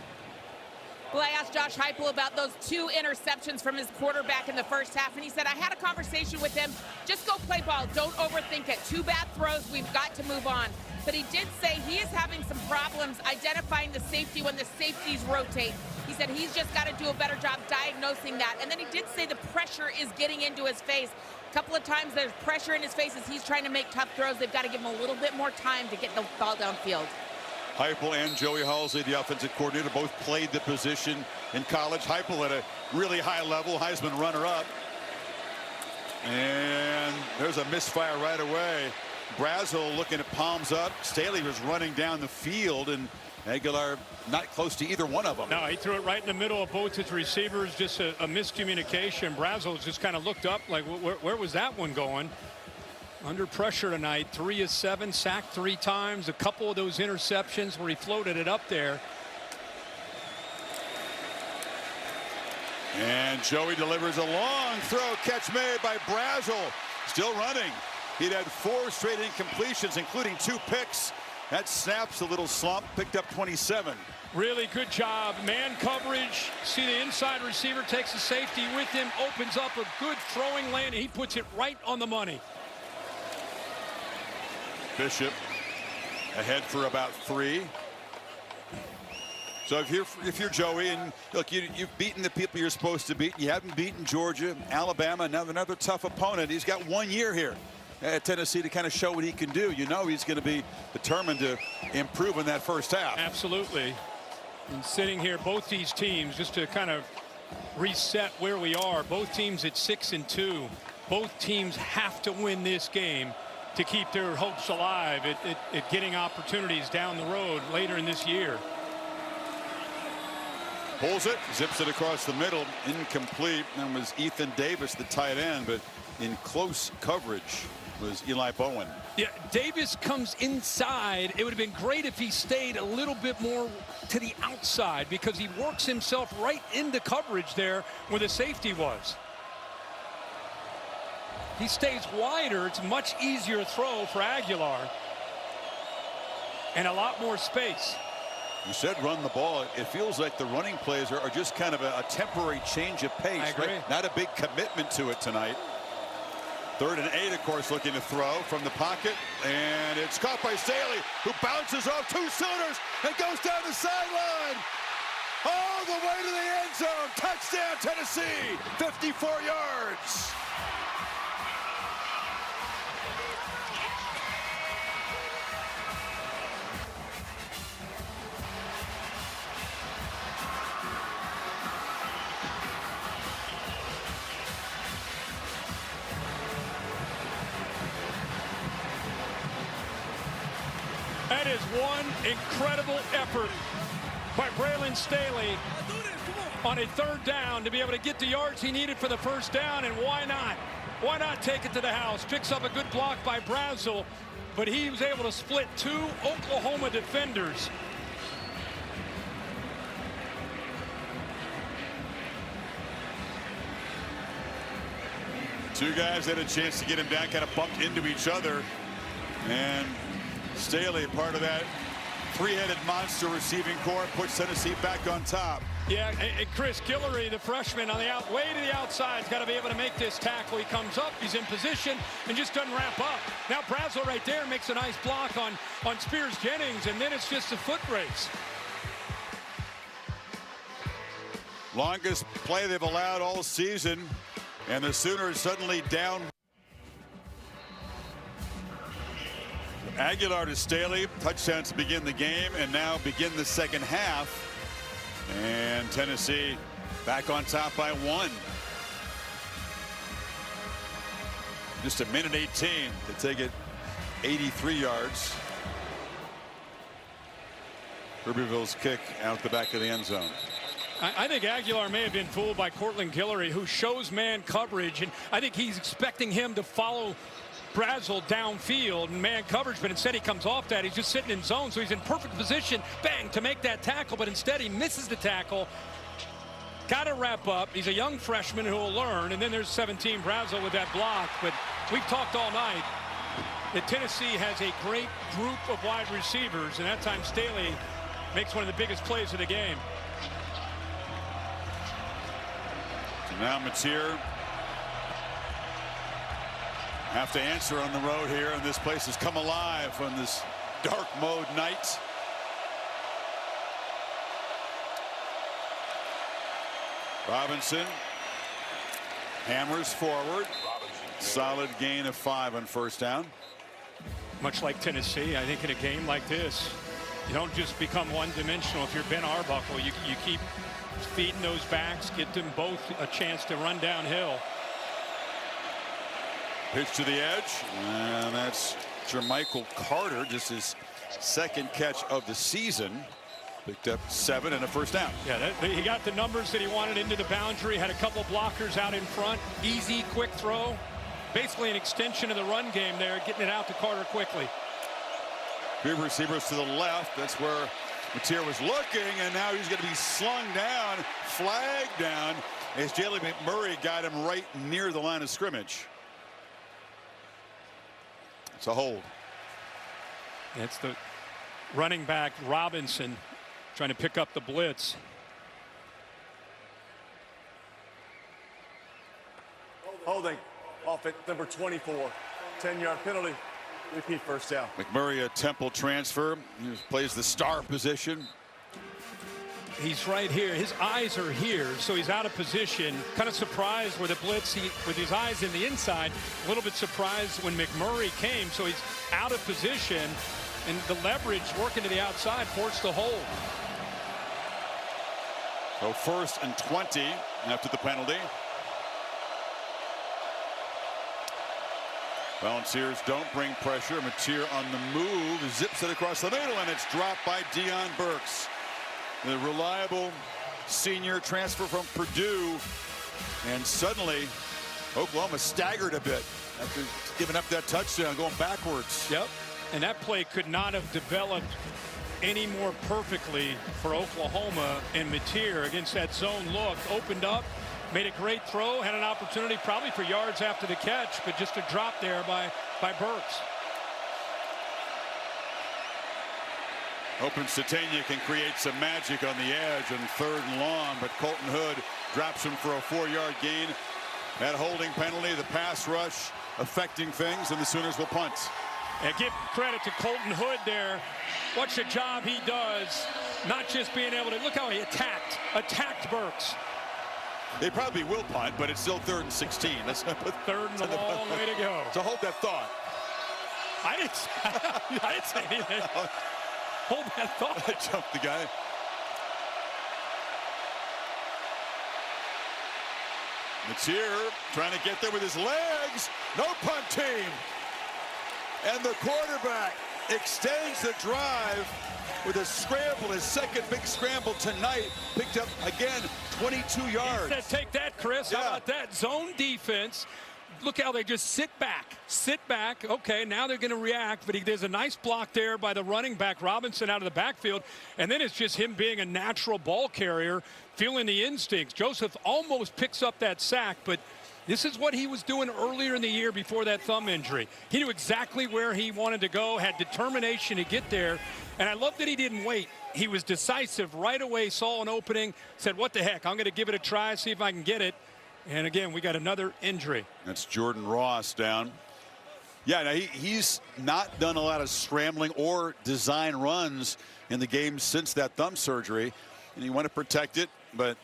K: Well, I asked Josh Heupel about those 2 interceptions from his quarterback in the first half, and he said, I had a conversation with him. Just go play ball. Don't overthink it. 2 bad throws. We've got to move on. But he did say he is having some problems identifying the safety when the safeties rotate. He said he's just got to do a better job diagnosing that. And then he did say the pressure is getting into his face. A couple of times there's pressure in his face as he's trying to make tough throws. They've got to give him a little bit more time to get the ball downfield.
G: Heupel and Joey Halsey, the offensive coordinator, both played the position in college. Heupel at a really high level, Heisman runner-up. And there's a misfire right away. Brazel looking at palms up. Staley was running down the field, and Aguilar not close to either one of them.
H: No, he threw it right in the middle of both his receivers. Just a miscommunication. Brazel just kind of looked up like, where was that one going? Under pressure tonight, 3 of 7, sacked 3 times. A couple of those interceptions where he floated it up there.
G: And Joey delivers a long throw, catch made by Brazel. Still running. He'd had 4 straight incompletions, including 2 picks. That snaps a little slump, picked up 27.
H: Really good job. Man coverage. See the inside receiver takes the safety with him, opens up a good throwing lane, and he puts it right on the money.
G: Bishop ahead for about 3. So if you're Joey, and look, you've beaten the people you're supposed to beat. You haven't beaten Georgia, Alabama, another tough opponent. He's got 1 year here at Tennessee to kind of show what he can do. You know he's going to be determined to improve in that first half.
H: Absolutely. And sitting here, both these teams, just to kind of reset where we are, both teams at 6-2. Both teams have to win this game to keep their hopes alive at getting opportunities down the road later in this year.
G: Pulls it, zips it across the middle, incomplete. And was Ethan Davis, the tight end, but in close coverage was Eli Bowen.
H: Yeah, Davis comes inside. It would have been great if he stayed a little bit more to the outside, because he works himself right into coverage there where the safety was. He stays wider. It's a much easier throw for Aguilar. And a lot more space.
G: You said run the ball. It feels like the running plays are just kind of a temporary change of pace.
H: I agree.
G: Right? Not a big commitment to it tonight. 3rd and 8, of course, looking to throw from the pocket. And it's caught by Staley, who bounces off 2 Sooners and goes down the sideline. All the way to the end zone. Touchdown, Tennessee. 54 yards.
H: That is one incredible effort by Braylon Staley on a 3rd down to be able to get the yards he needed for the 1st down, and why not? Why not take it to the house? Picks up a good block by Brazel, but he was able to split 2 Oklahoma defenders.
G: Two guys had a chance to get him down, kind of bumped into each other, and Staley, part of that 3-headed monster receiving core, puts Tennessee back on top.
H: Yeah, and Chris Guillory, the freshman, on the way to the outside, has got to be able to make this tackle. He comes up, he's in position, and just doesn't wrap up. Now Brazel right there makes a nice block on Spears Jennings, and then it's just a foot race.
G: Longest play they've allowed all season, and the Sooners suddenly down. Aguilar to Staley, touchdown to begin the game, and now begin the second half. And Tennessee back on top by 1. Just 1:18 to take it 83 yards. Rubyville's kick out the back of the end zone.
H: I think Aguilar may have been fooled by Cortland Guillory, who shows man coverage, and I think he's expecting him to follow Brazel downfield and man coverage, but instead he comes off that. He's just sitting in zone, so he's in perfect position, bang, to make that tackle, but instead he misses the tackle. Got to wrap up. He's a young freshman who will learn, and then there's 17 Brazel with that block. But we've talked all night that Tennessee has a great group of wide receivers, and that time Staley makes one of the biggest plays of the game.
G: So now Mateer have to answer on the road here, and this place has come alive on this dark mode night. Robinson hammers forward. Solid gain of 5 on first down.
H: Much like Tennessee, I think in a game like this, you don't just become one-dimensional. If you're Ben Arbuckle, you keep feeding those backs, get them both a chance to run downhill.
G: Pitch to the edge, and that's Jermichael Carter, just his second catch of the season. Picked up 7 and a first down.
H: Yeah, he got the numbers that he wanted into the boundary, had a couple blockers out in front, easy, quick throw. Basically an extension of the run game there, getting it out to Carter quickly.
G: Three receivers to the left. That's where Mateer was looking, and now he's going to be slung down, flagged down, as Jalen McMurray got him right near the line of scrimmage. It's a hold.
H: It's the running back Robinson trying to pick up the blitz.
M: Holding off at number 24. 10-yard penalty. Repeat first down.
G: McMurray, a Temple transfer. He plays the star position.
H: He's right here. His eyes are here, so he's out of position. Kind of surprised with the blitz. With his eyes in the inside. A little bit surprised when McMurray came, so he's out of position. And the leverage working to the outside forced the hold.
G: So 1st and 20 after the penalty. Volunteers don't bring pressure. Mateer on the move, zips it across the middle, and it's dropped by Deion Burks. The reliable senior transfer from Purdue. And suddenly, Oklahoma staggered a bit after giving up that touchdown, going backwards.
H: Yep, and that play could not have developed any more perfectly for Oklahoma. And Mateer against that zone look, opened up, made a great throw, had an opportunity probably for yards after the catch, but just a drop there by Burks.
G: Hoping Satania can create some magic on the edge on 3rd and long, but Colton Hood drops him for a 4-yard gain. That holding penalty, the pass rush affecting things, and the Sooners will punt.
H: And give credit to Colton Hood there. Watch the job he does, not just being able to, look how he attacked Burks.
G: They probably will punt, but it's still 3rd and 16. That's
H: 3rd and a long way to go.
G: So hold that thought.
H: I didn't say anything. Hold that thought.
G: I jumped the guy. Mateer trying to get there with his legs. No punt team. And the quarterback extends the drive with a scramble, his second big scramble tonight. Picked up, again, 22 yards.
H: He said, take that, Chris.
G: Yeah.
H: How about that? Zone defense. Look how they just sit back. Okay, now they're going to react, but there's a nice block there by the running back, Robinson, out of the backfield. And then it's just him being a natural ball carrier, feeling the instincts. Joseph almost picks up that sack, but this is what he was doing earlier in the year before that thumb injury. He knew exactly where he wanted to go, had determination to get there, and I love that he didn't wait. He was decisive right away, saw an opening, said, what the heck, I'm going to give it a try, see if I can get it. And again, we got another injury.
G: That's Jordan Ross down. Yeah, now he's not done a lot of scrambling or design runs in the game since that thumb surgery, and you want to protect it, but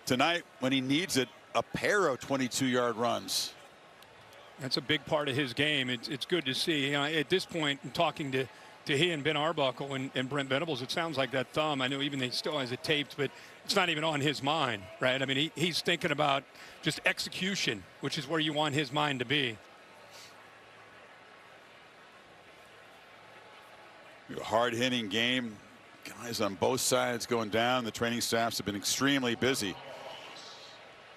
G: tonight when he needs it, a pair of 22-yard runs.
H: That's a big part of his game. It's good to see. You know, at this point, in talking to he and Ben Arbuckle and Brent Venables, it sounds like that thumb, I know even they still has it taped, but it's not even on his mind, right? I mean, he's thinking about just execution, which is where you want his mind to be.
G: A hard-hitting game. Guys on both sides going down. The training staffs have been extremely busy.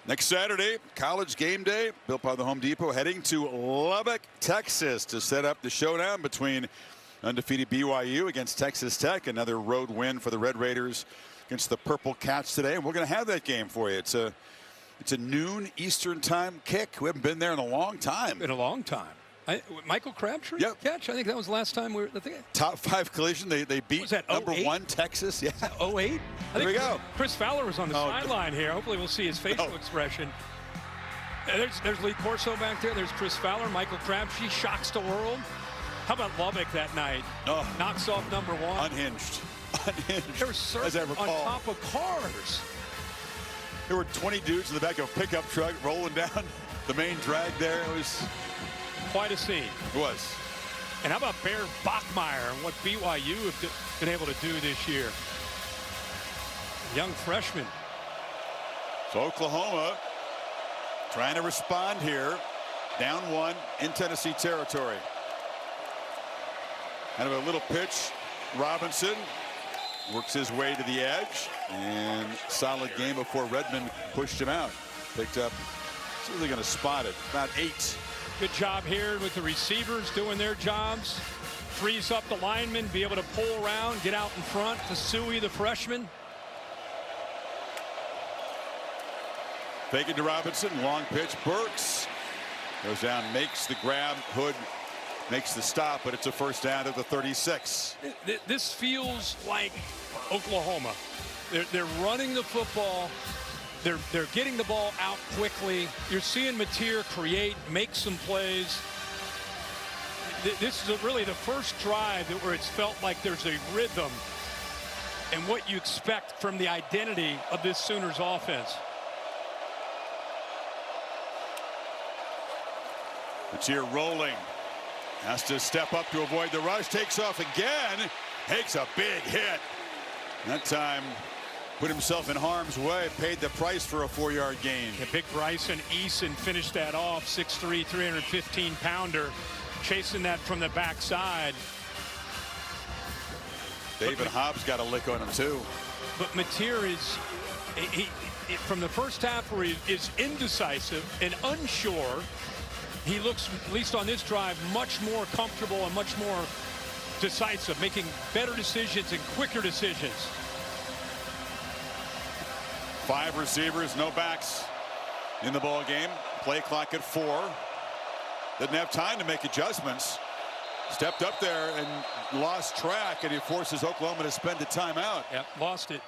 G: Next Saturday, college game day, built by the Home Depot, heading to Lubbock, Texas to set up the showdown between undefeated BYU against Texas Tech. Another road win for the Red Raiders against the Purple Cats today. And we're going to have that game for you. It's a noon Eastern time kick. We haven't been there in a long time.
H: In a long time. Michael Crabtree catch? I think that was the last time we were at the game.
G: Top 5 collision. They beat number 1 Texas. Yeah.
H: 08?
G: There we go.
H: Chris Fowler was on the sideline here. Hopefully we'll see his facial expression. There's Lee Corso back there. There's Chris Fowler. Michael Crabtree shocks the world. How about Lubbock that night? Knocks off number 1.
G: Unhinged.
H: They were surfing on top of cars.
G: There were 20 dudes in the back of a pickup truck rolling down the main drag there. It was
H: quite a scene.
G: It was.
H: And how about Bear Bachmeier and what BYU have been able to do this year? Young freshman.
G: So Oklahoma trying to respond here. Down 1 in Tennessee territory. Kind of a little pitch. Robinson works his way to the edge. And solid game before Redmond pushed him out. Picked up. So they're going to spot it. About 8.
H: Good job here with the receivers doing their jobs. Frees up the linemen, be able to pull around, get out in front to Suey, the freshman.
G: Fake it to Robinson. Long pitch. Burks goes down, makes the grab. Hood makes the stop, but it's a first down at the 36.
H: This feels like Oklahoma. They're running the football. They're getting the ball out quickly. You're seeing Mateer create, make some plays. This is really the first drive where it's felt like there's a rhythm and what you expect from the identity of this Sooners offense.
G: Mateer rolling. Has to step up to avoid the rush. Takes off again. Takes a big hit. That time put himself in harm's way. Paid the price for a 4-yard gain.
H: Yeah, big Bryson Eason finished that off. 6'3", 315-pounder. Chasing that from the backside.
G: David Hobbs got a lick on him, too.
H: But Mateer is, from the first half where he is indecisive and unsure, he looks, at least on this drive, much more comfortable and much more decisive, making better decisions and quicker decisions.
G: 5 receivers, no backs in the ball game. Play clock at 4. Didn't have time to make adjustments. Stepped up there and lost track, and he forces Oklahoma to spend a timeout.
H: Yep, lost it.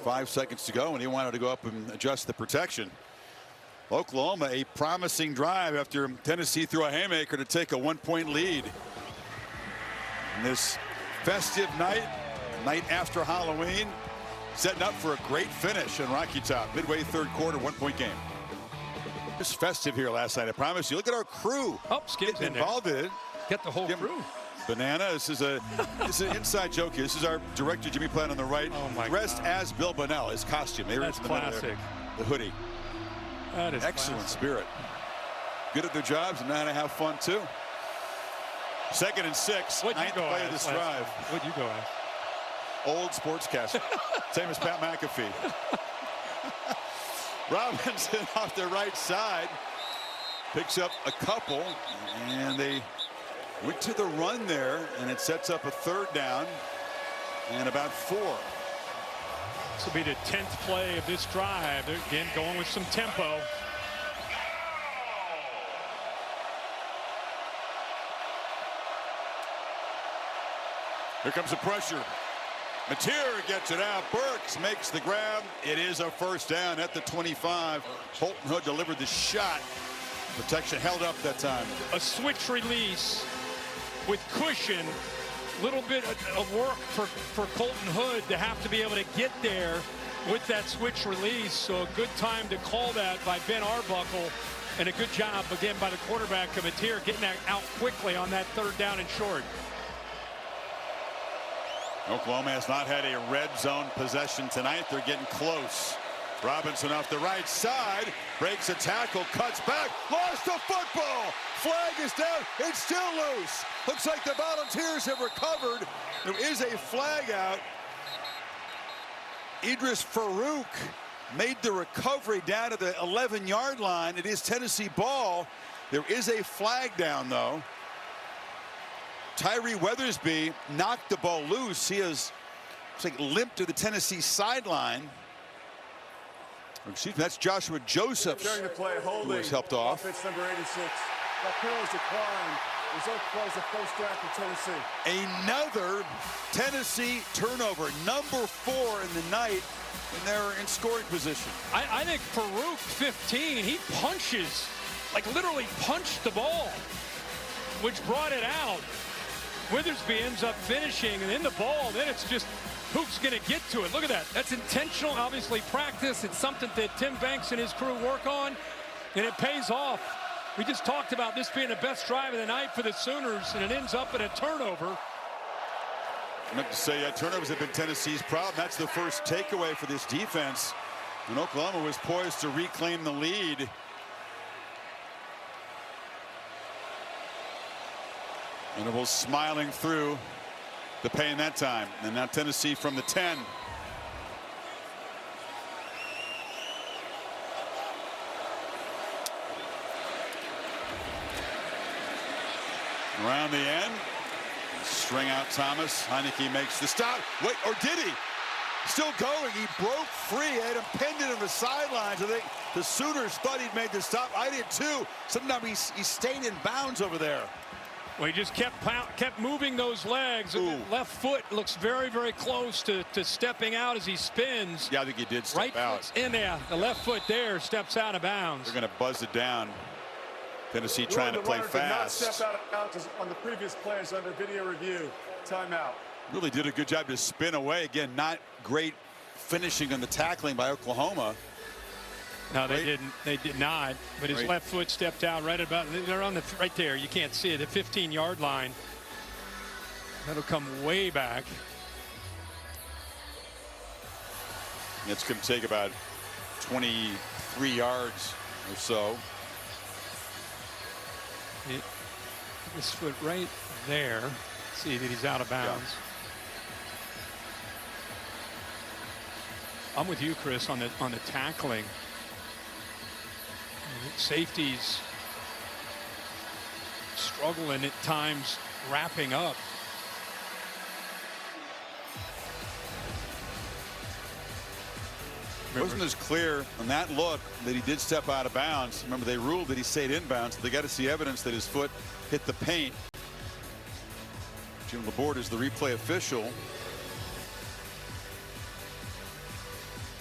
G: 5 seconds to go, and he wanted to go up and adjust the protection. Oklahoma, a promising drive after Tennessee threw a haymaker to take a 1-point lead. And this festive night after Halloween, setting up for a great finish in Rocky Top. Midway third quarter, 1-point game. It was festive here last night, I promise you. Look at our crew.
H: Skip's
G: involved in it.
H: Get the whole crew.
G: Banana, this is an inside joke here. This is our director, Jimmy Platt, on the right.
H: Oh my
G: dressed
H: God.
G: as Bill Bunnell, his costume.
H: That's classic.
G: The hoodie.
H: That is
G: excellent
H: classic.
G: Spirit. Good at their jobs and know how to have fun too. 2nd and 6. Ninth play of this drive.
H: What'd you go as?
G: Old sportscaster. Same as Pat McAfee. Robinson off the right side. Picks up a couple. And they went to the run there. And it sets up a 3rd down. And about 4.
H: This will be the 10th play of this drive. They're again going with some tempo.
G: Here comes the pressure. Mateer gets it out. Burks makes the grab. It is a first down at the 25. Holton Hood delivered the shot. Protection held up that time.
H: A switch release with cushion. Little bit of work for Colton Hood to have to be able to get there with that switch release. So a good time to call that by Ben Arbuckle, and a good job again by the quarterback of Mateer getting that out quickly on that 3rd down and short.
G: Oklahoma has not had a red zone possession tonight. They're getting close. Robinson off the right side, breaks a tackle, cuts back, lost the football. Flag is down, it's still loose. Looks like the Volunteers have recovered. There is a flag out. Idris Farouk made the recovery down to the 11-yard line. It is Tennessee ball. There is a flag down, though. Tyree Weathersby knocked the ball loose. He has limped to the Tennessee sideline. Excuse me, that's Joshua Josephs
M: During the play,
G: who was helped off.
M: Offense number 86. That penalty's declined. Result was a first down for Tennessee.
G: Another Tennessee turnover, number 4 in the night, and they're in scoring position.
H: I think Farouk, 15, he punches, like literally punched the ball, which brought it out. Withersby ends up finishing, and in the ball, then it's just who's going to get to it. Look at that. That's intentional, obviously practice. It's something that Tim Banks and his crew work on, and it pays off. We just talked about this being the best drive of the night for the Sooners, and it ends up in a turnover.
G: I meant to say, turnovers have been Tennessee's problem. That's the first takeaway for this defense. And Oklahoma was poised to reclaim the lead. Venables smiling through the pain that time. And now Tennessee from the 10. Around the end. String out Thomas. Heineke makes the stop. Wait, or did he? Still going. He broke free. Had him pinned on the sidelines. I think the Sooners thought he'd made the stop. I did too. Somehow he stayed in bounds over there.
H: Well, he just kept moving those legs.
G: Ooh.
H: Left foot looks very, very close to stepping out as he spins.
G: Yeah, I think he did step
H: right
G: out.
H: In there. The left foot there steps out of bounds.
G: They're going to buzz it down. Tennessee trying to play fast.
M: Did not step out of bounds on the previous plays under video review. Timeout.
G: Really did a good job to spin away. Again, not great finishing on the tackling by Oklahoma.
H: No, they didn't. They did not. But his left foot stepped out right about. They're on the right there. You can't see it. The 15-yard line. That'll come way back.
G: It's going to take about 23 yards or so.
H: His foot right there. See that he's out of bounds. Yeah. I'm with you, Chris, on the tackling. Safeties struggling at times wrapping up.
G: It wasn't as clear on that look that he did step out of bounds. Remember, they ruled that he stayed in bounds. They got to see evidence that his foot hit the paint. Jim Laborde is the replay official.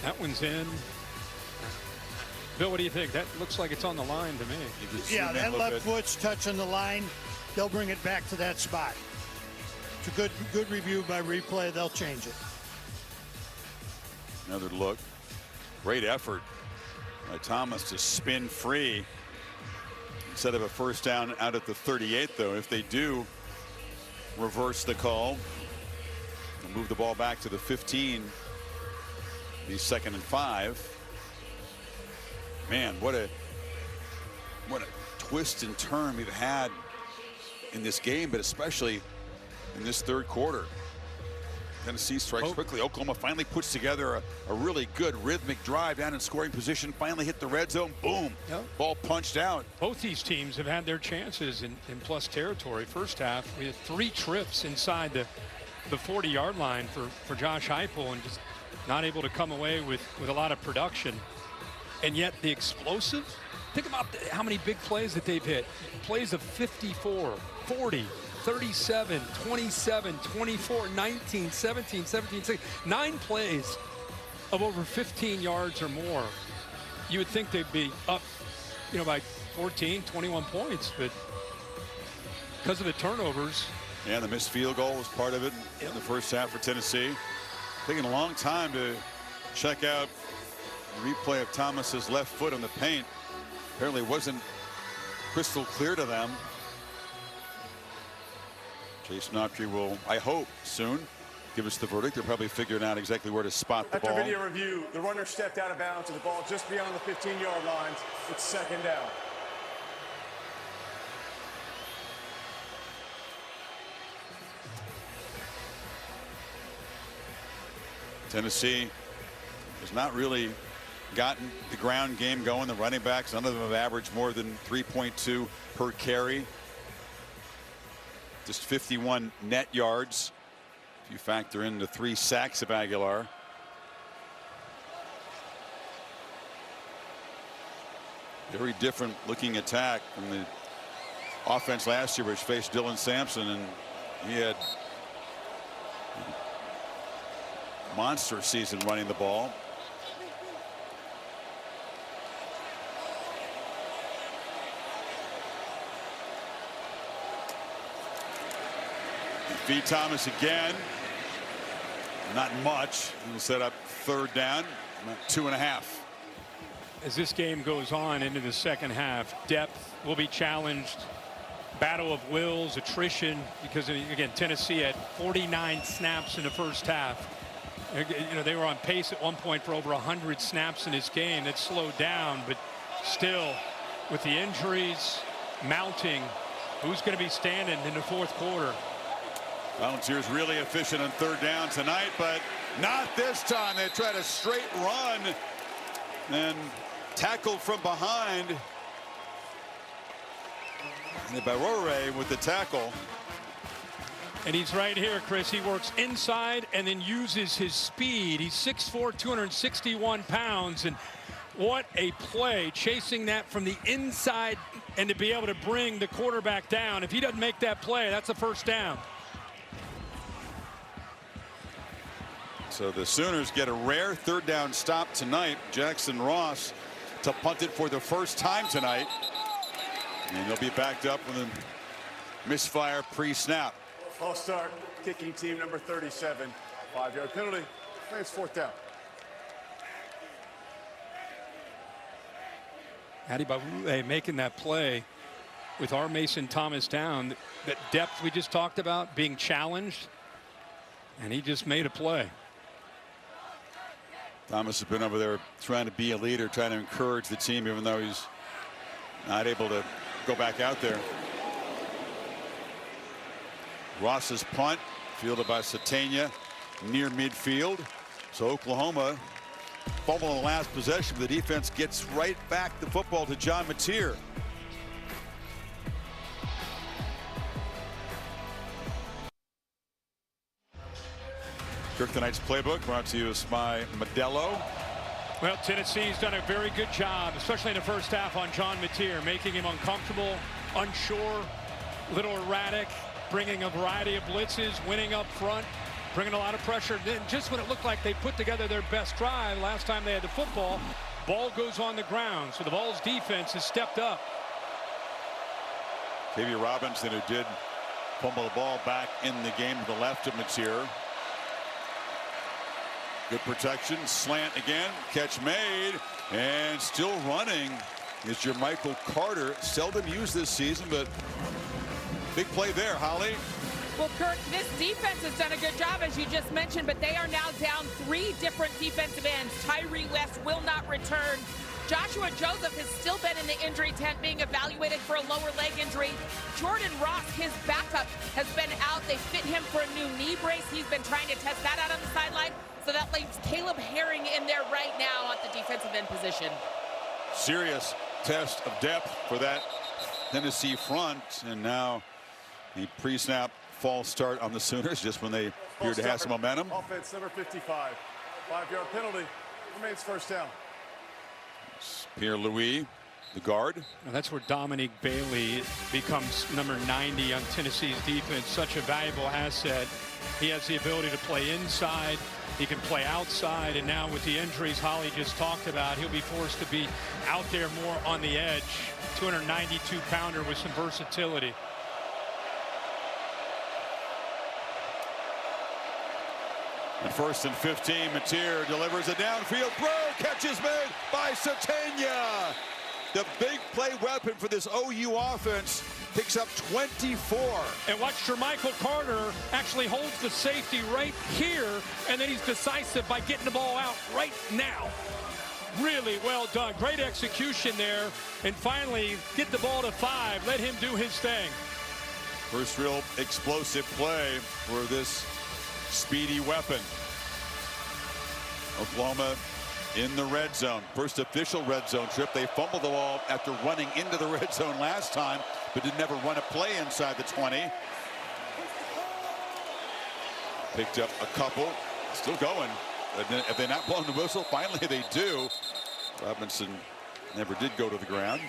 H: That one's in. Bill, what do you think? That looks like it's on the line to me.
L: Yeah, that left foot's touching the line. They'll bring it back to that spot. It's a good review by replay. They'll change it.
G: Another look. Great effort by Thomas to spin free instead of a first down out at the 38, though. If they do reverse the call and move the ball back to the 15, be 2nd and 5. Man, what a twist and turn we've had in this game, but especially in this third quarter. Tennessee strikes quickly. Oklahoma finally puts together a really good rhythmic drive down in scoring position. Finally hit the red zone. Boom. Yep. Ball punched out.
H: Both these teams have had their chances in plus territory. First half, we had 3 trips inside the 40-yard line for Josh Heupel, and just not able to come away with a lot of production. And yet the explosive, think about how many big plays that they've hit. Plays of 54, 40, 37, 27, 24, 19, 17, 17, 16. 9 plays of over 15 yards or more. You would think they'd be up, by 14, 21 points, but because of the turnovers.
G: Yeah, the missed field goal was part of it in the first half for Tennessee. Taking a long time to check out the replay of Thomas's left foot on the paint. Apparently wasn't crystal clear to them. Jason Autry will, I hope, soon give us the verdict. They're probably figuring out exactly where to spot the ball.
M: After video review, the runner stepped out of bounds and the ball just beyond the 15-yard lines. It's 2nd down.
G: Tennessee has not really gotten the ground game going. The running backs, none of them have averaged more than 3.2 per carry. Just 51 net yards if you factor in the 3 sacks of Aguilar. Very different looking attack from the offense last year, which faced Dylan Sampson, and he had a monster season running the ball. Feed Thomas again. Not much. He'll set up 3rd down, 2.5.
H: As this game goes on into the second half, depth will be challenged. Battle of wills, attrition, because again, Tennessee had 49 snaps in the first half. You know, they were on pace at one point for over 100 snaps in this game. That slowed down, but still, with the injuries mounting, who's going to be standing in the 4th quarter?
G: Volunteers really efficient on 3rd down tonight, but not this time. They tried a straight run and tackled from behind. Barore with the tackle.
H: And he's right here, Chris. He works inside and then uses his speed. He's 6'4", 261 pounds. And what a play, chasing that from the inside and to be able to bring the quarterback down. If he doesn't make that play, that's a 1st down.
G: So the Sooners get a rare 3rd down stop tonight. Jackson Ross to punt it for the first time tonight. And they'll be backed up with a misfire pre-snap.
M: False start, kicking team number 37. 5-yard penalty. It's 4th down.
H: Adibawule making that play with our Mason Thomas down. That depth we just talked about being challenged. And he just made a play.
G: Thomas has been over there trying to be a leader, trying to encourage the team, even though he's not able to go back out there. Ross's punt, fielded by Satania near midfield. So Oklahoma fumble in the last possession. The defense gets right back the football to John Mateer. Kirk tonight's playbook brought to you by Modelo.
H: Well, Tennessee's done a very good job, especially in the first half, on John Mateer, making him uncomfortable, unsure, little erratic, bringing a variety of blitzes, winning up front, bringing a lot of pressure. Then just when it looked like they put together their best drive last time they had the football, ball goes on the ground. So the Vols defense has stepped up.
G: Davey Robinson, who did fumble the ball back in the game to the left of Mateer. Good protection, slant again, catch made, and still running is Jermichael Carter. Seldom used this season, but big play there, Holly.
K: Well, Kirk, this defense has done a good job, as you just mentioned, but they are now down 3 different defensive ends. Tyree West will not return. Joshua Joseph has still been in the injury tent, being evaluated for a lower leg injury. Jordan Ross, his backup, has been out. They fit him for a new knee brace. He's been trying to test that out on the sideline. So that leaves Caleb Herring in there right now at the defensive end position.
G: Serious test of depth for that Tennessee front. And now the pre-snap false start on the Sooners just when they appeared to have some momentum.
M: Offense number 55. 5-yard penalty. Remains 1st down.
G: Pierre Louis, the guard.
H: And that's where Dominique Bailey becomes number 90 on Tennessee's defense. Such a valuable asset. He has the ability to play inside. He can play outside, and now with the injuries Holly just talked about, he'll be forced to be out there more on the edge. 292-pounder with some versatility.
G: And 1st and 15, Mateer delivers a downfield throw. Catch is made by Satania. The big play weapon for this OU offense picks up 24.
H: And watch Jermichael Carter actually holds the safety right here, and then he's decisive by getting the ball out right now. Really well done. Great execution there. And finally, get the ball to 5. Let him do his thing.
G: First real explosive play for this speedy weapon. Oklahoma in the red zone. First official red zone trip. They fumbled the ball after running into the red zone last time, but did never run a play inside the 20. Picked up a couple. Still going. Have they not blown the whistle? Finally they do. Robinson never did go to the ground.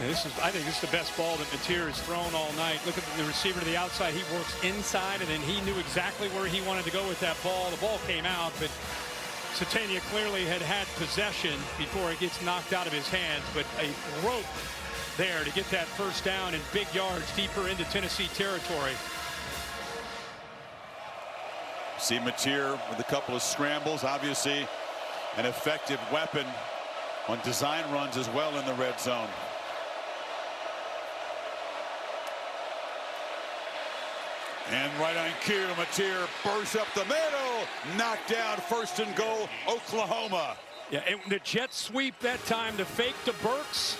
H: And I think this is the best ball that Mateer has thrown all night. Look at the receiver to the outside. He works inside, and then he knew exactly where he wanted to go with that ball. The ball came out, but Satania clearly had possession before it gets knocked out of his hands. But a rope there to get that first down and big yards deeper into Tennessee territory.
G: See Mateer with a couple of scrambles. Obviously an effective weapon on design runs as well in the red zone. And right on cue, Mateer bursts up the middle. Knocked down, first and goal, Oklahoma.
H: Yeah, and the jet sweep that time, the fake to Burks.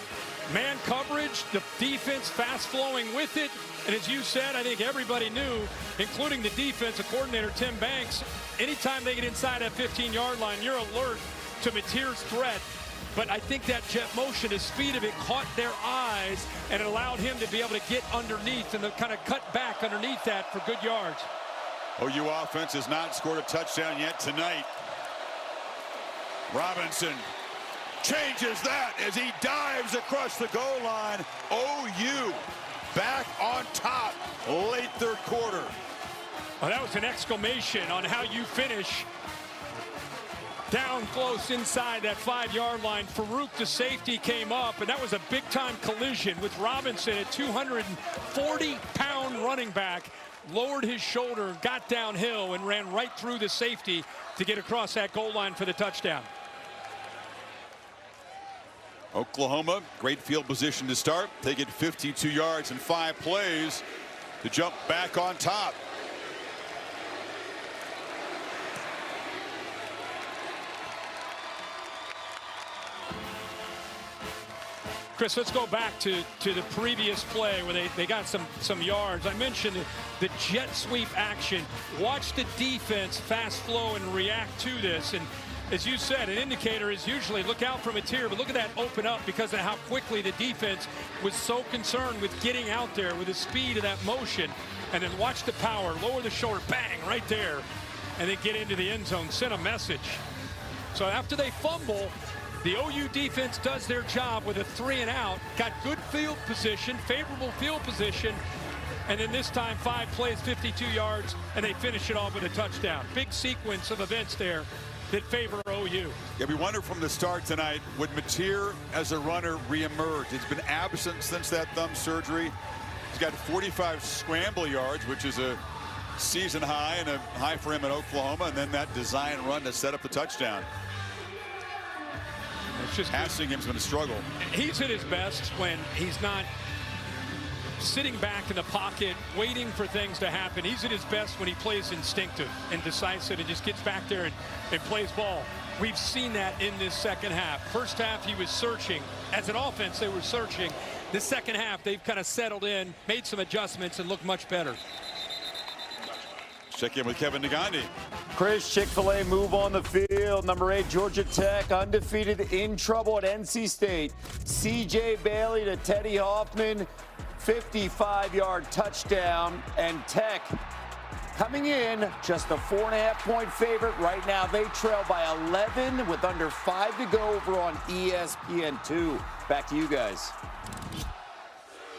H: Man coverage, the defense fast flowing with it. And as you said, I think everybody knew, including the defensive coordinator, Tim Banks, anytime they get inside that 15-yard line, you're alert to Mateer's threat. But I think that jet motion, the speed of it, caught their eyes, and it allowed him to be able to get underneath and to kind of cut back underneath that for good yards.
G: OU offense has not scored a touchdown yet tonight. Robinson changes that as he dives across the goal line. OU back on top late third quarter.
H: Well, that was an exclamation on how you finish down close inside that 5-yard line. Farouk, the safety, came up, and that was a big-time collision with Robinson, a 240-pound running back, lowered his shoulder, got downhill, and ran right through the safety to get across that goal line for the touchdown.
G: Oklahoma, great field position to start. They get 52 yards in 5 plays to jump back on top.
H: Chris, let's go back to the previous play where they got some yards. I mentioned the jet sweep action. Watch the defense fast flow and react to this. And as you said, an indicator is usually look out for Mateer, but look at that open up because of how quickly the defense was so concerned with getting out there with the speed of that motion. And then watch the power, lower the shoulder, bang, right there. And then get into the end zone, send a message. So after they fumble, the OU defense does their job with a 3-and-out, got good field position, favorable field position, and then this time 5 plays, 52 yards, and they finish it off with a touchdown. Big sequence of events there that favor OU.
G: Yeah, we wondered from the start tonight, would Mateer as a runner reemerge? He's been absent since that thumb surgery. He's got 45 scramble yards, which is a season high and a high for him at Oklahoma, and then that design run to set up the touchdown.
H: It's just
G: passing him's been a struggle.
H: He's at his best when he's not sitting back in the pocket waiting for things to happen. He's at his best when he plays instinctive and decisive and just gets back there and plays ball. We've seen that in this second half. First half he was searching. As an offense they were searching. The second half they've kind of settled in, made some adjustments, and looked much better.
G: Check in with Kevin Nagandi.
O: Chris, Chick-fil-A move on the field. Number 8, Georgia Tech, undefeated, in trouble at NC State. C.J. Bailey to Teddy Hoffman, 55-yard touchdown. And Tech coming in just a 4.5-point favorite. Right now they trail by 11 with under 5 to go over on ESPN2. Back to you guys.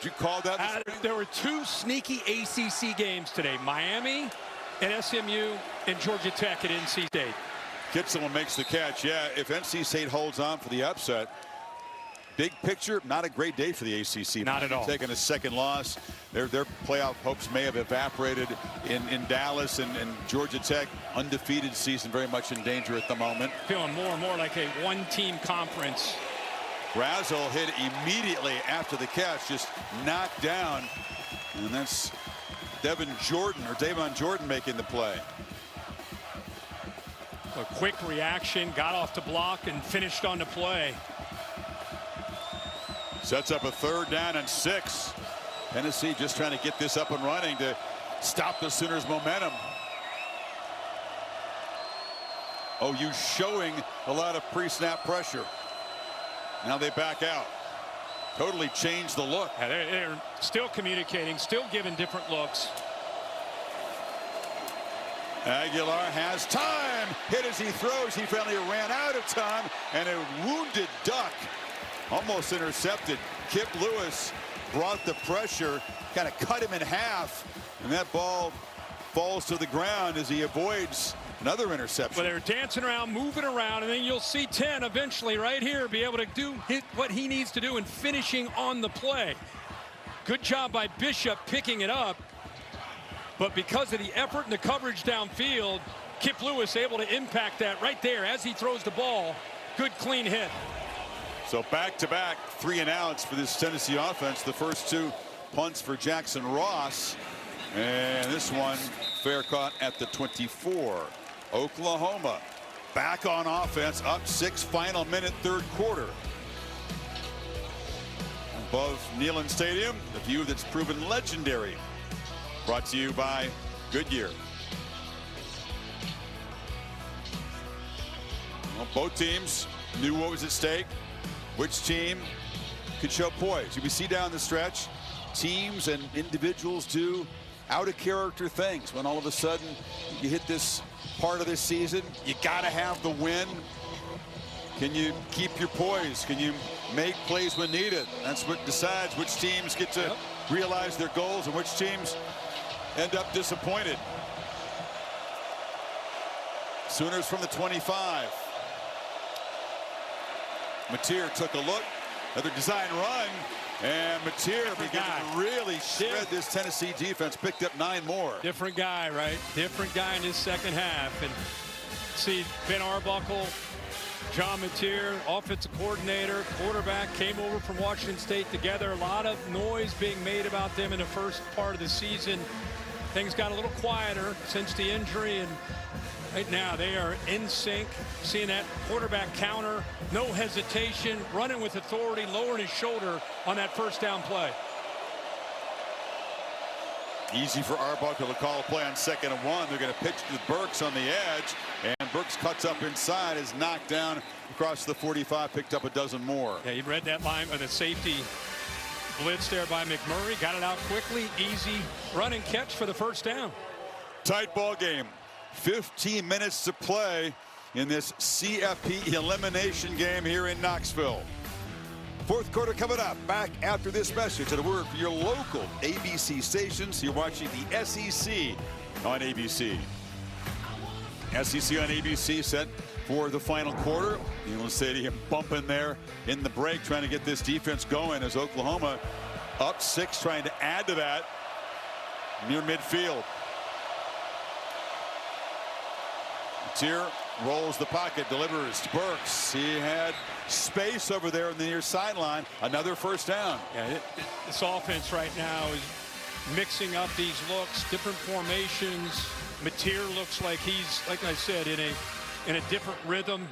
G: Did you call that?
H: There were 2 sneaky ACC games today. Miami and SMU and Georgia Tech at NC State.
G: Kitzel makes the catch. Yeah, if NC State holds on for the upset, big picture, not a great day for the ACC.
H: Not at all.
G: Taking a second loss. Their playoff hopes may have evaporated in Dallas, and Georgia Tech, undefeated season, very much in danger at the moment.
H: Feeling more and more like a one-team conference.
G: Razzle hit immediately after the catch, just knocked down, and that's Davon Jordan making the play.
H: A quick reaction, got off the block and finished on the play.
G: Sets up a 3rd down and 6. Tennessee just trying to get this up and running to stop the Sooners' momentum. OU showing a lot of pre-snap pressure. Now they back out. Totally changed the look.
H: Yeah, they're still communicating, still giving different looks.
G: Aguilar has time. Hit as he throws. He finally ran out of time. And a wounded duck almost intercepted. Kip Lewis brought the pressure, kind of cut him in half. And that ball falls to the ground as he avoids another interception.
H: Well, they're dancing around, moving around, and then you'll see 10 eventually right here be able to do what he needs to do in finishing on the play. Good job by Bishop picking it up. But because of the effort and the coverage downfield, Kip Lewis able to impact that right there as he throws the ball. Good clean hit.
G: So back-to-back 3 and outs for this Tennessee offense. The first 2 punts for Jackson Ross. And this one fair caught at the 24. Oklahoma back on offense, up 6, final minute, 3rd quarter. Above Neyland Stadium, the view that's proven legendary. Brought to you by Goodyear. Well, both teams knew what was at stake. Which team could show poise? We see down the stretch, teams and individuals do out-of-character things. When all of a sudden you hit this part of this season, you got to have the win. Can you keep your poise? Can you make plays when needed? That's what decides which teams get to realize their goals and which teams end up disappointed. Sooners from the 25. Mateer took a look. Another design run. And Mateer began to really shred this Tennessee defense. Picked up 9 more.
H: Different guy, right? Different guy in his second half. And see Ben Arbuckle, John Mateer, offensive coordinator, quarterback, came over from Washington State together. A lot of noise being made about them in the first part of the season. Things got a little quieter since the injury, and right now they are in sync. Seeing that quarterback counter, no hesitation, running with authority, lowering his shoulder on that first down play.
G: Easy for Arbuckle to call a play on 2nd and 1. They're going to pitch to Burks on the edge, and Burks cuts up inside, is knocked down across the 45, picked up a dozen more.
H: Yeah, you read that line of the safety blitz there by McMurray, got it out quickly, easy run and catch for the first down.
G: Tight ball game. 15 minutes to play in this CFP elimination game here in Knoxville. 4th quarter coming up. Back after this message and a word for your local ABC stations. You're watching the SEC on ABC. SEC on ABC set for the final quarter. Neyland Stadium bumping there in the break, trying to get this defense going as Oklahoma up 6, trying to add to that near midfield. Mateer rolls the pocket, delivers to Burks. He had space over there on the near sideline. Another first down.
H: Yeah, this offense right now is mixing up these looks, different formations. Mateer looks like he's, like I said, in a different rhythm.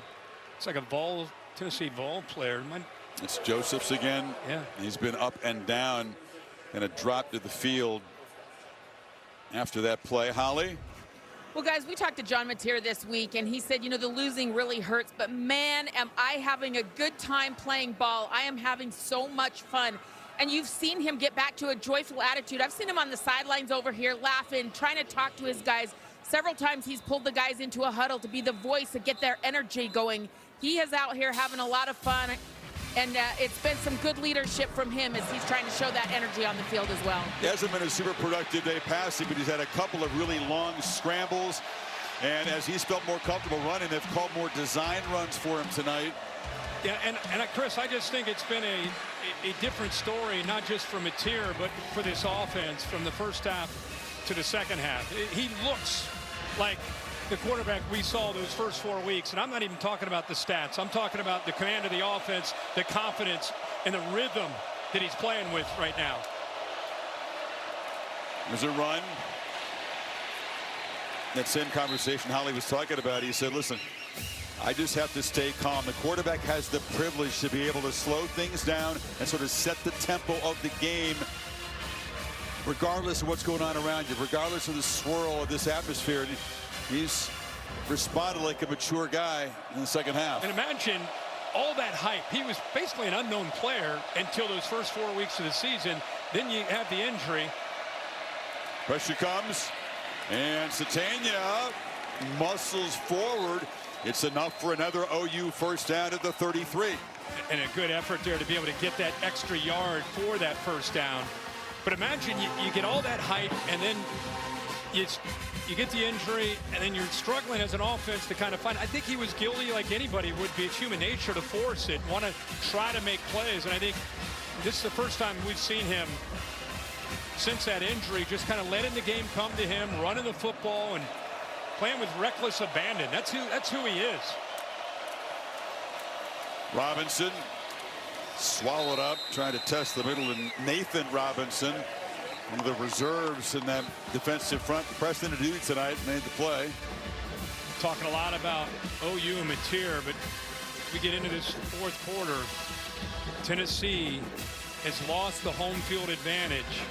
H: It's like a Tennessee Vol player.
G: It's Josephs again.
H: Yeah.
G: He's been up and down, and a drop to the field after that play. Holly?
K: Well, guys, we talked to John Mateer this week, and he said, you know, the losing really hurts, but man, am I having a good time playing ball. I am having so much fun. And you've seen him get back to a joyful attitude. I've seen him on the sidelines over here laughing, trying to talk to his guys. Several times he's pulled the guys into a huddle to be the voice to get their energy going. He is out here having a lot of fun, and it's been some good leadership from him as he's trying to show that energy on the field as well.
G: It hasn't been a super productive day passing, but he's had a couple of really long scrambles. And as he's felt more comfortable running, they've called more design runs for him tonight.
H: Yeah, and Chris, I just think it's been a different story, not just for Mateer, but for this offense from the first half to the second half. He looks like the quarterback we saw those first 4 weeks, and I'm not even talking about the stats. I'm talking about the command of the offense, the confidence, and the rhythm that he's playing with right now.
G: There's a run. That same conversation Holly was talking about. He said, listen, I just have to stay calm. The quarterback has the privilege to be able to slow things down and sort of set the tempo of the game regardless of what's going on around you, regardless of the swirl of this atmosphere. He's responded like a mature guy in the second half.
H: And imagine all that hype. He was basically an unknown player until those first 4 weeks of the season. Then you have the injury.
G: Pressure comes, and Satania muscles forward. It's enough for another OU first down at the 33.
H: And a good effort there to be able to get that extra yard for that first down. But imagine you get all that hype, and then you get the injury, and then you're struggling as an offense to kind of find. I think he was guilty like anybody would be. It's human nature to force it, want to try to make plays. And I think this is the first time we've seen him since that injury just kind of letting the game come to him, running the football and playing with reckless abandon. That's who he is.
G: Robinson swallowed up, trying to test the middle, and Nathan Robinson, one of the reserves in that defensive front, pressed into duty tonight, made the play.
H: Talking a lot about OU and Mateer, but we get into this fourth quarter. Tennessee has lost the home field advantage.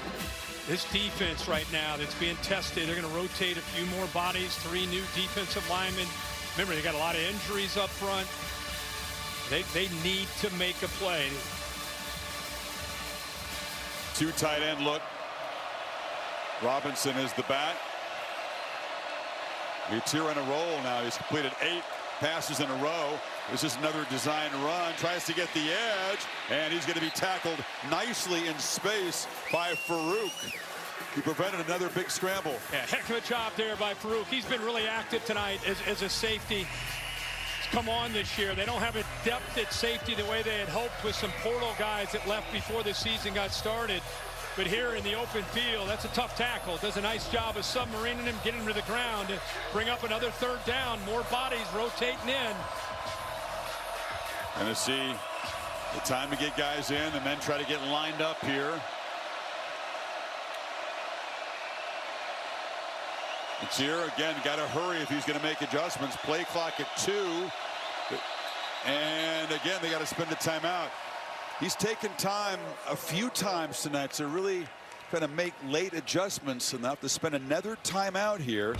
H: This defense right now that's being tested, they're going to rotate a few more bodies, 3 new defensive linemen. Remember, they got a lot of injuries up front. They need to make a play.
G: 2 tight end look. Robinson is the back. Mateer on a roll now. He's completed 8 passes in a row. This is another design run. Tries to get the edge, and he's going to be tackled nicely in space by Farouk. He prevented another big scramble.
H: Yeah, heck of a job there by Farouk. He's been really active tonight as a safety. Come on this year. They don't have a depth at safety the way they had hoped with some portal guys that left before the season got started. But here in the open field, that's a tough tackle. Does a nice job of submarining him, getting him to the ground, to bring up another third down. More bodies rotating in.
G: Tennessee, the time to get guys in and then try to get lined up here. It's here again. Got to hurry if he's going to make adjustments. Play clock at 2. And again, they got to spend the timeout. He's taken time a few times tonight to really try to make late adjustments, and they'll have to spend another timeout here.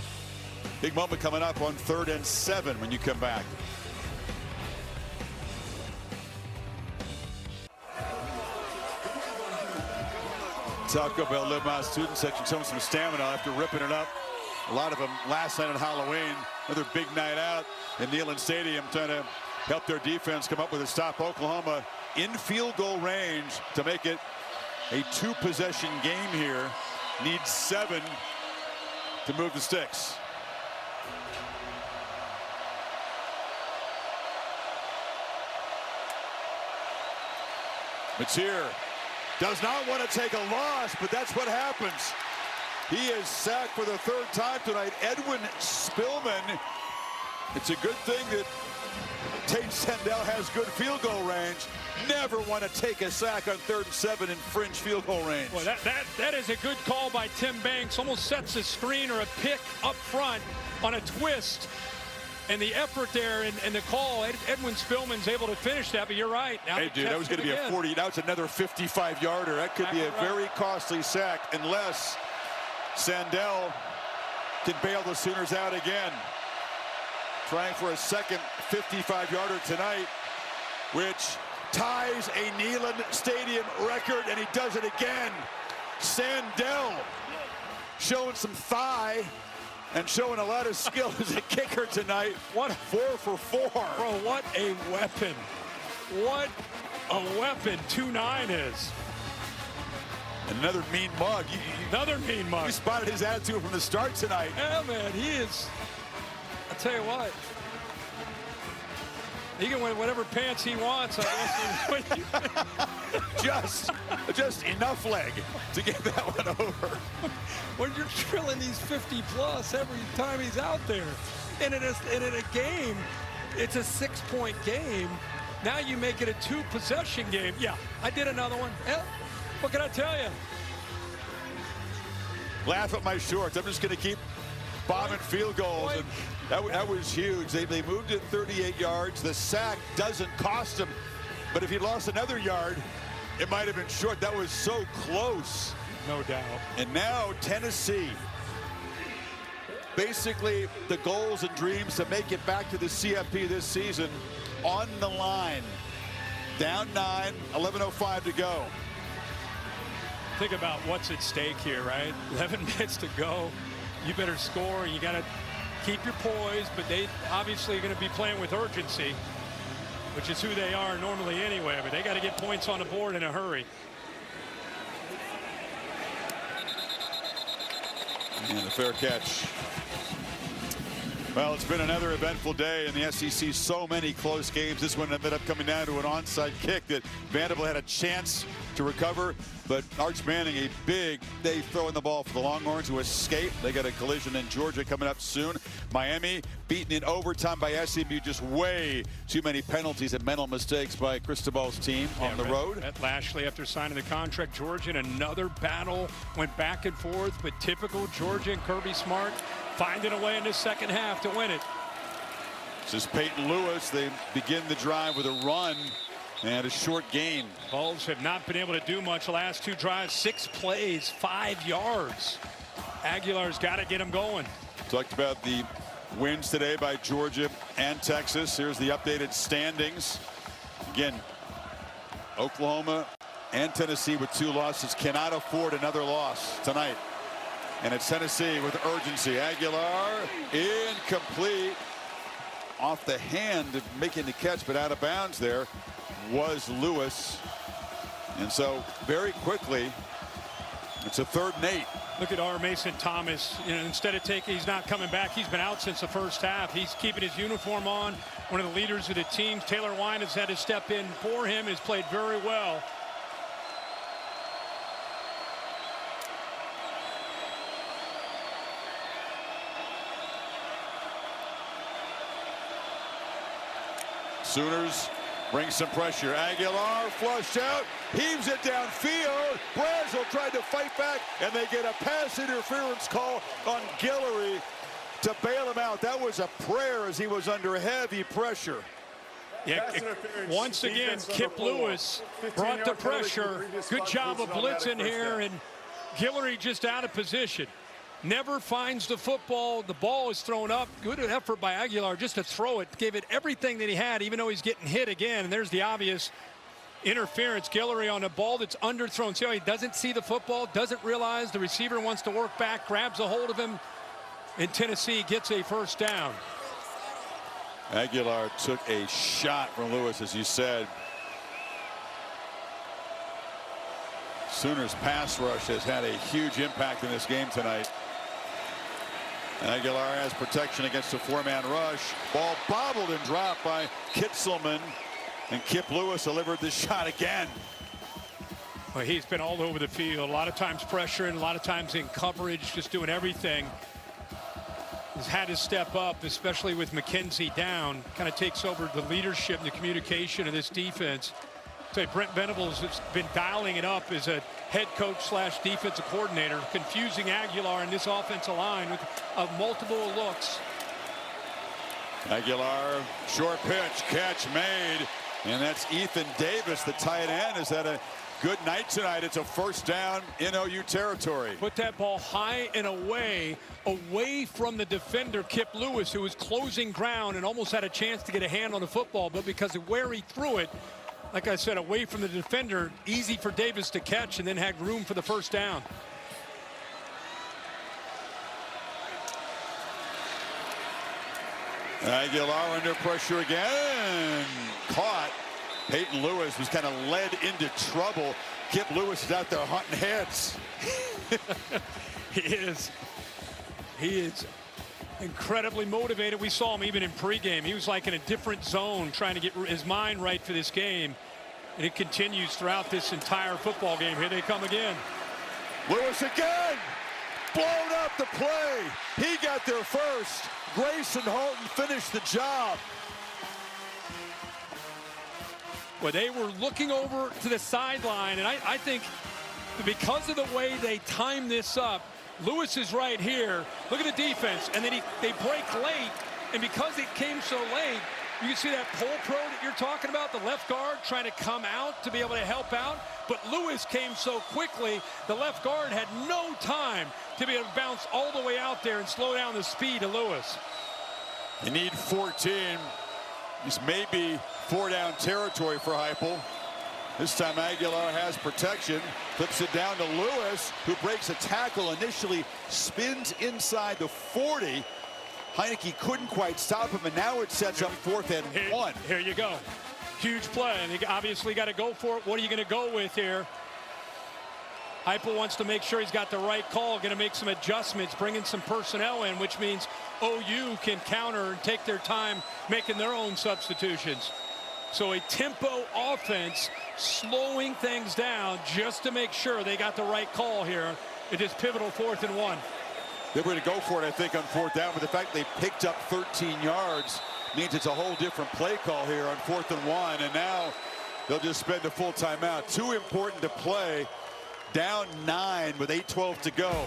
G: Big moment coming up on 3rd and 7 when you come back. Taco Bell Live student section showing some stamina after ripping it up. A lot of them last night on Halloween. Another big night out in Neyland Stadium, trying to help their defense come up with a stop. Oklahoma in field goal range to make it a 2-possession game here. Needs 7 to move the sticks. Mateer does not want to take a loss, but that's what happens. He is sacked for the 3rd time tonight. Edwin Spillman. It's a good thing that Tate Sendell has good field goal range. Never want to take a sack on 3rd and 7 in fringe field goal range.
H: Well, that is a good call by Tim Banks. Almost sets a screen or a pick up front on a twist. And the effort there and the call, Edwin Spillman's able to finish that, but you're right. Now
G: hey, dude, that was going to be a 40. Now it's another 55-yarder. That could be a very costly sack unless Sandell can bail the Sooners out again. Trying for a second 55-yarder tonight, which ties a Neyland Stadium record, and he does it again. Sandell showing some thigh and showing a lot of skill as a kicker tonight. What 4 for 4.
H: Bro, what a weapon. What a weapon 2-9 is.
G: And another mean mug.
H: Another mean mug.
G: You spotted his attitude from the start tonight.
H: Yeah, man, he is. I'll tell you what. He can wear whatever pants he wants, I
G: guess. just enough leg to get that one over.
H: When you're drilling these 50+ every time he's out there, and in a game, it's a 6-point game. Now you make it a 2-possession game. Yeah, I did another one. Yeah, what can I tell you?
G: Laugh at my shorts. I'm just going to keep bombing field goals. And that was huge. They moved it 38 yards. The sack doesn't cost them. But if he lost another yard, it might have been short. That was so close.
H: No doubt.
G: And now Tennessee basically the goals and dreams to make it back to the CFP this season on the line. Down 9, 11:05 to go.
H: Think about what's at stake here, right? 11 minutes to go. You better score. You got to keep your poise, but they obviously are going to be playing with urgency, which is who they are normally anyway, but they got to get points on the board in a hurry.
G: And a fair catch. Well, it's been another eventful day in the SEC. So many close games. This one ended up coming down to an onside kick that Vanderbilt had a chance to recover. But Arch Manning, a big day throwing the ball for the Longhorns, who escape. They got a collision in Georgia coming up soon. Miami beaten in overtime by SMU. Just way too many penalties and mental mistakes by Cristobal's team on the road.
H: At Lashley, after signing the contract, Georgia in another battle, went back and forth, but typical Georgia and Kirby Smart finding a way in the second half to win it.
G: This is Peyton Lewis. They begin the drive with a run and a short gain.
H: Bulls have not been able to do much the last 2 drives. 6 plays, 5 yards. Aguilar's got to get them going.
G: Talked about the wins today by Georgia and Texas. Here's the updated standings. Again, Oklahoma and Tennessee with 2 losses cannot afford another loss tonight. And it's Tennessee with urgency. Aguilar incomplete. Off the hand of making the catch, but out of bounds there was Lewis. And so very quickly, it's a 3rd and 8.
H: Look at R. Mason Thomas. You know, instead of taking, he's not coming back. He's been out since the first half. He's keeping his uniform on. One of the leaders of the team. Taylor Wine has had to step in for him. Has played very well.
G: Sooners bring some pressure. Aguilar flushed out, heaves it downfield. Brazel tried to fight back, and they get a pass interference call on Guillory to bail him out. That was a prayer as he was under heavy pressure.
H: Yeah, once again, Kip Lewis brought the pressure. Good job of blitzing here, and Guillory just out of position. Never finds the football. The ball is thrown up. Good effort by Aguilar just to throw it. Gave it everything that he had, even though he's getting hit again. And there's the obvious interference. Guillory on a ball that's underthrown. See how he doesn't see the football, doesn't realize the receiver wants to work back, grabs a hold of him, and Tennessee gets a first down.
G: Aguilar took a shot from Lewis, as you said. Sooners pass rush has had a huge impact in this game tonight. Aguilar has protection against a 4-man rush. Ball bobbled and dropped by Kitzelman. And Kip Lewis delivered the shot again.
H: Well, he's been all over the field. A lot of times pressuring, a lot of times in coverage, just doing everything. He's had to step up, especially with McKenzie down. Kind of takes over the leadership and the communication of this defense. Say Brent Venables has been dialing it up as a head coach / defensive coordinator, confusing Aguilar in this offensive line with multiple looks.
G: Aguilar, short pitch, catch made, and that's Ethan Davis, the tight end, has had a good night tonight. It's a first down in OU territory.
H: Put that ball high and away from the defender, Kip Lewis, who was closing ground and almost had a chance to get a hand on the football, but because of where he threw it, like I said, away from the defender, easy for Davis to catch, and then had room for the first down.
G: Aguilar under pressure again. Caught. Peyton Lewis was kind of led into trouble. Kip Lewis is out there hunting heads.
H: He is incredibly motivated. We saw him even in pregame. He was like in a different zone, trying to get his mind right for this game. And it continues throughout this entire football game. Here they come again.
G: Lewis again. Blown up the play. He got there first. Grayson Holton finished the job.
H: Well, they were looking over to the sideline, and I think because of the way they timed this up, Lewis is right here. Look at the defense, and then they break late, and because it came so late, You can see that pole pro that you're talking about, the left guard trying to come out to be able to help out. But Lewis came so quickly, the left guard had no time to be able to bounce all the way out there and slow down the speed of Lewis.
G: You need 14. This may be 4-down territory for Heupel. This time Aguilar has protection, flips it down to Lewis, who breaks a tackle initially, spins inside the 40. Heineke couldn't quite stop him, and now it sets up 4th and 1.
H: Here you go. Huge play, and you obviously got to go for it. What are you going to go with here? Heupel wants to make sure he's got the right call, going to make some adjustments, bringing some personnel in, which means OU can counter and take their time making their own substitutions. So a tempo offense, slowing things down just to make sure they got the right call here. It is pivotal 4th and 1.
G: They were going to go for it, I think, on 4th down, but the fact they picked up 13 yards means it's a whole different play call here on 4th and 1, and now they'll just spend a full timeout. Too important to play. Down 9 with 8:12 to go.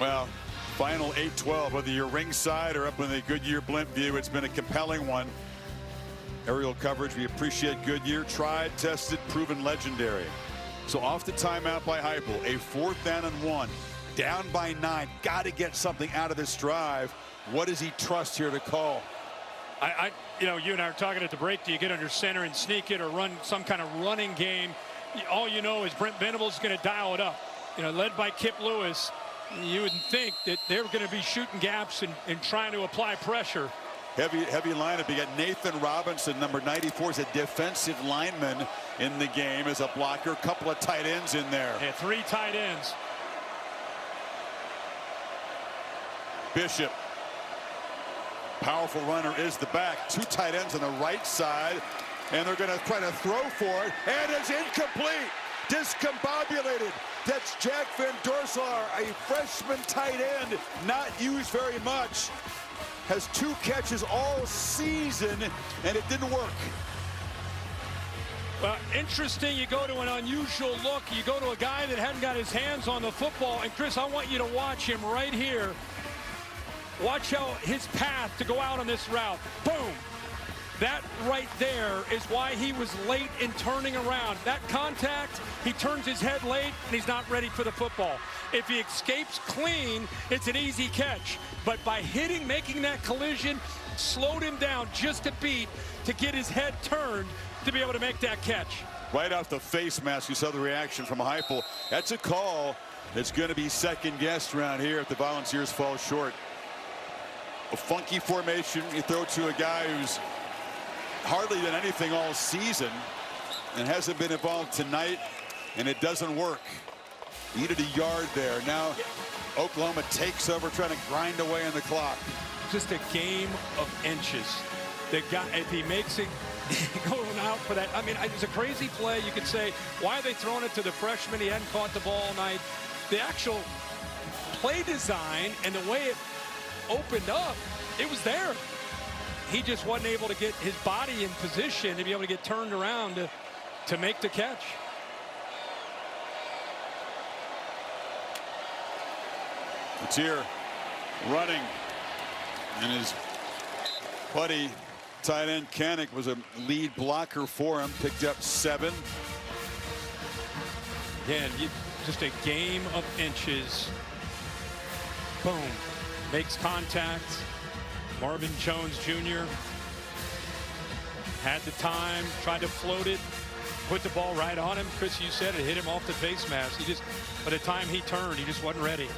G: Well, final 8-12, whether you're ringside or up in the Goodyear blimp view, it's been a compelling one. Aerial coverage, we appreciate Goodyear. Tried, tested, proven legendary. So off the timeout by Heupel, a 4th down and 1. Down by 9, got to get something out of this drive. What does he trust here to call?
H: You know, you and I were talking at the break. Do you get under center and sneak it or run some kind of running game? All you know is Brent Venables is going to dial it up. You know, led by Kip Lewis. You would think that they're going to be shooting gaps and trying to apply pressure.
G: Heavy lineup. You got Nathan Robinson, number 94, is a defensive lineman in the game as a blocker. A couple of tight ends in there.
H: Yeah, 3 tight ends.
G: Bishop. Powerful runner is the back. 2 tight ends on the right side. And they're going to try to throw for it. And it's incomplete. Discombobulated. That's Jack Van Dorselaar, a freshman tight end, not used very much. Has 2 catches all season, and it didn't work.
H: Well, interesting. You go to an unusual look. You go to a guy that hadn't got his hands on the football. And, Chris, I want you to watch him right here. Watch how his path to go out on this route. Boom. That right there is why he was late in turning around. That contact, he turns his head late, and he's not ready for the football. If he escapes clean, it's an easy catch. But by hitting, making that collision, slowed him down just a beat to get his head turned to be able to make that catch.
G: Right off the face mask, you saw the reaction from Heupel. That's a call that's going to be second-guessed around here if the Volunteers fall short. A funky formation. You throw to a guy who's hardly done anything all season and hasn't been involved tonight, and it doesn't work. Needed a yard there. Now Oklahoma takes over, trying to grind away on the clock.
H: Just a game of inches. The guy, if he makes it going out for that, I mean, it's a crazy play. You could say, why are they throwing it to the freshman? He hadn't caught the ball all night. The actual play design and the way it opened up, it was there. He just wasn't able to get his body in position to be able to get turned around to make the catch.
G: It's here running, and his buddy tight end Kanik was a lead blocker for him, picked up 7.
H: Again, just a game of inches. Boom. Makes contact. Marvin Jones Jr. had the time, tried to float it, put the ball right on him. Chris, you said it hit him off the face mask. He just, by the time he turned, he just wasn't ready.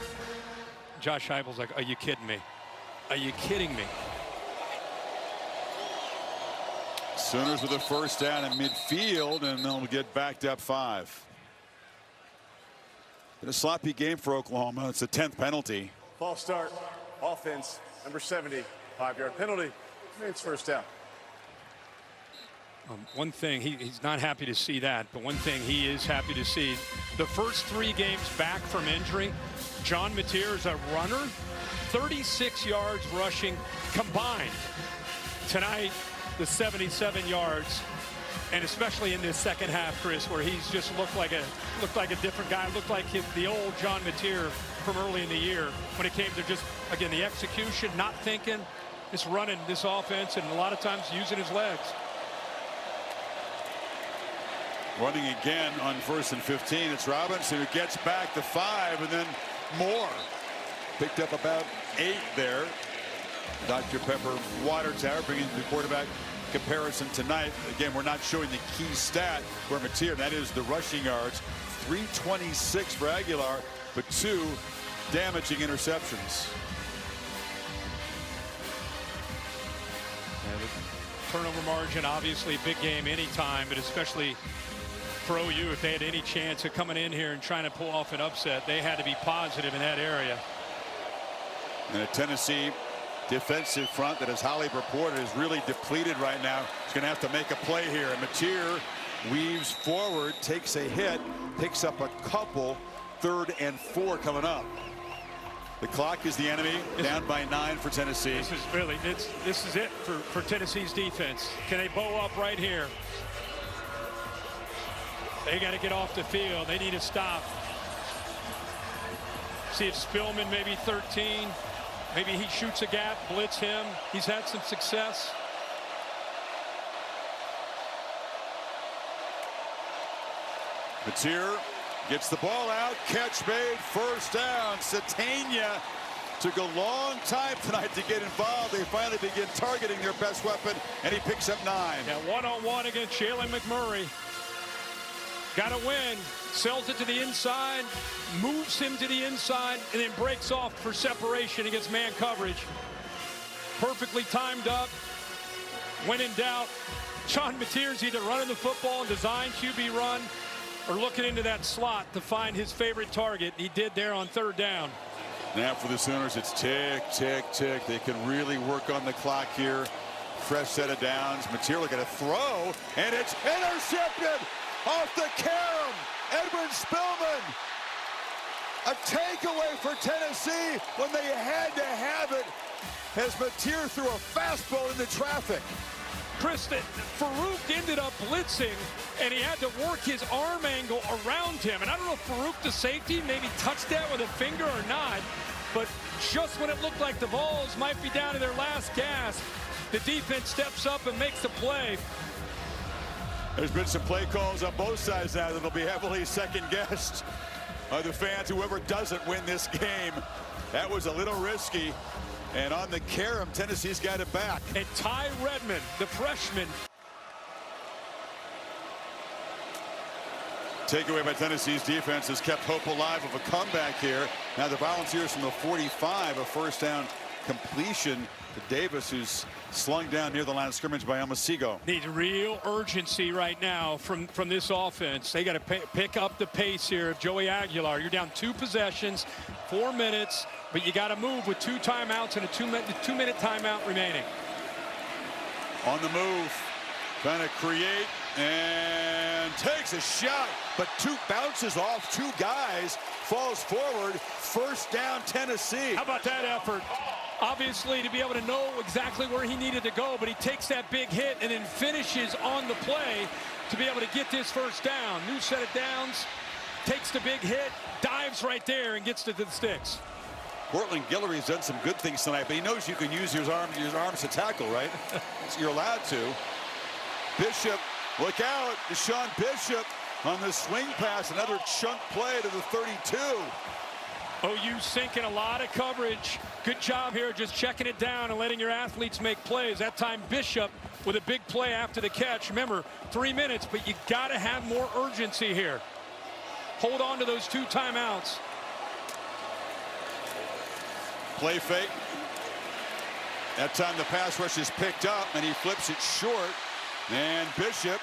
H: Josh Heupel's like, are you kidding me? Are you kidding me?
G: Sooners with a first down in midfield, and they'll get backed up 5. Been a sloppy game for Oklahoma. It's the 10th penalty.
M: False start. Offense, number 70. 5-yard penalty. It's first down.
H: One thing, he's not happy to see that, but one thing he is happy to see, the first 3 games back from injury, John Mateer is a runner, 36 yards rushing combined. Tonight, the 77 yards And especially in this second half, Chris, where he's just looked like a different guy, looked like the old John Mateer from early in the year when it came to just, again, the execution, not thinking, just running this offense, and a lot of times using his legs.
G: Running again on 1st and 15. It's Robinson who gets back to 5, and then more. Picked up about 8 there. Dr. Pepper Water Tower bringing the quarterback comparison tonight. Again, we're not showing the key stat for Mateer. That is the rushing yards. 326 for Aguilar, but 2 damaging interceptions.
H: And the turnover margin, obviously, big game anytime, but especially for OU, if they had any chance of coming in here and trying to pull off an upset, they had to be positive in that area.
G: And a Tennessee defensive front that, as Holly reported, is really depleted right now. He's going to have to make a play here. And Mateer weaves forward, takes a hit, picks up a couple. 3rd and 4 coming up. The clock is the enemy, down by 9 for Tennessee.
H: This is really, this is it for Tennessee's defense. Can they bow up right here? They got to get off the field. They need to stop. See if Spillman maybe 13. Maybe he shoots a gap, blitz him. He's had some success.
G: Mateer gets the ball out. Catch made. 1st down. Satania took a long time tonight to get involved. They finally begin targeting their best weapon, and he picks up 9.
H: Yeah, one-on-one against Jalen McMurray. Got to win. Sells it to the inside, moves him to the inside, and then breaks off for separation against man coverage. Perfectly timed up. When in doubt, John Mateer's either running the football and design QB run or looking into that slot to find his favorite target. He did there on 3rd down.
G: Now for the Sooners, it's tick, tick, tick. They can really work on the clock here. Fresh set of downs. Mateer looking to throw, and it's intercepted off the carom. Edwin Spillman. A takeaway for Tennessee when they had to have it, as Mateer threw a fastball into traffic.
H: Chris, Farouk ended up blitzing, and he had to work his arm angle around him. And I don't know if Farouk, the safety, maybe touched that with a finger or not, but just when it looked like the Vols might be down to their last gasp, the defense steps up and makes the play.
G: There's been some play calls on both sides now that'll be heavily second-guessed by the fans, whoever doesn't win this game. That was a little risky. And on the carom, Tennessee's got it back.
H: And Ty Redmond, the freshman.
G: Takeaway by Tennessee's defense has kept hope alive of a comeback here. Now the Volunteers from the 45, a 1st down completion to Davis, who's slung down near the line of scrimmage by Omasigo.
H: Need real urgency right now from this offense. They got to pick up the pace here of Joey Aguilar. You're down 2 possessions, 4 minutes, but you got to move with 2 timeouts and a 2-minute timeout remaining.
G: On the move, trying to create, and takes a shot, but 2 bounces off 2 guys, falls forward. 1st down, Tennessee.
H: How about that effort? Obviously, to be able to know exactly where he needed to go, but he takes that big hit and then finishes on the play to be able to get this 1st down. New set of downs, takes the big hit, dives right there and gets to the sticks.
G: Portland Guillory's done some good things tonight, but he knows you can use your arms to tackle, right? So you're allowed to. Bishop, look out. Deshaun Bishop on the swing pass, another chunk play to the 32.
H: OU sinking a lot of coverage. Good job here just checking it down and letting your athletes make plays. That time Bishop with a big play after the catch. Remember, 3 minutes, but you got to have more urgency here. Hold on to those 2 timeouts.
G: Play fake. That time the pass rush is picked up and he flips it short. And Bishop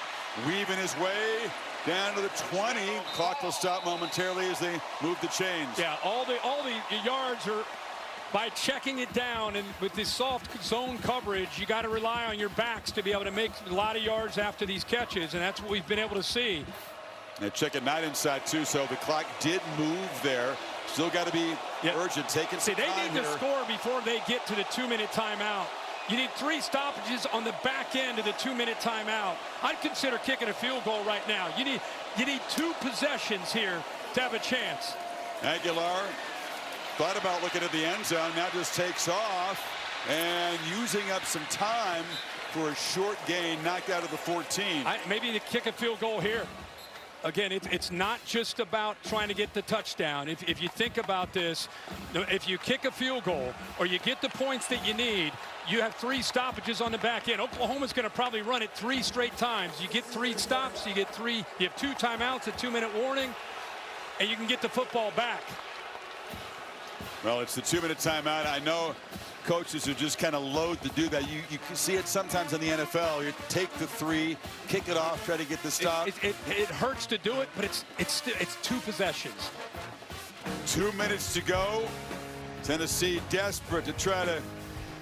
G: weaving his way down to the 20. Clock will stop momentarily as they move the chains.
H: Yeah, all the yards are by checking it down, and with this soft zone coverage, you got to rely on your backs to be able to make a lot of yards after these catches, and that's what we've been able to see.
G: They check it 9 inside too, so the clock did move there. Still got to be urgent, taking some time
H: they need to score before they get to the 2-minute timeout. You need 3 stoppages on the back end of the 2-minute timeout. I'd consider kicking a field goal right now. You need 2 possessions here to have a chance.
G: Aguilar thought about looking at the end zone, now just takes off and using up some time for a short gain, knocked out of the 14.
H: Maybe to kick a field goal here. Again, it's not just about trying to get the touchdown. If you think about this, if you kick a field goal or you get the points that you need, you have 3 stoppages on the back end. Oklahoma's going to probably run it 3 straight times. You get 3 stops, you have 2 timeouts, a 2-minute warning, and you can get the football back.
G: Well, it's the 2-minute timeout. I know coaches are just kind of loath to do that. You can see it sometimes in the NFL. You take the 3, kick it off, try to get the stop.
H: It hurts to do it, but it's 2 possessions.
G: 2 minutes to go. Tennessee desperate to try to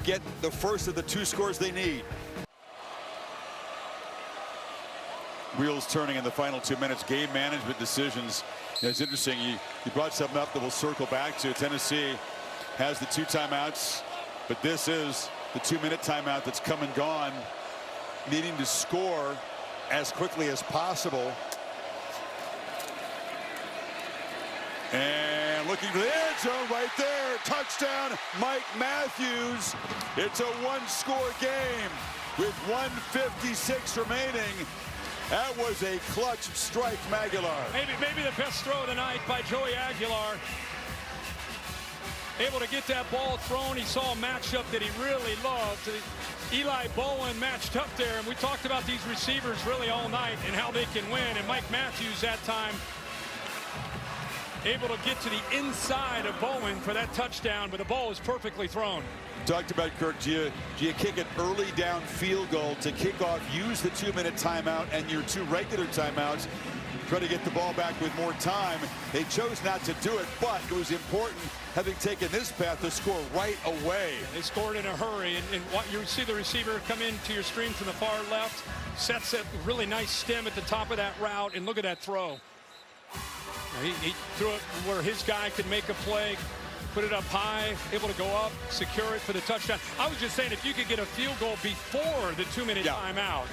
G: get the first of the 2 scores they need. Wheels turning in the final 2 minutes. Game management decisions. It's interesting. You brought something up that we'll circle back to. Tennessee has the 2 timeouts, but this is the 2-minute timeout that's come and gone, needing to score as quickly as possible. And looking for the end zone right there. Touchdown, Mike Matthews. It's a 1-score game with 1:56 remaining. That was a clutch strike from Aguilar.
H: Maybe the best throw of the night by Joey Aguilar. Able to get that ball thrown. He saw a matchup that he really loved. Eli Bowen matched up there, and we talked about these receivers really all night and how they can win. And Mike Matthews that time able to get to the inside of Bowen for that touchdown, but the ball was perfectly thrown.
G: Talked about, Kirk, do you kick an early down field goal to kick off, use the 2-minute timeout and your 2 regular timeouts, try to get the ball back with more time? They chose not to do it, but it was important, having taken this path, to score right away.
H: They scored in a hurry, and what you see the receiver come into your screen from the far left, sets a really nice stem at the top of that route, and look at that throw. He threw it where his guy could make a play, put it up high, able to go up, secure it for the touchdown. I was just saying, if you could get a field goal before the 2-minute timeout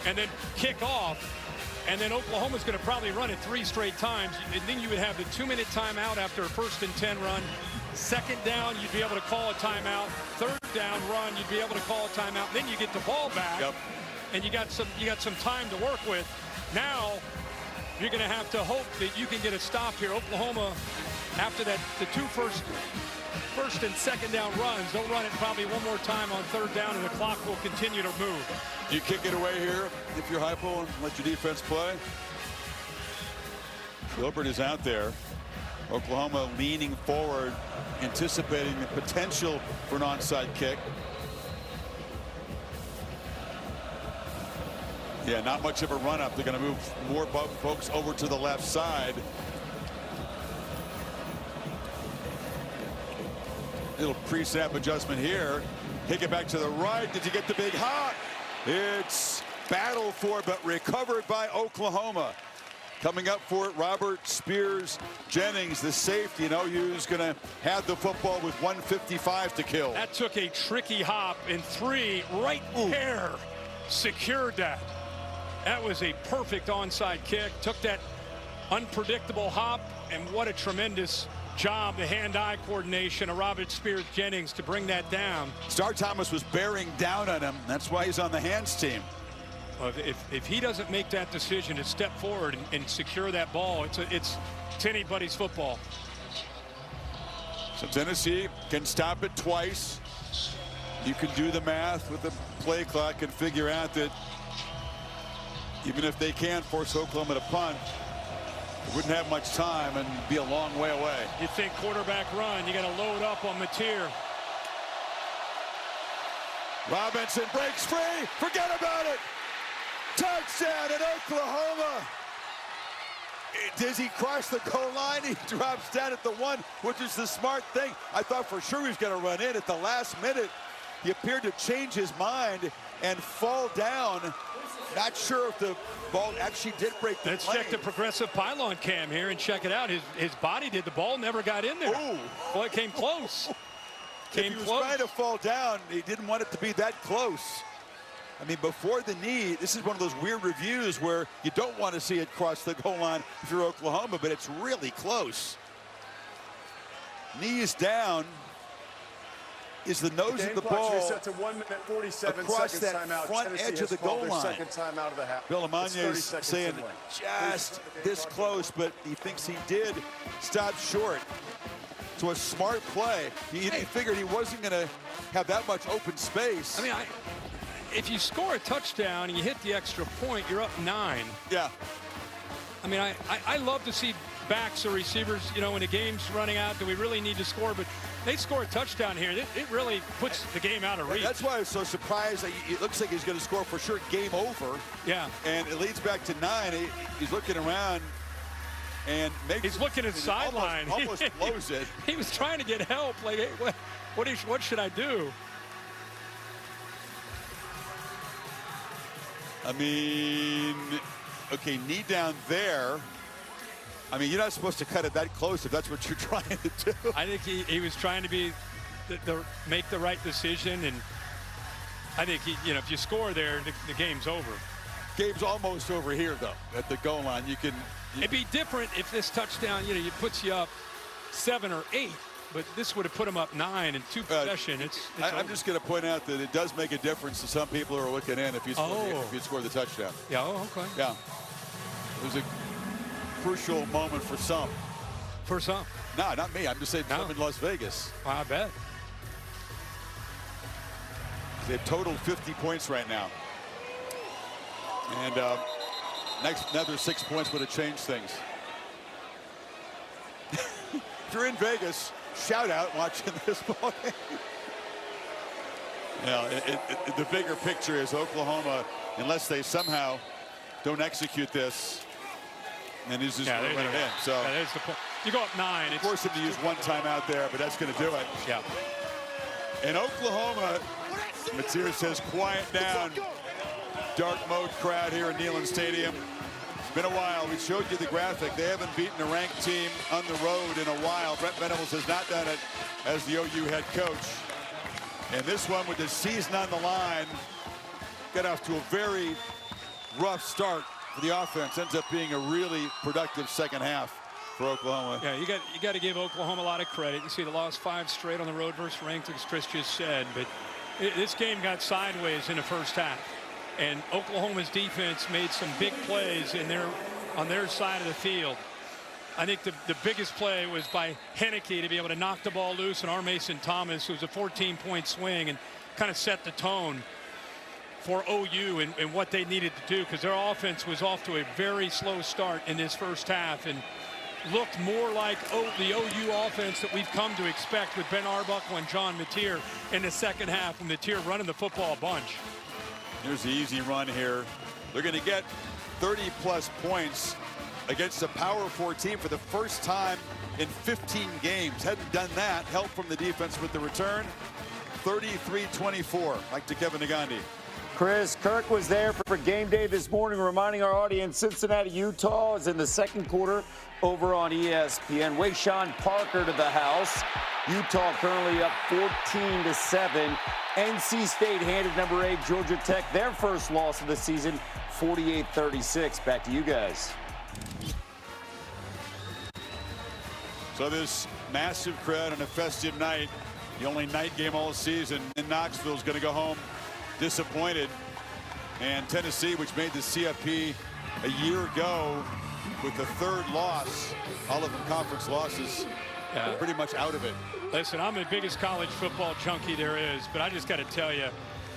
H: and then kick off, and then Oklahoma's going to probably run it 3 straight times, and then you would have the 2-minute timeout after a 1st and 10 run. 2nd down, you'd be able to call a timeout. 3rd down run, you'd be able to call a timeout. Then you get the ball back, and you got some time to work with. Now you're going to have to hope that you can get a stop here. Oklahoma, after that, the 2 first and 2nd down runs, they'll run it probably one more time on 3rd down, and the clock will continue to move.
G: You kick it away here if you're hypo and let your defense play. Gilbert is out there. Oklahoma leaning forward, anticipating the potential for an onside kick. Yeah, not much of a run up. They're going to move more folks over to the left side. Little pre-snap adjustment here. Kick it back to the right. Did you get the big hop? It's battled for, but recovered by Oklahoma. Coming up for it, Robert Spears Jennings, the safety, and OU's going to have the football with 1:55 to kill.
H: That took a tricky hop, and 3 right there secured that. That was a perfect onside kick. Took that unpredictable hop, and what a tremendous job, the hand-eye coordination of Robert Spears Jennings to bring that down.
G: Star Thomas was bearing down on him. That's why he's on the hands team.
H: Well, if he doesn't make that decision to step forward and secure that ball, it's anybody's football.
G: So Tennessee can stop it twice. You can do the math with the play clock and figure out that even if they can force Oklahoma to punt, it wouldn't have much time and be a long way away.
H: You think quarterback run, you got to load up on Mateer.
G: Robinson breaks free. Forget about it. Touchdown at Oklahoma. Does he cross the goal line? He drops down at the 1, which is the smart thing. I thought for sure he was going to run in at the last minute. He appeared to change his mind and fall down. Not sure if the ball actually did break the
H: Let's
G: plane.
H: check the progressive pylon cam here and check it out. His body did. The ball never got in there.
G: Ooh.
H: Well, it came close. came
G: if he was
H: close.
G: trying to fall down, he didn't want it to be that close. I mean, before the knee, this is one of those weird reviews where you don't want to see it cross the goal line if you're Oklahoma, but it's really close. Knee is down. Is the nose of the ball
M: set to 1 minute 47
G: across
M: seconds
G: that
M: timeout.
G: front
M: Tennessee
G: edge of the
M: has called
G: goal
M: their
G: line?
M: second timeout of the half.
G: Bill
M: It's
G: Amanya
M: 30
G: is
M: seconds
G: saying
M: in lane.
G: just this close, but he thinks he did stop short. So a smart play. He figured he wasn't going to have that much open space.
H: I mean, if you score a touchdown and you hit the extra point, you're up 9.
G: Yeah.
H: I mean, I love to see backs or receivers, you know, when the game's running out, do we really need to score? But they score a touchdown here. It really puts the game out of reach.
G: That's why I was so surprised. That it looks like he's going to score for sure. Game over.
H: Yeah.
G: And it leads back to 9. He's looking around and
H: he's looking at sideline.
G: Almost blows it.
H: He was trying to get help. Like, hey, what should I do?
G: I mean, okay, knee down there. I mean, you're not supposed to cut it that close if that's what you're trying to do.
H: I think he was trying to be make the right decision, and I think if you score there, the game's over.
G: Game's almost over here though at the goal line.
H: It'd be different if this touchdown, it puts you up 7 or 8, but this would have put him up 9 and 2 possession.
G: I'm just going to point out that it does make a difference to some people who are looking in if you score the touchdown.
H: Yeah. Oh, okay.
G: Yeah. It was a crucial moment for some.
H: For some?
G: No, not me. I'm just saying some in Las Vegas.
H: Well, I bet.
G: They've totaled 50 points right now. And another 6 points would have changed things. If you're in Vegas, shout out watching this ball game. The bigger picture is Oklahoma, unless they somehow don't execute this, and he's just going to run it in. So
H: there's the point. You go up 9.
G: Of course, if you use one timeout there, but that's going to do it.
H: Yeah.
G: In Oklahoma, Mateer says, quiet down. Dark mode crowd here in Neyland Stadium. It's been a while. We showed you the graphic. They haven't beaten a ranked team on the road in a while. Brent Venables has not done it as the OU head coach. And this one, with the season on the line, got off to a very rough start for the offense. Ends up being a really productive second half for Oklahoma.
H: Yeah, you got to give Oklahoma a lot of credit. You see, they lost 5 straight on the road versus ranked, as Chris just said. But this game got sideways in the first half. And Oklahoma's defense made some big plays on their side of the field. I think the biggest play was by Henneke to be able to knock the ball loose, and R. Mason Thomas, who was a 14-point swing, and kind of set the tone for OU and what they needed to do, because their offense was off to a very slow start in this first half and looked more like the OU offense that we've come to expect with Ben Arbuckle and John Mateer in the second half, and Mateer running the football a bunch.
G: Here's the easy run here. They're going to get 30-plus points against a Power 4 team for the first time in 15 games. Hadn't done that. Help from the defense with the return. 33-24. Back to Kevin Negandhi.
O: Chris, Kirk was there for game day this morning, reminding our audience Cincinnati, Utah is in the second quarter over on ESPN. Wayshawn Parker to the house. Utah currently up 14-7. NC State handed number 8 Georgia Tech their first loss of the season, 48-36. Back to you guys.
G: So this massive crowd on a festive night, the only night game all season in Knoxville, is going to go home disappointed. And Tennessee, which made the CFP a year ago with the 3rd loss, all of them conference losses, pretty much out of it.
H: Listen, I'm the biggest college football junkie there is, but I just got to tell you,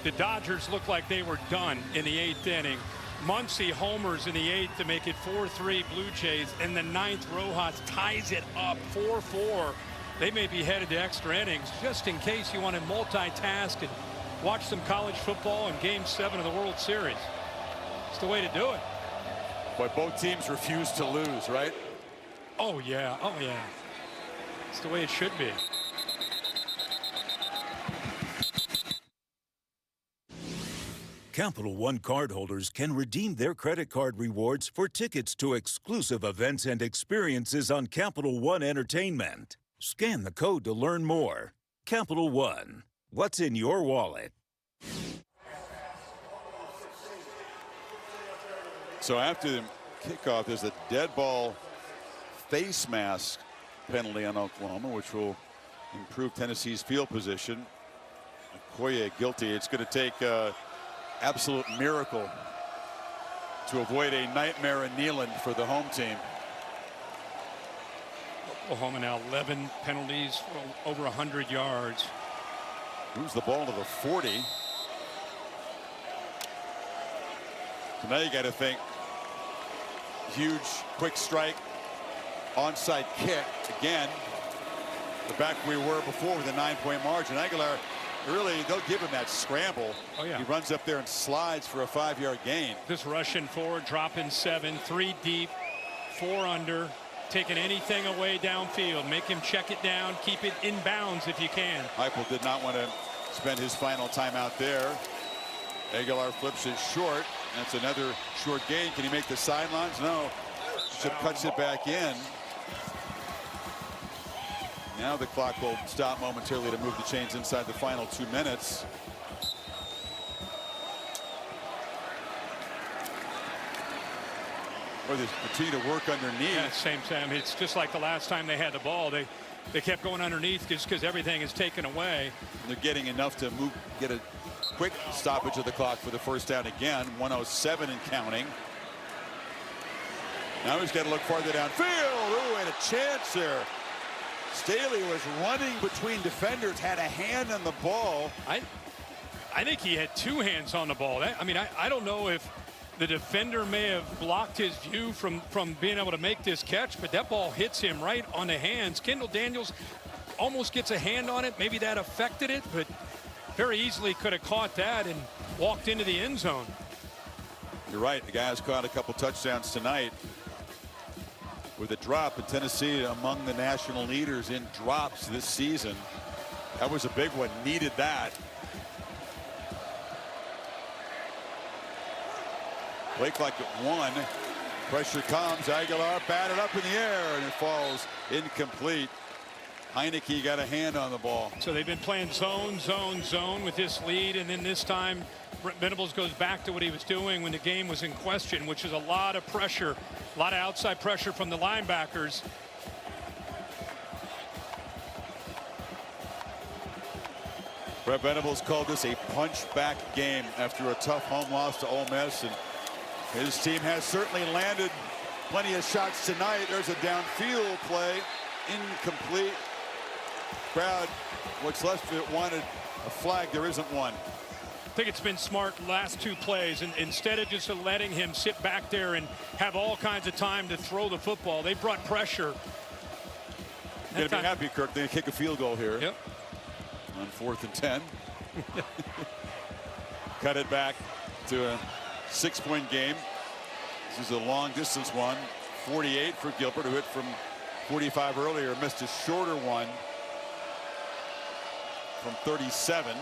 H: the Dodgers looked like they were done in the 8th inning. Muncy homers in the 8th to make it 4-3 Blue Jays. In the 9th, Rojas ties it up 4-4. They may be headed to extra innings, just in case you want to multitask and watch some college football in Game 7 of the World Series. It's the way to do it.
G: But both teams refuse to lose, right?
H: Oh, yeah. Oh, yeah. It's the way it should be.
N: Capital One cardholders can redeem their credit card rewards for tickets to exclusive events and experiences on Capital One Entertainment. Scan the code to learn more. Capital One. What's in your wallet?
G: So after the kickoff, there's a dead ball face mask penalty on Oklahoma, which will improve Tennessee's field position. Okoye guilty. It's going to take an absolute miracle to avoid a nightmare in Neyland for the home team.
H: Oklahoma now 11 penalties for over 100 yards.
G: Moves the ball to the 40. So now you got to think huge quick strike, onside kick again. The back we were before with a 9-point margin. Aguilar, really, they'll give him that scramble.
H: Oh, yeah.
G: He runs up there and slides for a 5-yard gain.
H: This rushing forward, dropping 7, 3 deep, 4 under, taking anything away downfield. Make him check it down, keep it in bounds if you can.
G: Heupel did not want to spend his final timeout there. Aguilar flips it short. That's another short gain. Can he make the sidelines? No. Chip cuts it back in. Now the clock will stop momentarily to move the chains inside the final 2 minutes. Or they continue to work underneath.
H: Yeah, same. It's just like the last time they had the ball. They kept going underneath just because everything is taken away.
G: They're getting enough to move, get a quick stoppage of the clock for the first down again. 1:07 and counting. Now he's got to look farther downfield. Ooh, and a chance there. Staley was running between defenders, had a hand on the ball.
H: I think he had 2 hands on the ball. I don't know if the defender may have blocked his view from being able to make this catch, but that ball hits him right on the hands. Kendall Daniels almost gets a hand on it. Maybe that affected it, but very easily could have caught that and walked into the end zone.
G: You're right. The guy's caught a couple touchdowns tonight with a drop, and Tennessee among the national leaders in drops this season. That was a big one. Needed that. Play clock at 1. Pressure comes. Aguilar batted up in the air, and it falls incomplete. Heineke got a hand on the ball.
H: So they've been playing zone, zone, zone with this lead, and then this time Brent Venables goes back to what he was doing when the game was in question, which is a lot of pressure, a lot of outside pressure from the linebackers.
G: Brent Venables called this a punch-back game after a tough home loss to Ole Miss, and his team has certainly landed plenty of shots tonight. There's a downfield play, incomplete. Crowd, what's left of it, wanted a flag. There isn't one.
H: I think it's been smart last 2 plays, and instead of just letting him sit back there and have all kinds of time to throw the football, they brought pressure.
G: You're gonna be happy, Kirk. They kick a field goal here.
H: Yep.
G: On 4th and 10. Cut it back to a 6-point game. This is a long distance one. 48 for Gilbert, who hit from 45 earlier, missed a shorter one from 37.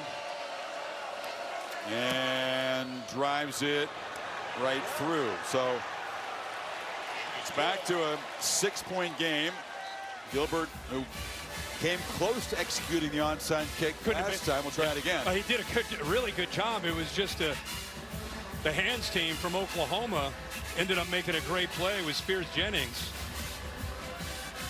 G: And drives it right through. So it's back to a 6-point game. Gilbert, who came close to executing the onside kick last time. We'll try it again.
H: He did a really good job. It was just the hands team from Oklahoma ended up making a great play with Spears Jennings.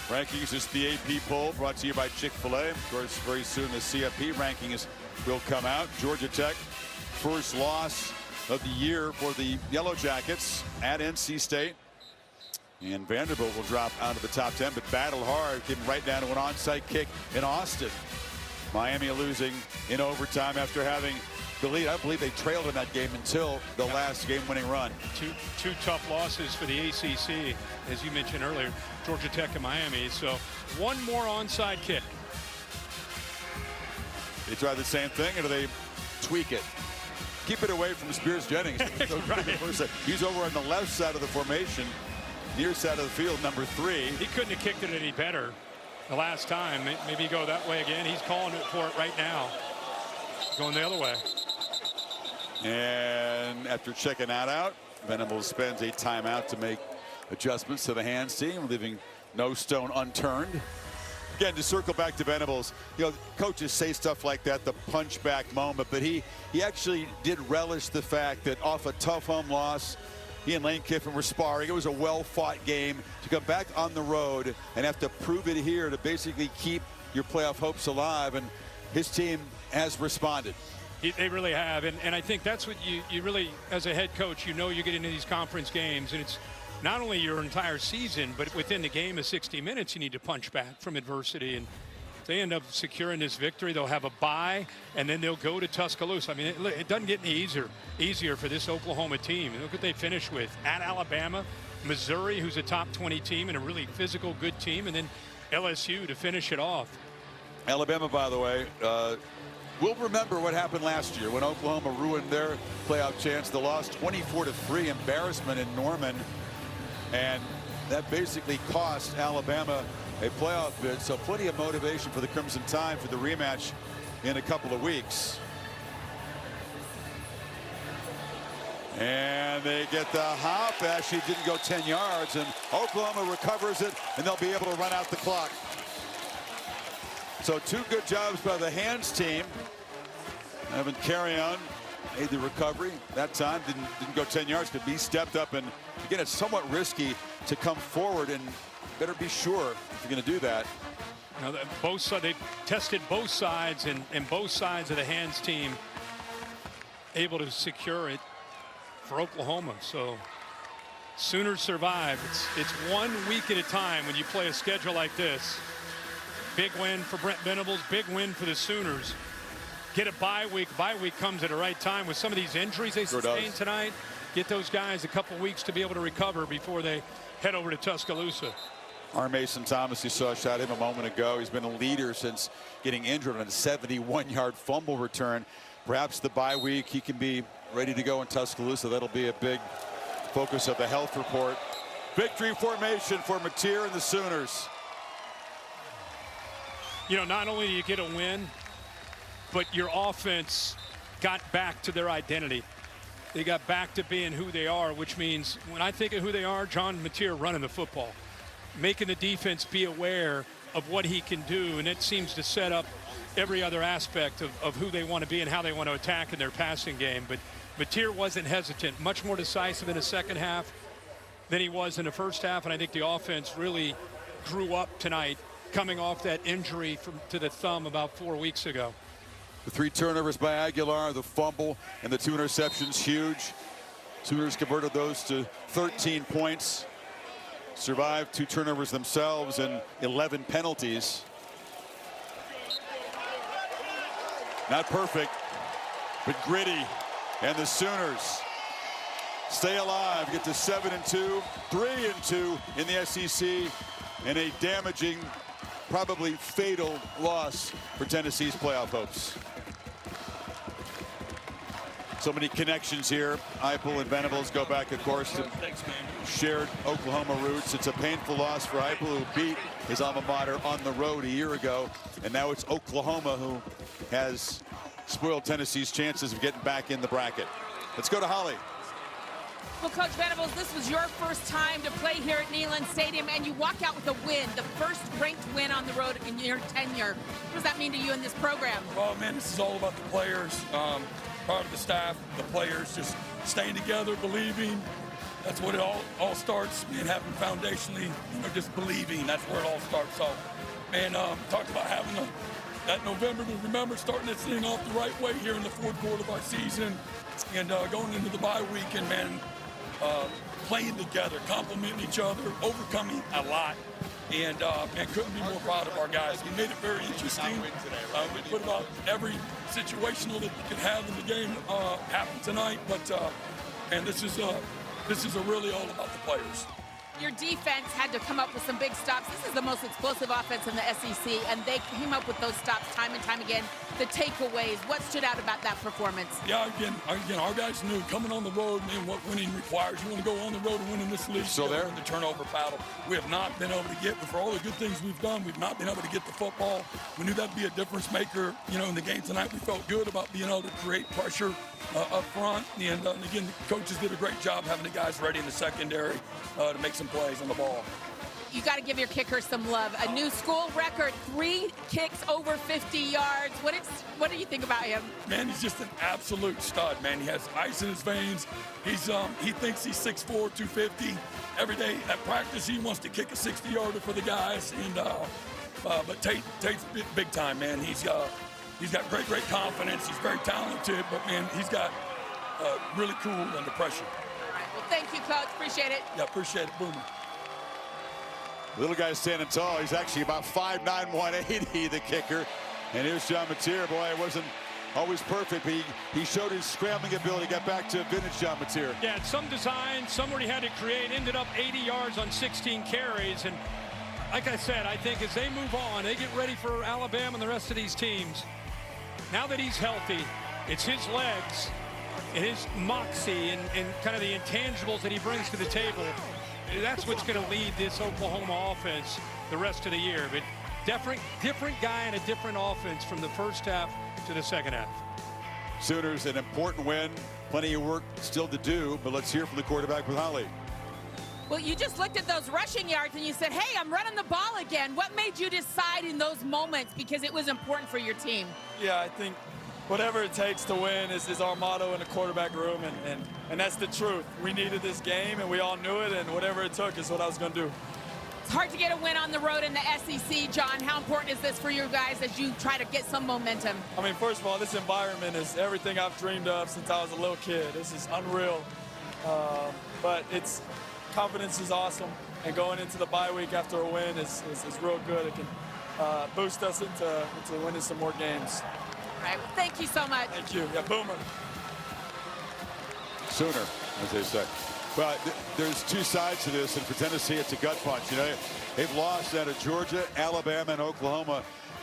G: Rankings is the AP poll brought to you by Chick-fil-A. Of course, very soon the CFP rankings will come out. Georgia Tech, first loss of the year for the Yellow Jackets at NC State. And Vanderbilt will drop out of the top 10, but battle hard, getting right down to an onside kick in Austin. Miami losing in overtime after having the lead. I believe they trailed in that game until the last game-winning run.
H: Two tough losses for the ACC, as you mentioned earlier, Georgia Tech and Miami. So one more onside kick.
G: They try the same thing, or do they tweak it? Keep it away from Spears Jennings.
H: Right.
G: He's over on the left side of the formation, near side of the field, number 3.
H: He couldn't have kicked it any better the last time. Maybe go that way again. He's calling it for it right now. Going the other way.
G: And after checking that out, Venables spends a timeout to make adjustments to the hands team, leaving no stone unturned. Again, to circle back to Venables, you know, coaches say stuff like that, the punchback moment, but he actually did relish the fact that off a tough home loss, he and Lane Kiffin were sparring. It was a well-fought game. To come back on the road and have to prove it here to basically keep your playoff hopes alive, and his team has responded.
H: They really have, and I think that's what you really, as a head coach, you know you get into these conference games, and it's not only your entire season, but within the game of 60 minutes, you need to punch back from adversity. And if they end up securing this victory, they'll have a bye, and then they'll go to Tuscaloosa. I mean, it doesn't get any easier for this Oklahoma team. Look what they finish with: at Alabama, Missouri, who's a top 20 team and a really physical, good team, and then LSU to finish it off.
G: Alabama, by the way, we'll remember what happened last year when Oklahoma ruined their playoff chance. They lost 24-3, embarrassment in Norman. And that basically cost Alabama a playoff bid. So plenty of motivation for the Crimson Tide for the rematch in a couple of weeks. And they get the hop. Actually didn't go 10 yards. And Oklahoma recovers it, and they'll be able to run out the clock. So two good jobs by the hands team. Evan Carrion made the recovery. That time didn't go 10 yards, but he stepped up. And again, it's somewhat risky to come forward, and better be sure if you're going to do that.
H: Now, both sides, they tested both sides, and both sides of the hands team able to secure it for Oklahoma. So Sooners survive. It's 1 week at a time when you play a schedule like this. Big win for Brent Venables, big win for the Sooners. Get a bye week. Bye week comes at the right time with some of these injuries they sustained tonight. Get those guys a couple weeks to be able to recover before they head over to Tuscaloosa.
G: Our Mason Thomas, you saw, shot him a moment ago. He's been a leader since getting injured on a 71-yard fumble return. Perhaps the bye week he can be ready to go in Tuscaloosa. That'll be a big focus of the health report. Victory formation for Mateer and the Sooners.
H: You know, not only do you get a win, but your offense got back to their identity. They got back to being who they are, which means when I think of who they are, John Mateer running the football, making the defense be aware of what he can do, and it seems to set up every other aspect of who they want to be and how they want to attack in their passing game. But Mateer wasn't hesitant, much more decisive in the second half than he was in the first half, and I think the offense really grew up tonight, coming off that injury to the thumb about 4 weeks ago.
G: The 3 turnovers by Aguilar, the fumble, and the 2 interceptions, huge. Sooners converted those to 13 points. Survived 2 turnovers themselves and 11 penalties. Not perfect, but gritty. And the Sooners stay alive, get to 7-2, 3-2 in the SEC, and a damaging, probably fatal loss for Tennessee's playoff hopes. So many connections here. Heupel and Venables go back, of course, to shared Oklahoma roots. It's a painful loss for Heupel, who beat his alma mater on the road a year ago. And now it's Oklahoma who has spoiled Tennessee's chances of getting back in the bracket. Let's go to Holly.
K: Well, Coach Venables, this was your first time to play here at Neyland Stadium, and you walk out with a win, the first ranked win on the road in your tenure. What does that mean to you in this program?
Q: Well, man, this is all about the players, part of the staff, the players, just staying together, believing. That's what it all starts, and having foundationally, you know, just believing. That's where it all starts. So, man, talked about having that November to remember, starting this thing off the right way here in the 4th quarter of our season, and going into the bye week, and man, playing together, complimenting each other, overcoming a lot, and couldn't be more proud of our guys. We made it very interesting. We put about every situational that you could have in the game happen tonight, but and this is really all about the players.
K: Your defense had to come up with some big stops. This is the most explosive offense in the SEC, and they came up with those stops time and time again. The takeaways, what stood out about that performance?
Q: Yeah, again, our guys knew coming on the road, man, what winning requires. You want to go on the road and win in this league.
G: So there,
Q: in the turnover battle, we have not been able to get, for all the good things we've done, we've not been able to get the football. We knew that'd be a difference maker, you know, in the game tonight. We felt good about being able to create pressure up front, and again, the coaches did a great job having the guys ready in the secondary to make some plays on the ball.
K: you got to give your kicker some love. A new school record, 3 kicks over 50 yards. What do you think about him?
Q: Man, he's just an absolute stud, man. He has ice in his veins. He thinks he's 6'4", 250. Every day at practice, he wants to kick a 60-yarder for the guys. And but Tate's big time, man. He's got great confidence. He's very talented, but man, he's got really cool under pressure.
K: All right. Well, thank you, Coach. Appreciate it.
Q: Yeah, appreciate it, Boomer.
G: Little guy standing tall. He's actually about 5'9", 180, the kicker. And here's John Mateer. Boy, it wasn't always perfect, but he showed his scrambling ability, got back to vintage John Mateer.
H: Yeah, some design, some where he had to create, ended up 80 yards on 16 carries. And like I said, I think as they move on, they get ready for Alabama and the rest of these teams. Now that he's healthy, it's his legs and his moxie and kind of the intangibles that he brings to the table. That's what's going to lead this Oklahoma offense the rest of the year. But different guy and a different offense from the first half to the second half.
G: Sooners, an important win. Plenty of work still to do, but let's hear from the quarterback with Holly.
K: Well, you just looked at those rushing yards and you said, hey, I'm running the ball again. What made you decide in those moments, because it was important for your team?
R: Yeah, I think whatever it takes to win is our motto in the quarterback room, and that's the truth. We needed this game, and we all knew it, and whatever it took is what I was going to do.
K: It's hard to get a win on the road in the SEC, John. How important is this for you guys as you try to get some momentum?
R: I mean, first of all, this environment is everything I've dreamed of since I was a little kid. This is unreal, but confidence is awesome, and going into the bye week after a win is real good. It can boost us into winning some more games.
K: All right, well, thank you so much.
R: Thank you. Yeah, Boomer.
G: Sooner, as they say. But there's two sides to this, and for Tennessee, it's a gut punch. You know, they've lost out of Georgia, Alabama, and Oklahoma.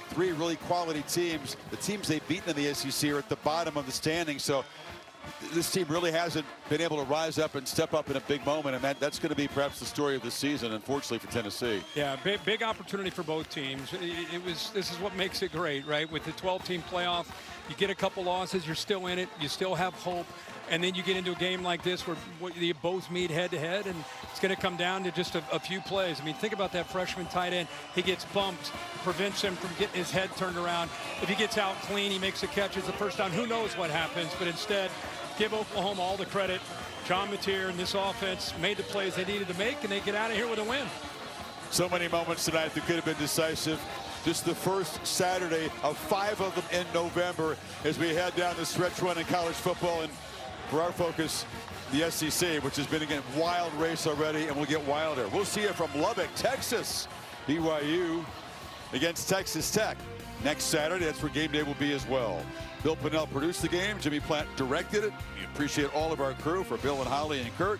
G: 3 really quality teams. The teams they've beaten in the SEC are at the bottom of the standing. So this team really hasn't been able to rise up and step up in a big moment, and that's going to be perhaps the story of the season, unfortunately, for Tennessee.
H: Yeah, big opportunity for both teams. This is what makes it great, right? With the 12-team playoff, you get a couple losses, you're still in it, you still have hope, and then you get into a game like this where you both meet head-to-head, and it's going to come down to just a few plays. I mean, think about that freshman tight end. He gets bumped, prevents him from getting his head turned around. If he gets out clean, he makes a catch as the first down. Who knows what happens, but instead, give Oklahoma all the credit. John Mateer and this offense made the plays they needed to make, and they get out of here with a win.
G: So many moments tonight that could have been decisive. Just the first Saturday of 5 of them in November as we head down the stretch run in college football. And for our focus, the SEC, which has been a wild race already, and will get wilder. We'll see you from Lubbock, Texas. BYU against Texas Tech next Saturday. That's where game day will be as well. Bill Pinnell produced the game. Jimmy Platt directed it. We appreciate all of our crew. For Bill and Holly and Kurt,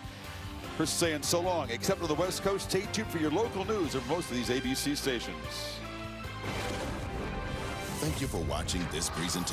G: Chris is saying so long. Except for the West Coast, stay tuned for your local news of most of these ABC stations.
S: Thank you for watching this presentation.